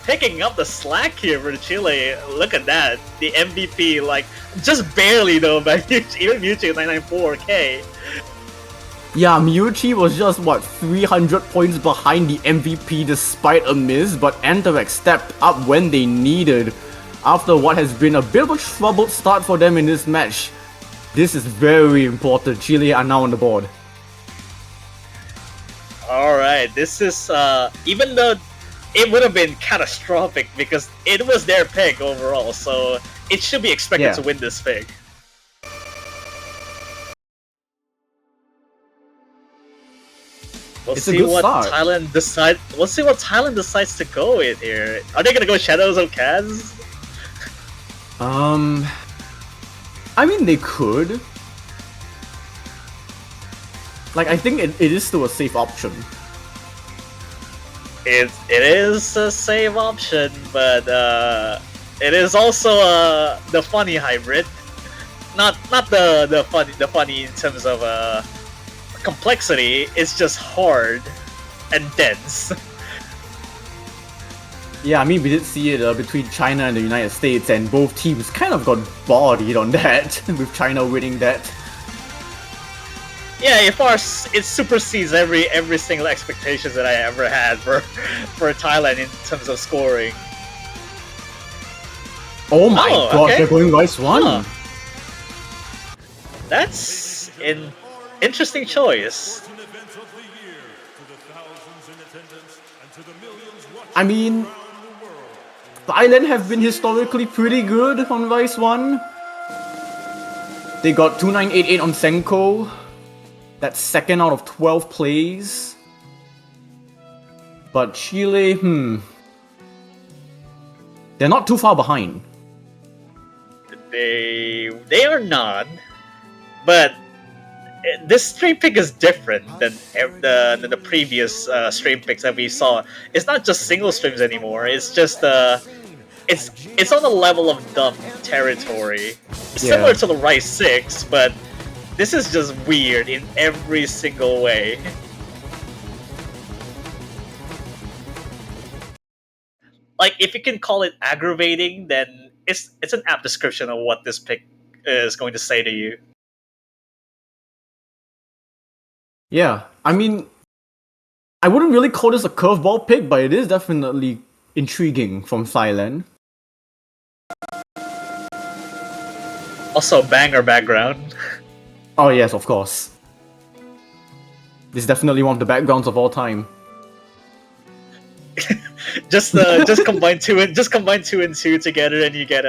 Picking up the slack here for Chile. Look at that. The MVP, like, just barely though, by even Mewtwo 994K. Yeah, Miyuchi was just, what, 300 points behind the MVP despite a miss, but Anterex stepped up when they needed. After what has been a bit of a troubled start for them in this match, this is very important. Chile are now on the board. Alright, this is, even though it would have been catastrophic because it was their pick overall, so it should be expected to win this pick. We'll see what Thailand decides. We'll see what Thailand decides to go with here. Are they gonna go Shadows of Kaz? I mean, they could. Like, I think it is still a safe option. It is a safe option, but it is also the funny hybrid. Not the funny in terms of complexity. It's just hard and dense. Yeah, I mean, we did see it between China and the United States, and both teams kind of got bodied on that, with China winning that. Yeah, it supersedes every single expectations that I ever had for Thailand in terms of scoring. Oh my god, okay. They're going Rice 1! Huh. That's an interesting choice. I mean, Thailand have been historically pretty good on Rice 1. They got 2988 on Senko. That's second out of 12 plays. But Chile, they're not too far behind. They are not, but this stream pick is different than the previous stream picks that we saw. It's not just single streams anymore. It's just it's on the level of dumb territory, similar to the Rice 6, but this is just weird in every single way. Like, if you can call it aggravating, then it's an apt description of what this pick is going to say to you. Yeah, I mean, I wouldn't really call this a curveball pick, but it is definitely intriguing from Thailand. Also, banger background. Oh yes, of course. This is definitely one of the backgrounds of all time. just combine two and two together, and you get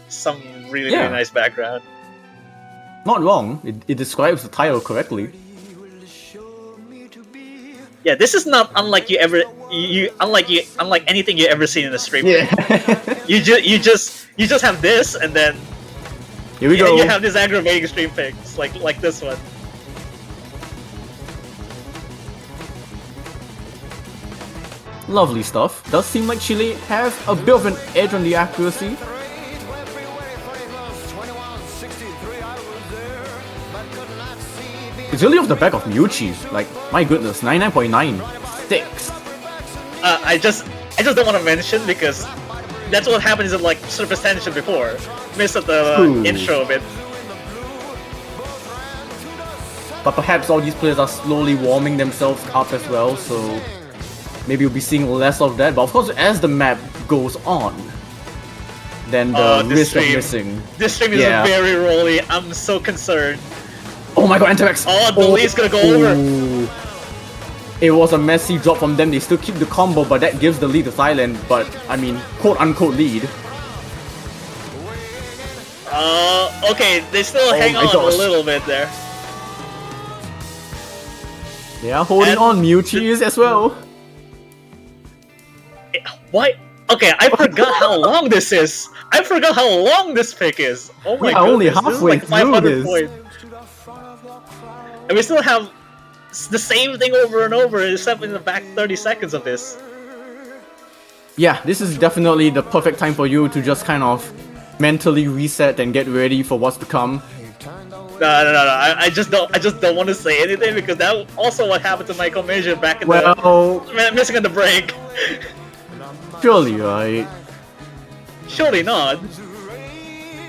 some really nice background. Not wrong. It describes the title correctly. Yeah, this is not unlike unlike anything you ever seen in a stream. Yeah. you just have this, and then here we go. You have this aggravating stream picks like this one. Lovely stuff. Does seem like Chile have a bit of an edge on the accuracy. It's really off the back of Miyuchi. Like, my goodness, 99.96. I just don't want to mention because that's what happens in like Surface Tension before. Missed at the intro a bit. But perhaps all these players are slowly warming themselves up as well, so maybe we'll be seeing less of that. But of course, as the map goes on, then the risk of missing. This stream is very rolly. I'm so concerned. Oh my god, Anterex! Oh, the lead's gonna go over! It was a messy drop from them. They still keep the combo, but that gives the lead to Thailand. But, I mean, quote-unquote lead. Okay, they still hang on a little bit there. They are holding And on. Mewtwo is as well. Why? Okay, I forgot how long this is. I forgot how long this pick is. Oh my Yeah, goodness, only this is halfway like through 500 this. points. And we still have the same thing over and over, except in the back 30 seconds of this. Yeah, this is definitely the perfect time for you to just kind of mentally reset and get ready for what's to come. No. I just don't want to say anything because that also what happened to Michael Major back in Well, missing on the break. surely, right? Surely not.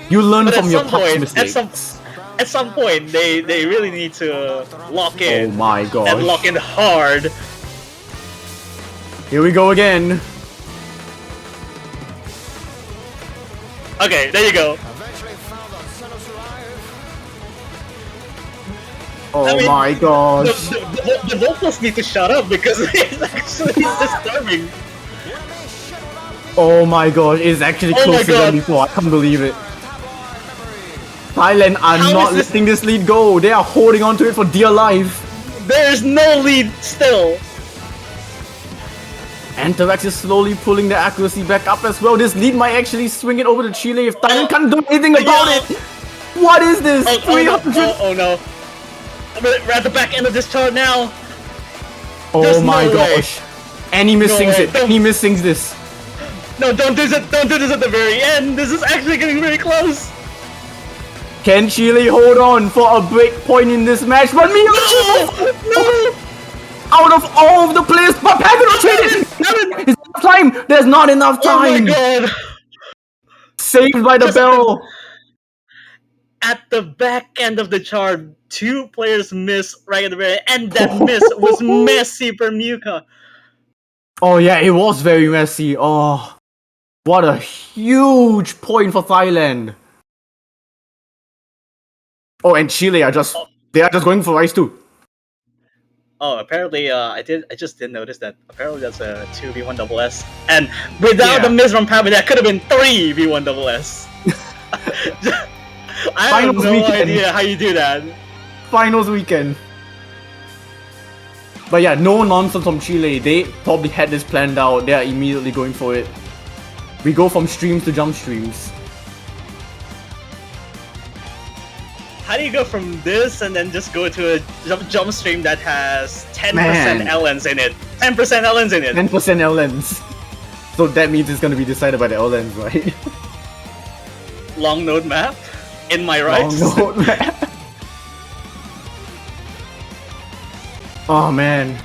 You learn But from at your some past point, mistakes. at some point, they really need to lock in. Oh my gosh. And lock in hard. Here we go again. Okay, there you go. Oh I mean, my gosh. The vocals need to shut up because it's actually disturbing. Oh my gosh, it's actually Oh my closer than God. before. I can't believe it. Thailand are How not is this- letting this lead go. They are holding on to it for dear life. There is no lead still. Antarax is slowly pulling their accuracy back up as well. This lead might actually swing it over to Chile if Thailand can't do anything about Yeah. it. What is this? Oh, 300? oh no. We're at the back end of this chart now. Oh There's my no way. gosh. And he missings way. it. And he missings this. No, don't do this. Don't do this at the very end. This is actually getting very close. Can Chile hold on for a break point in this match? But Miyuki! No. Out of all of the players, but Pavin retreated! There's enough time! There's not enough Oh my time! god. Saved by the Just bell! At the back end of the chart, 2 players miss right at the very end, and that miss was Messi for Muka. Oh yeah, it was very messy. Oh, what a huge point for Thailand. Oh, and Chile are just, they are just going for ice too. Oh, apparently, I just didn't notice that. Apparently, that's a 2v1 double S, and without the Yeah. miss from Pavi, that could have been 3v1 double S. I have Finals no weekend. idea how you do that. Finals weekend. But yeah, no nonsense from Chile. They probably had this planned out. They are immediately going for it. We go from streams to jump streams. How do you go from this and then just go to a jump stream that has 10% Man. LNs in it? 10% LNs in it. 10% LNs. So that means it's gonna be decided by the LNs, right? Long node map. In my rights. Long note, man. Oh man.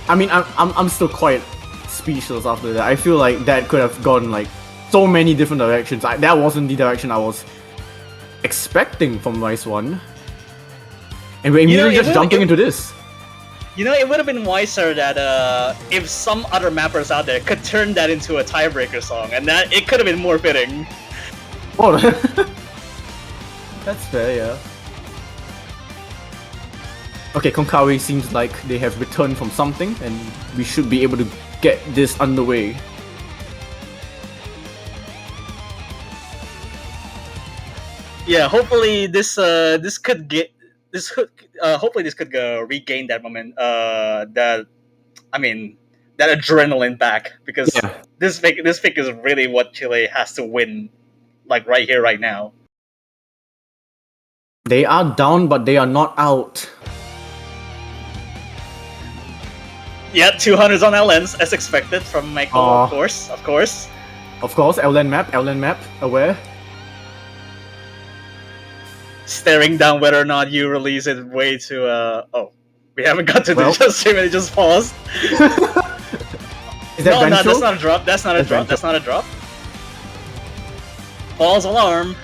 I mean, I'm still quite speechless after that. I feel like that could have gone like so many different directions. That wasn't the direction I was expecting from Rice 1. And we're immediately just jumping into this. You know, it would have been wiser that if some other mappers out there could turn that into a tiebreaker song, and that it could have been more fitting. Oh, that's fair, yeah. Okay, Konkawi seems like they have returned from something, and we should be able to get this underway. Yeah, hopefully this could regain that moment that adrenaline back, because Yeah. this pick is really what Chile has to win, like right here right now. They are down, but they are not out. Yeah, 200s on LNs as expected from Michael, Aw. of course. Of course, LN map, aware. Staring down whether or not you release it way too oh. We haven't got to Well. the just stream and it just paused. Is that No, Ventral? that's not a drop. That's not a That's drop. That's not a drop. False alarm.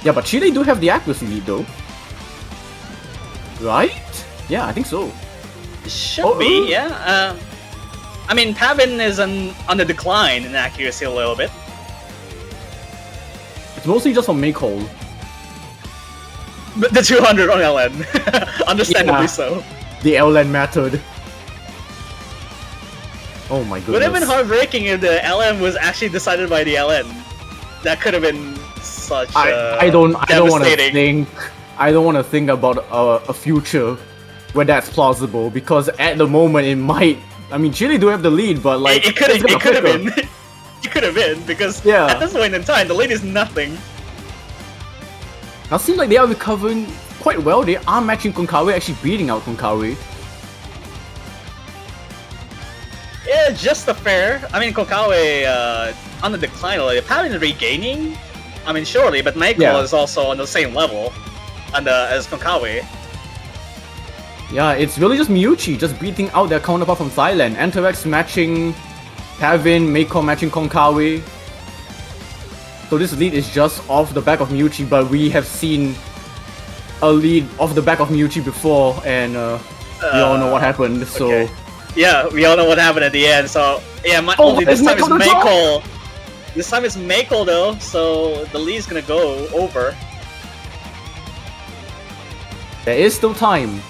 Yeah, but Chile do have the accuracy lead though. Right? Yeah, I think so. Should Oh, be, ooh. yeah. I mean, Pavin is on the decline in accuracy a little bit. It's mostly just from Maycole. But the 200 on LN, understandably Yeah. so. The LN mattered. Oh my Would have been goodness. heartbreaking if the LN was actually decided by the LN. That could have been such I don't want to devastating. think. I don't want to think about a future where that's plausible because at the moment it might. I mean, Chile do have the lead, but like It could it's gonna have flicker. been. It could have been because Yeah. at this point in time, the lead is nothing. Now it seems like they are recovering quite well. They are matching Konkawi, actually beating out Konkawi. Yeah, just a fair. I mean, Kokawe on the decline a little. Probably regaining. I mean, surely, but Michael Yeah. is also on the same level as Konkawe. Yeah, it's really just Miyuchi just beating out their counterpart from Thailand. Antorex matching Pavin, Meiko matching Konkawi. So this lead is just off the back of Miyuchi, but we have seen a lead off the back of Miyuchi before, and we all know what happened. So Okay. Yeah, we all know what happened at the end. So yeah, only is this time is Meiko the top? Meiko. This time it's Meiko though, so the lead's gonna go over. there is still time.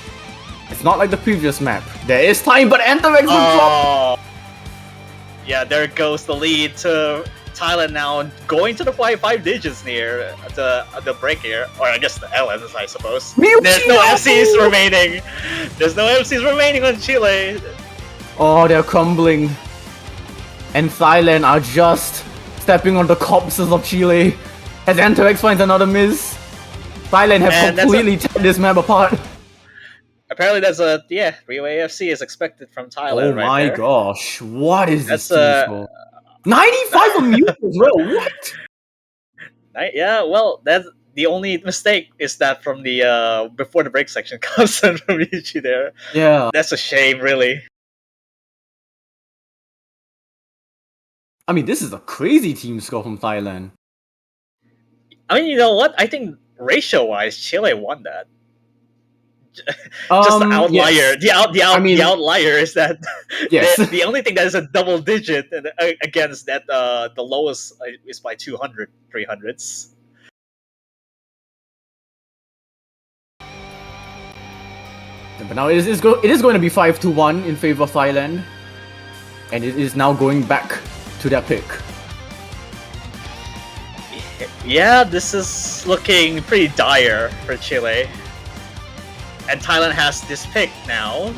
It's not like the previous map. There is time, but Antorex will drop. Oh, yeah, there goes the lead to Thailand now, going to the five digits near the break here, or I guess the LNs, I suppose. Miyuchi, There's no no! FCs remaining. There's no FCs remaining on Chile. Oh, they're crumbling. And Thailand are just stepping on the corpses of Chile as Antorex finds another miss. Thailand have And that's completely torn this map apart. Apparently, that's a three-way FC is expected from Thailand. Oh right my there. gosh, what is this That's, team score? 95 on mute as well, what? Yeah, well, that's the only mistake is that from the before the break section comes in from Ichi there. Yeah. That's a shame, really. I mean, this is a crazy team score from Thailand. I mean, you know what? I think ratio-wise, Chile won that. Just the outlier. Yes. The outlier is that Yes. the only thing that is a double digit against that the lowest is by 200, 300s. But now it is going to be 5-1 in favor of Thailand. And it is now going back to their pick. Yeah, this is looking pretty dire for Chile. And Thailand has this pick now.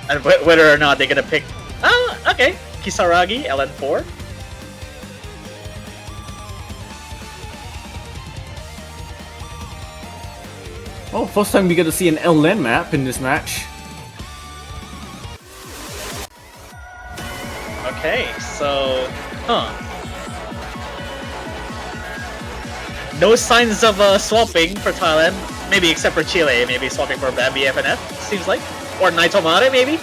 And whether or not they're gonna pick... Oh, okay. Kisaragi, LN4. Oh, first time we get to see an LN map in this match. Okay, so... No signs of swapping for Thailand. Maybe except for Chile. Maybe swapping for Bambi FNF, seems like. Or Naitomare, maybe?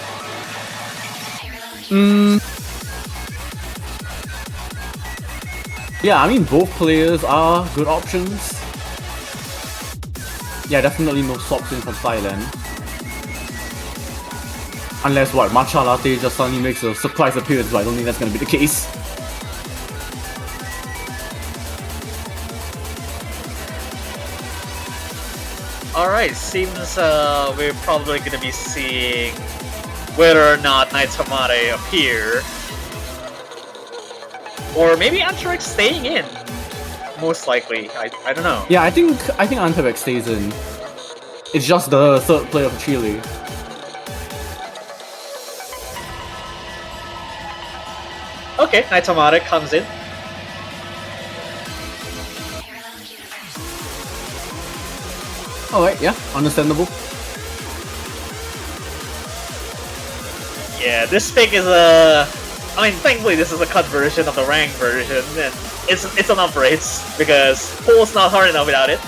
Yeah, I mean, both players are good options. Yeah, definitely no swaps in from Thailand. Unless, what, Matcha Latte just suddenly makes a surprise appearance, but I don't think that's gonna be the case. Alright, seems we're probably gonna be seeing whether or not Naitomare appear. Or maybe Antrix staying in. Most likely. I don't know. Yeah, I think Antorex stays in. It's just the third player of Chile. Okay, Naitomare comes in. Alright, yeah, understandable. Yeah, this pick is a... I mean, thankfully this is a cut version of the rank version, and it's an upgrades, because pool's not hard enough without it.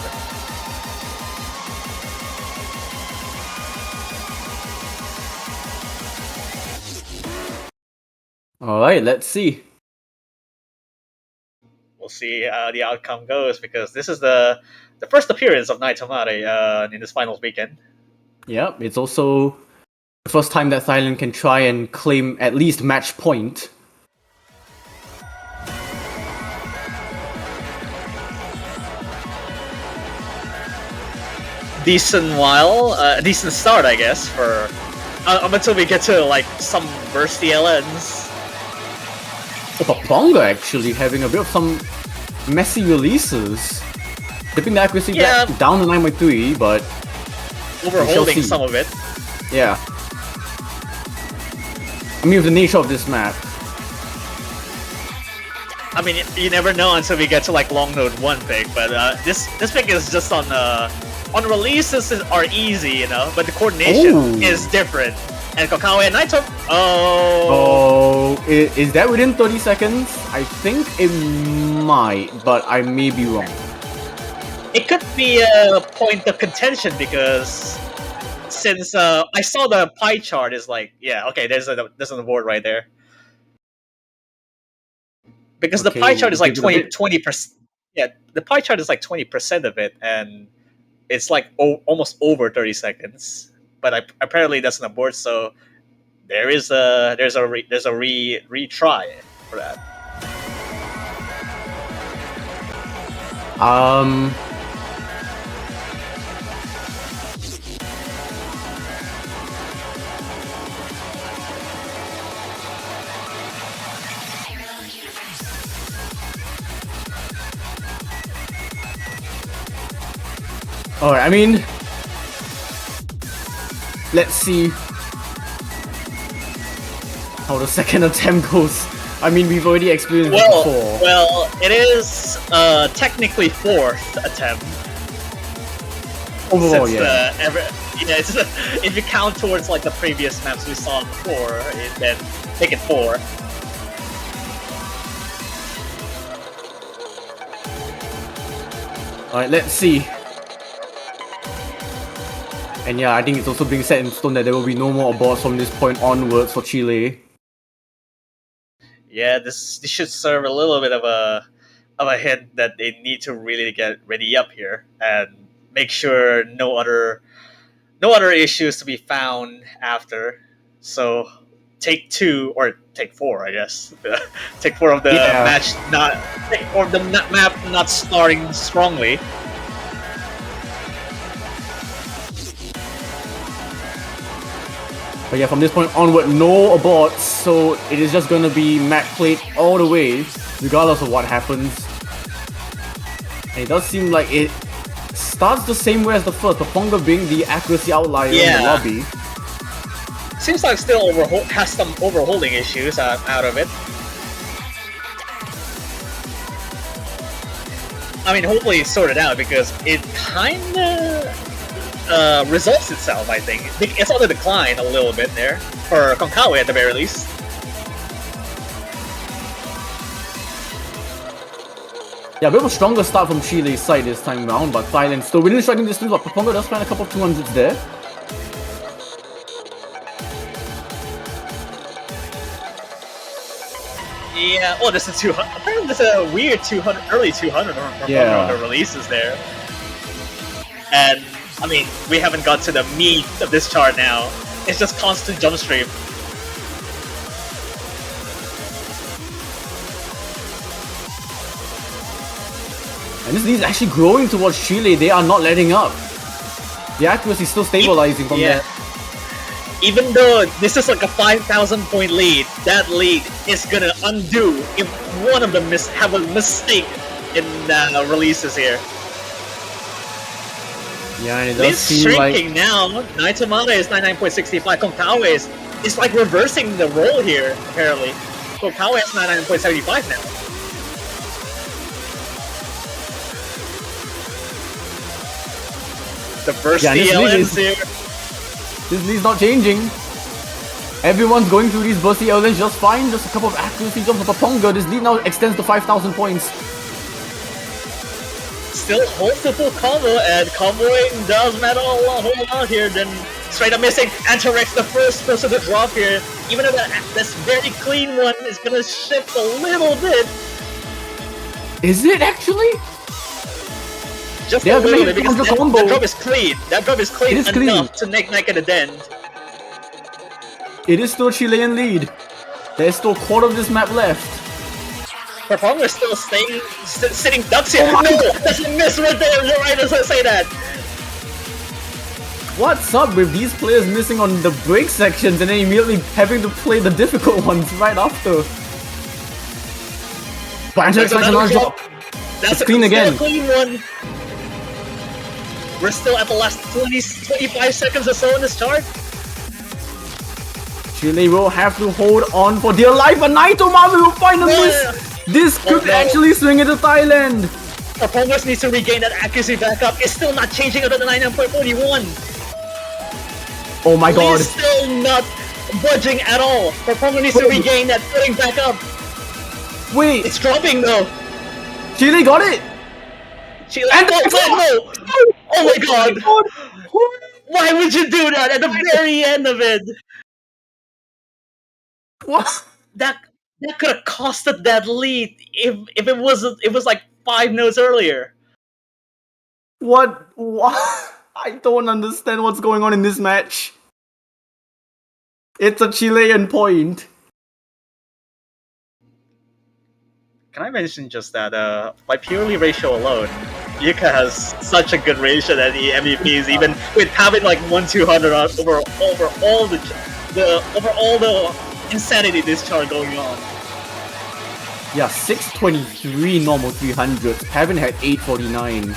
Alright, let's see. We'll see how the outcome goes, because this is the first appearance of Naitomare in this finals weekend. Yep, it's also the first time that Thailand can try and claim at least match point. Decent start, I guess, for until we get to like some bursty LNs. Oh, Paponga actually having a bit of some messy releases. Dipping the accuracy Yeah. back down to 9.3, but Overholding see. some of it. yeah. I mean, with the nature of this map. I mean, you never know until we get to like long node 1 pick, but this pick is just on releases are easy, you know, but the coordination Ooh. is different. And Kokawa and Naito, Oh, is that within 30 seconds? I think it might, but I may be wrong. it could be a point of contention because since I saw the pie chart is like, yeah, okay, there's on the board right there. Because Okay, the pie chart is like give it a bit. 20%. Yeah, the pie chart is like 20% of it, and it's like almost over 30 seconds. But apparently that's on the board, so there's a retry for that. Alright, I mean, let's see how the second attempt goes. I mean, we've already experienced it before. Well, it is technically fourth attempt. Overall, Since yeah. it's, if you count towards like the previous maps we saw before, then make it 4. Alright, let's see. And yeah, I think it's also being set in stone that there will be no more aborts from this point onwards for Chile. Yeah, this should serve a little bit of a hint that they need to really get ready up here and make sure no other issues to be found after. So take 2 or take 4, I guess. Take 4 of the match map not starting strongly. But yeah, from this point onward, no aborts, so it is just gonna be map played all the way, regardless of what happens. And it does seem like it starts the same way as the first, Paponga being the accuracy outlier in the lobby. Seems like still has some overholding issues out of it. I mean, hopefully it's sorted out because it kinda resolves itself, I think. It's on the decline a little bit there, for Konkawa at the very least. Yeah, a bit of a stronger start from Chile's side this time round, but Thailand still within striking distance, but Paponga does find a couple of 200s there. Yeah, oh, this is 200. Apparently, there's a weird 200, early 200 on the releases there. And I mean, we haven't got to the meat of this chart now. It's just constant jump stream. And this lead is actually growing towards Chile. They are not letting up. The accuracy is still stabilizing from there. Even though this is like a 5,000 point lead, that lead is gonna undo if one of them have a mistake in releases here. Yeah, and it does It's seem shrinking like... now. Naitamata is 99.65. Konkawa is like reversing the role here, apparently. Konkawa is 99.75 now. The first DLNs here. This lead's not changing. Everyone's going through these bursty LNs just fine. Just a couple of accuracy jumps for Paponga. This lead now extends to 5,000 points. Still holds the full combo, and comboing does matter a whole lot here. Then straight up missing. Antarex, the first person to drop here. Even though this very clean one is gonna shift a little bit. Is it actually? Just a little bit, because that drop is clean. That drop is clean enough to make at the end. It is still Chilean lead. There's still a quarter of this map left. Paponga is still sitting ducks here. Oh no, that's a miss right there. You're right as I say that. What's up with these players missing on the break sections and then immediately having to play the difficult ones right after? But Antarex finds another drop. That's It's clean again. A clean one. We're still at the last 25 seconds or so in this chart. Chile will have to hold on for dear life, but Naito Mami will find a miss. This could actually swing into Thailand. Performers needs to regain that accuracy back up. It's still not changing out of the 99.41. Oh my god. He's still not budging at all. Performer needs to regain that footing back up. Wait, It's dropping though. Chile got it. Chile, And no. Oh my god. Why would you do that at the very end of it? What? That could have costed that lead if it was like 5 notes earlier. What? I don't understand what's going on in this match. It's a Chilean point. Can I mention just that by purely ratio alone, Yuka has such a good ratio that the MVPs, even with having like 1-200 over all the insanity this chart going on. Yeah, 623 normal 300s. Haven't had 849.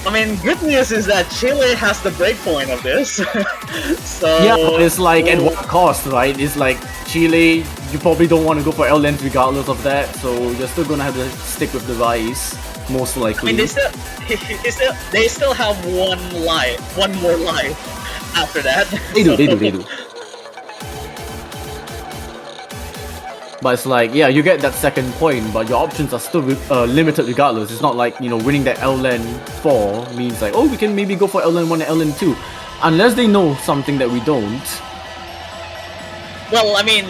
I mean, good news is that Chile has the breakpoint of this. So Yeah, it's like at what cost, right? It's like Chile, you probably don't want to go for L-Lens regardless of that, so you're still gonna have to stick with the Rise, most I likely. mean, they still have one more life after that. They do. But it's like, yeah, you get that second point, but your options are still limited regardless. It's not like, you know, winning that LN 4 means like, oh, we can maybe go for LN 1 and LN 2. Unless they know something that we don't. Well, I mean,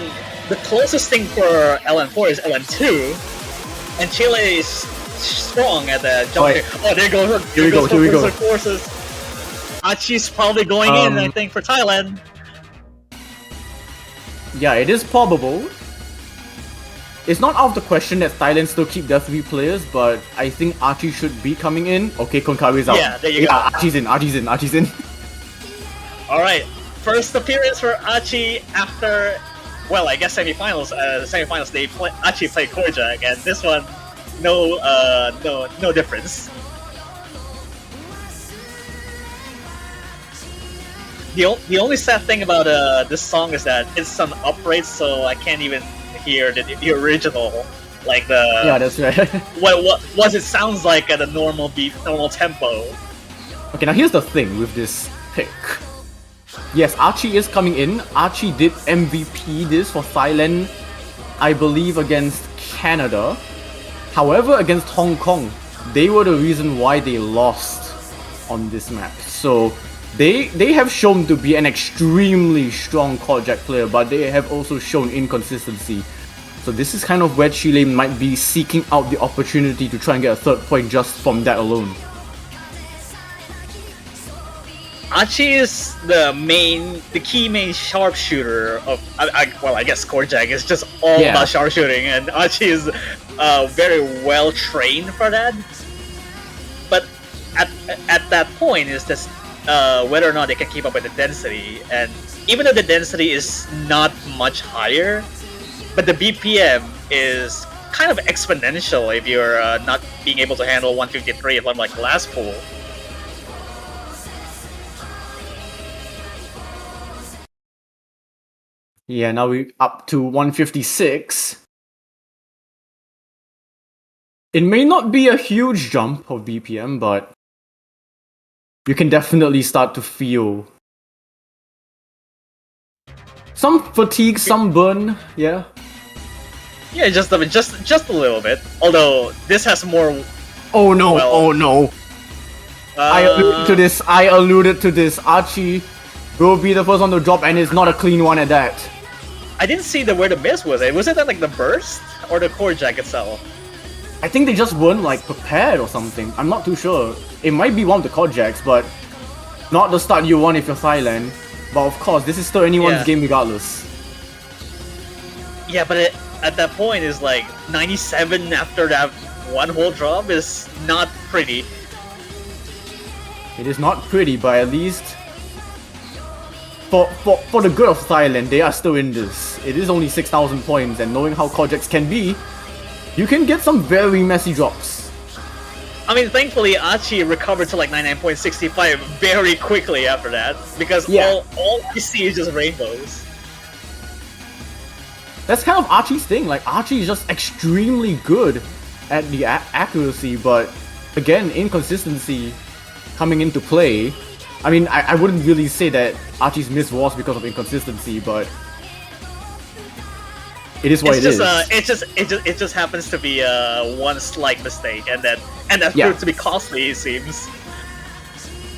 the closest thing for LN4 is LN2, and Chile is strong at the jump. Right. Oh, there goes Here we go. Forces. Achi's probably going in, I think, for Thailand. Yeah, it is probable. It's not out of the question that Thailand still keep their 3 players, but I think Archie should be coming in. Okay, Konkari's out. Yeah, there you go. Archie's in. Alright, first appearance for Achi after, well, I guess semifinals. Achi played Korjak, and this one, no difference. The only sad thing about this song is that it's on upright, so I can't even hear the original, like the Yeah, that's right. what it sounds like at a normal beat, normal tempo. Okay, now here's the thing with this pick. Yes, Archie is coming in. Archie did MVP this for Thailand, I believe, against Canada. However, against Hong Kong, they were the reason why they lost on this map. So they have shown to be an extremely strong Korjak player, but they have also shown inconsistency. So this is kind of where Chile might be seeking out the opportunity to try and get a 3rd point just from that alone. Achi is the key main sharpshooter of, I guess Korjak is just all about sharpshooting, and Achi is very well trained for that. But at that point is just whether or not they can keep up with the density, and even though the density is not much higher, but the BPM is kind of exponential if you're not being able to handle 153 if I'm like last pool. Yeah, now we're up to 156. It may not be a huge jump of BPM, but you can definitely start to feel some fatigue, some burn, yeah. Yeah, just a little bit. Although this has more. Oh no! Well, oh no! I alluded to this. Archie will be the first one to drop, and it's not a clean one at that. I didn't see where the miss was. Was it like the burst or the Korjak itself? I think they just weren't like prepared or something. I'm not too sure. It might be one of the Korjaks, but not the start you want if you're Thailand. But of course, this is still anyone's game regardless. Yeah, but at that point, is like 97 after that one whole drop is not pretty. It is not pretty, but at least for the good of Thailand, they are still in this. It is only 6,000 points, and knowing how Kojaks can be, you can get some very messy drops. I mean, thankfully, Archie recovered to like 99.65 very quickly after that, because all you see is just rainbows. That's kind of Archie's thing. Like, Archie is just extremely good at the accuracy, but again, inconsistency coming into play. I mean, I wouldn't really say that Archie's miss was because of inconsistency, but it is what it is. It just happens to be one slight mistake, and that proved to be costly, it seems.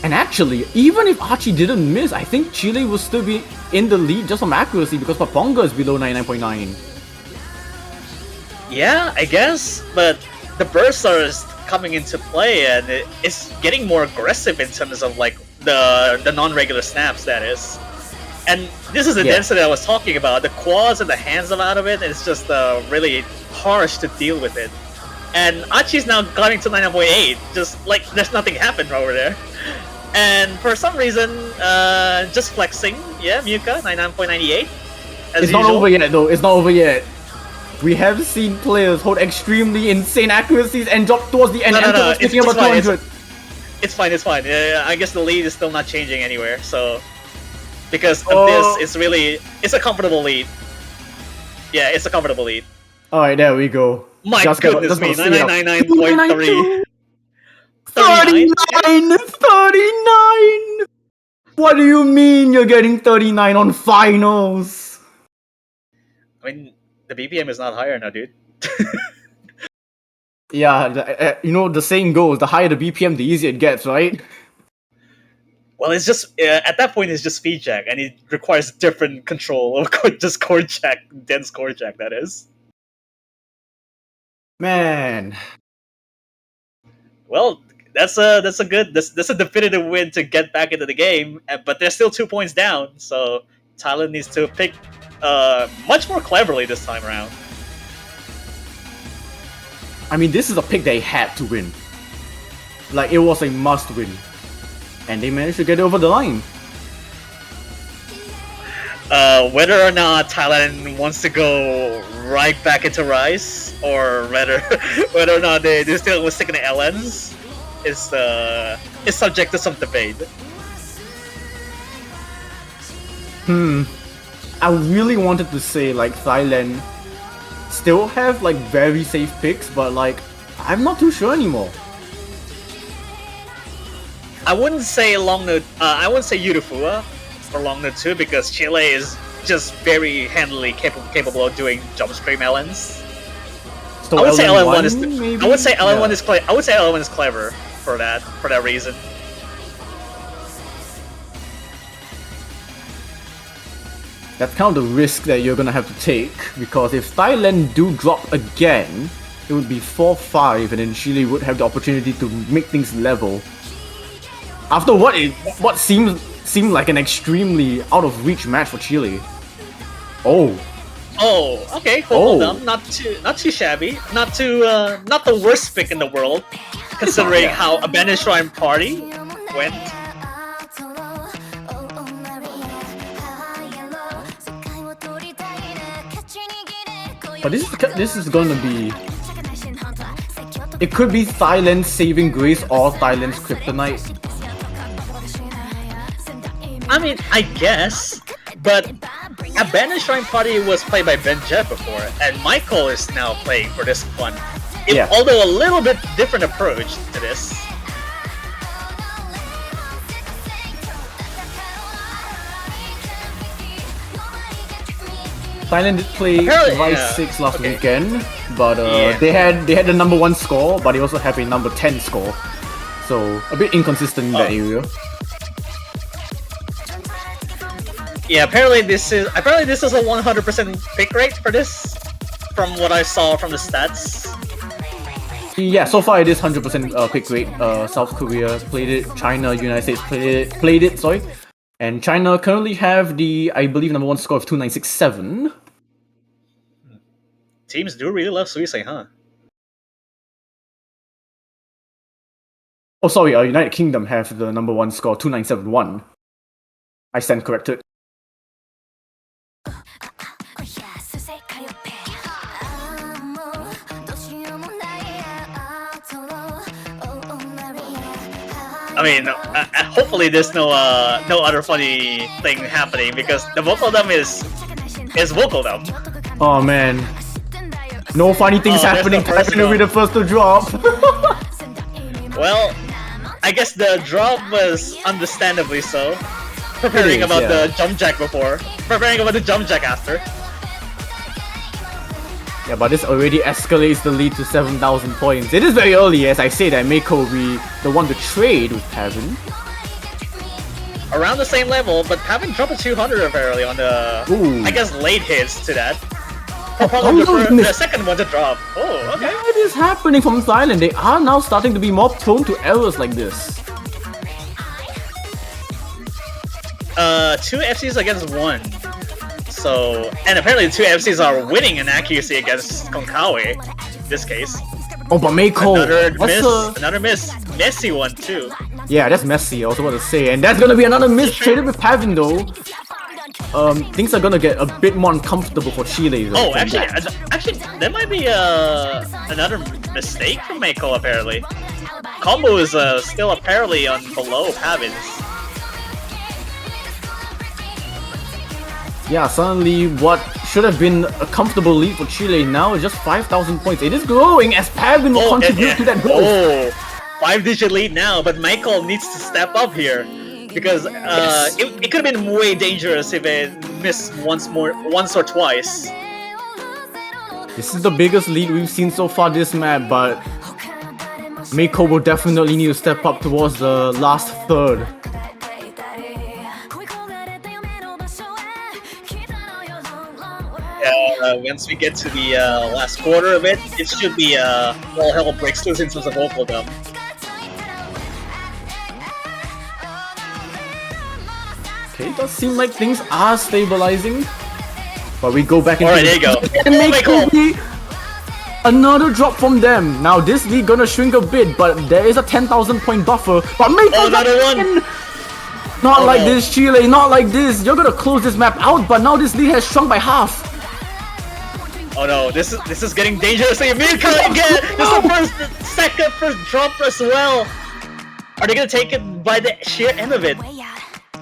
And actually, even if Archie didn't miss, I think Chile will still be in the lead just from accuracy because Paponga is below 99.9. Yeah, I guess, but the bursts are coming into play, and it's getting more aggressive in terms of like the non-regular snaps, that is. And this is the density I was talking about. The quads and the hands out of it, it's just really harsh to deal with it. And Archie's now getting to 9.8, just like there's nothing happened over there. And for some reason, just flexing, Muka, 99.98. It's not over yet though, it's not over yet. We have seen players hold extremely insane accuracies and drop towards the end. It's fine. I guess the lead is still not changing anywhere, so... Because of this, it's a comfortable lead. Yeah, it's a comfortable lead. Alright, there we go. My goodness me, 999.3. 39! What do you mean you're getting 39 on finals? I mean, the BPM is not higher now, dude. Yeah, you know, the saying goes, the higher the BPM, the easier it gets, right? Well, it's just, at that point, it's just speed jack, and it requires different control of just chord jack, dense chord jack, that is. Man. Well, that's a definitive win to get back into the game, but they're still 2 points down, so Thailand needs to pick much more cleverly this time around. I mean, this is a pick they had to win. Like, it was a must win. And they managed to get it over the line. Whether or not Thailand wants to go right back into Rise, or whether or not they still will stick in the LNs, is subject to some debate. I really wanted to say, like, Thailand still have, like, very safe picks, but, like, I'm not too sure anymore. I wouldn't say Yurifua for long note 2, because Chile is just very handily capable of doing jump stream LNs. So I would say LN1 is maybe? I would say LN1 is I would say LN1 is clever for that reason. That's kind of the risk that you're gonna have to take, because if Thailand do drop again, it would be 4-5, and then Chile would have the opportunity to make things level. After what seemed like an extremely out of reach match for Chile. Oh, okay, hold on, not too shabby, not the worst pick in the world, considering how Abandoned Shrine Party went. But this is gonna be... It could be Thailand's saving grace or Thailand's kryptonite. I mean, I guess, but Abandoned Shrine Party was played by Ben Jett before, and Michael is now playing for this one. Although a little bit different approach to this. Thailand did play Rise 6 last weekend, but they had the number 1 score, but they also have a number 10 score. So a bit inconsistent in that area. Yeah, apparently this is a 100% pick rate for this, from what I saw from the stats. Yeah, so far it is 100% pick rate. South Korea played it, China, United States played it, sorry. And China currently have the, I believe, number 1 score of 2967. Teams do really love Suisei, huh? Oh, sorry, United Kingdom have the number 1 score, 2971. I stand corrected. I mean, hopefully there's no other funny thing happening because the vocal dump is vocal dump. Oh man. No funny things Oh, there's happening. the first Typhon will be the first to drop. Well, I guess the drop was understandably so. Preparing is, about yeah. the jump jack before, preparing about the jump jack after. Yeah, but this already escalates the lead to 7,000 points. It is very early, as I say that Mako will be the one to trade with Pavin. Around the same level, but Pavin dropped a 200 apparently on the, Ooh. I guess, late hits to that. Oh, Probably no, the second one to drop. Oh, okay. What is happening from Thailand? They are now starting to be more prone to errors like this. 2 FCs against 1. So, and apparently 2 FCs are winning in accuracy against Konkawi, in this case. Oh, but Mako, Another miss. Messy one too. Yeah, that's messy, I was about to say. And that's gonna be another miss traded with Pavin though. Things are gonna get a bit more uncomfortable for Chile though. Oh, actually, there might be another mistake from Mako apparently. Combo is still apparently on below Pavin's. Yeah, suddenly what should have been a comfortable lead for Chile now is just 5,000 points. It is growing as Pavin will contribute to that growth. Oh, 5-digit lead now, but Michael needs to step up here because it could have been way dangerous if it missed once or twice. This is the biggest lead we've seen so far this map, but Mako will definitely need to step up towards the last third. Once we get to the last quarter of it, it should be all hell breaks loose in terms of vocal dump. Okay, it does seem like things are stabilizing. But we go back into Alright, there you go. and Oh, Mako another drop from them. Now this lead gonna shrink a bit, but there is a 10,000 point buffer. But Mako another one! Not like this, Chile, not like this. You're gonna close this map out, but now this lead has shrunk by half. Oh no, this is getting dangerously Mirka again! This is the first drop as well! Are they gonna take it by the sheer end of it?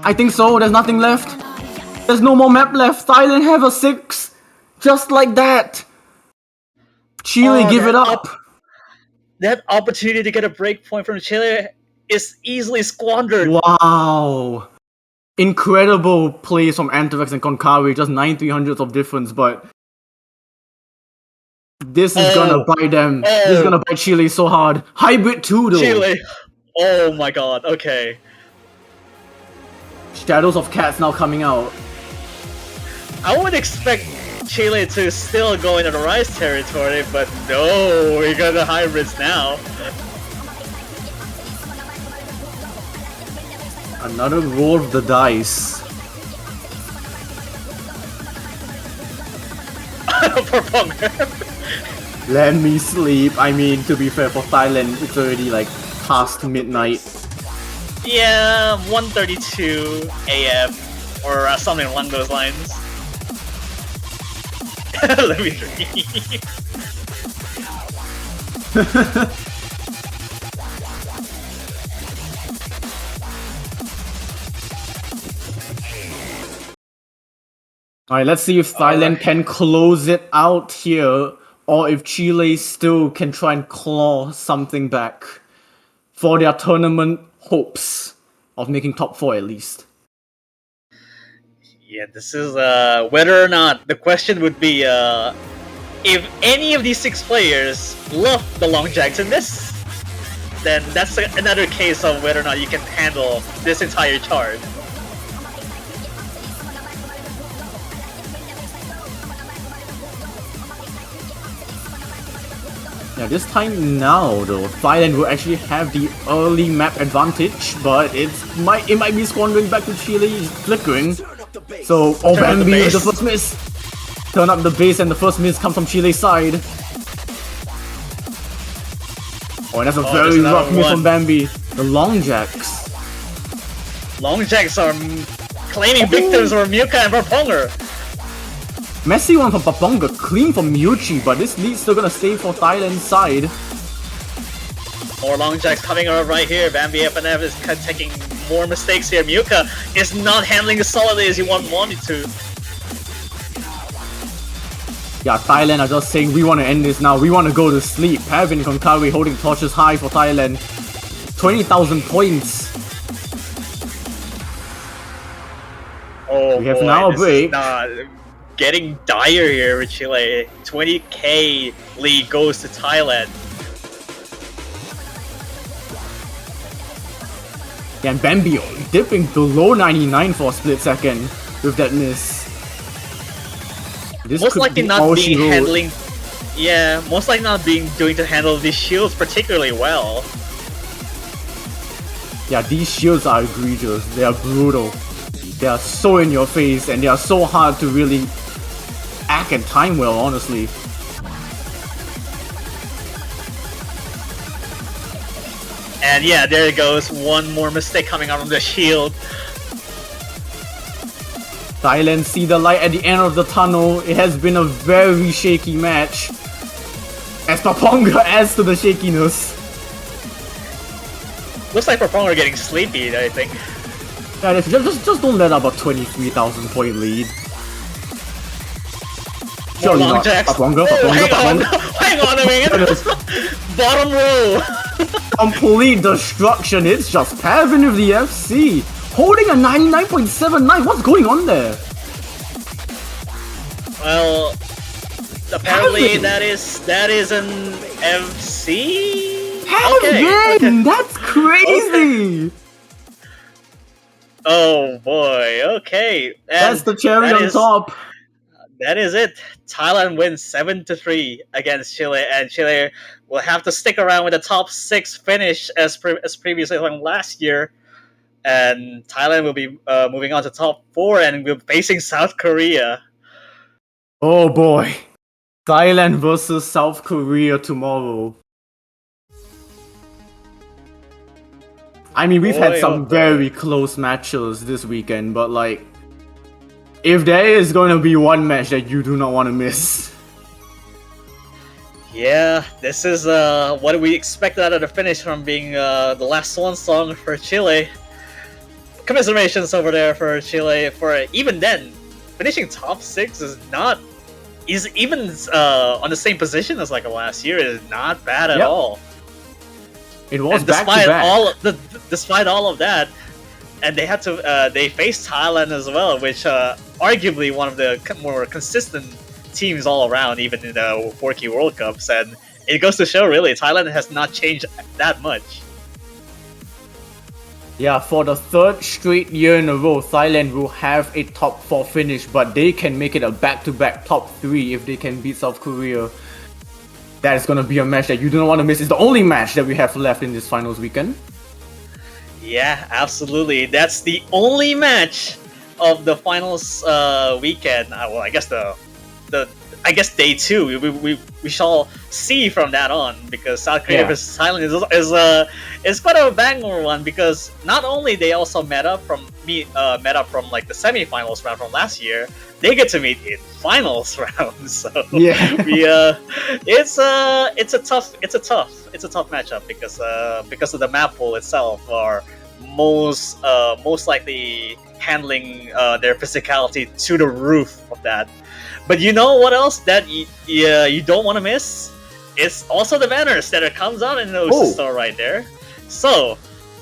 I think so, there's nothing left. There's no more map left. Thailand have a 6. Just like that. Chile, give it up. That opportunity to get a break point from Chile is easily squandered. Wow. Incredible plays from Anthrax and Konkawi, just 9/300ths of difference, but this is gonna bite them. This is gonna bite Chile so hard. Hybrid 2 though. Chile. Oh my god, okay. Shadows of Cats now coming out. I would expect Chile to still go into the Rise territory, but no, we got the hybrids now. Another roll of the dice. For Ponger. Let me sleep. I mean, to be fair, for Thailand, it's already like past midnight. Yeah, 1:32 AM or something along those lines. Let me dream. Alright, let's see if Thailand can close it out here, or if Chile still can try and claw something back for their tournament hopes of making top 4 at least. Yeah, this is whether or not the question would be if any of these 6 players love the Long Jacks in this, then that's another case of whether or not you can handle this entire chart. Yeah, this time now though, Thailand will actually have the early map advantage, but it might be squandering back to Chile, flickering. So, Bambi with the first miss. Turn up the base and the first miss come from Chile's side. Oh, and that's a very rough miss from Bambi. The Long Jacks. Long Jacks are claiming victims for Milka and Verponger. Messy one from Paponga, clean from Yuchi, but this lead's still gonna stay for Thailand's side. More long jacks coming out right here. Bambi FNF is taking more mistakes here. Muka is not handling as solidly as you wanted to. Yeah, Thailand are just saying we want to end this now. We want to go to sleep. Pavin Konkawi holding torches high for Thailand. 20,000 points. Oh, We have boy, now a this break. is not getting dire here with Chile. 20k lead goes to Thailand. Yeah, and Bambi dipping below 99 for a split second with that miss. This Most could likely be not all she being wrote. handling. Yeah, most likely not being doing to handle these shields particularly well. Yeah, these shields are egregious. They are brutal. They are so in your face and they are so hard to really act and time well, honestly. And yeah, there it goes. One more mistake coming out of the shield. Thailand see the light at the end of the tunnel. It has been a very shaky match. As Paponga adds to the shakiness. Looks like Proponga are getting sleepy, I think. Yeah, just don't let up a 23,000 point lead. More Surely long not. jacks. Paponga, Oh, Paponga, hang on a minute. Bottom row. Complete destruction. It's just Pavin with the FC. Holding a 99.79. What's going on there? Well, apparently Pavin. that is an FC. Pavin! That's crazy! Oh boy. Okay. And That's the cherry that on is- top. That is it. Thailand wins 7-3 against Chile, and Chile will have to stick around with the top 6 finish as previously from last year. And Thailand will be moving on to top 4 and will be facing South Korea. Oh boy. Thailand versus South Korea tomorrow. I mean, we've had Boy, some oh boy. very close matches this weekend, but like, if there is going to be one match that you do not want to miss. Yeah, this is what we expected out of the finish from being the last swan song for Chile. Commiserations over there for Chile. For even then, finishing top 6 is even on the same position as like last year is not bad at Yep. all. It was And back to back. despite all of that, and they had to they faced Thailand as well, which arguably one of the more consistent teams all around, even in the 4K World Cups. And it goes to show, really, Thailand has not changed that much. Yeah, for the third straight year in a row, Thailand will have a top 4 finish, but they can make it a back-to-back top 3 if they can beat South Korea. That is gonna be a match that you do not want to miss. It's the only match that we have left in this finals weekend. Yeah, absolutely. That's the only match of the finals weekend. Well, I guess day 2. We shall see from that on, because South Korea Yeah. versus Thailand is quite a banger one, because not only they also met up from like the semifinals round from last year, they get to meet in finals round. So Yeah. it's a tough matchup, because of the map pool itself are most likely handling their physicality to the roof of that. But you know what else that you don't want to miss? It's also the banners that comes out in the OS store right there. So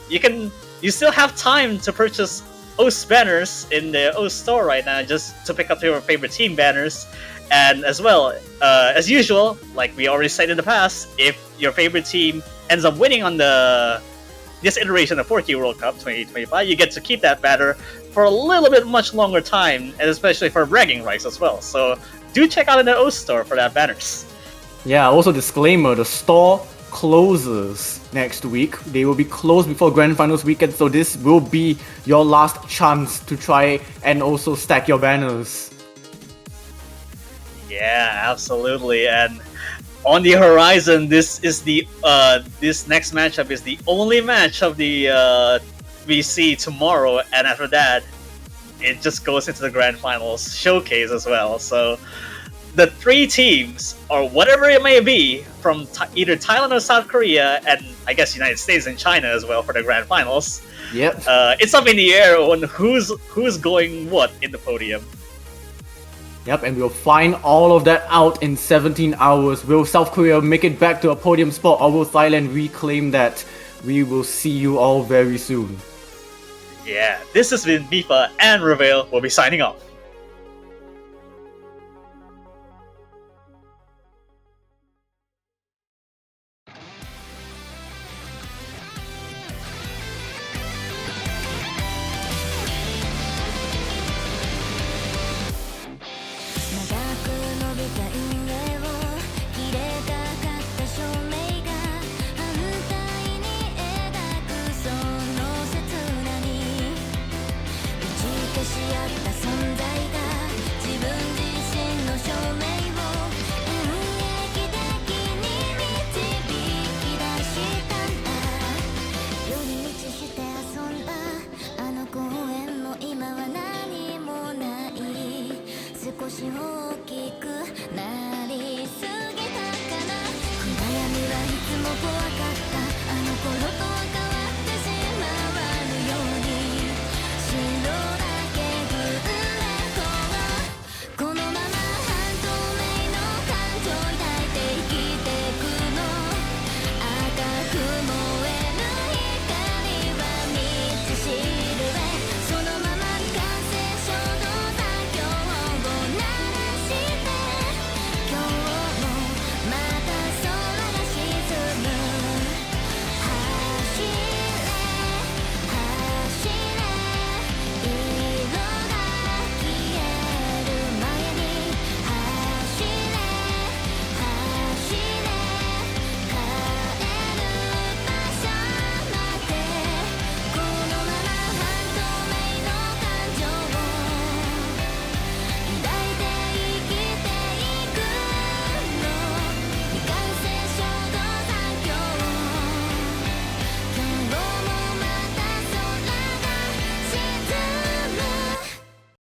you still have time to purchase OS banners in the OS store right now, just to pick up your favorite team banners. And as well, as usual, like we already said in the past, if your favorite team ends up winning on this iteration of 4K World Cup 2025, you get to keep that banner for a little bit much longer time, and especially for bragging rights as well. So do check out in the OS store for that banners. Yeah, also disclaimer, the store closes next week. They will be closed before Grand Finals weekend, so this will be your last chance to try and also stack your banners. Yeah, absolutely. And on the horizon, this next matchup is the only match of the we see tomorrow, and after that, it just goes into the Grand Finals showcase as well. So the three teams, or whatever it may be, from either Thailand or South Korea, and I guess United States and China as well for the grand finals. Yep. It's up in the air on who's going what in the podium. Yep, and we'll find all of that out in 17 hours. Will South Korea make it back to a podium spot, or will Thailand reclaim that? We will see you all very soon. Yeah, this has been Mifa and Reveal. We'll be signing off.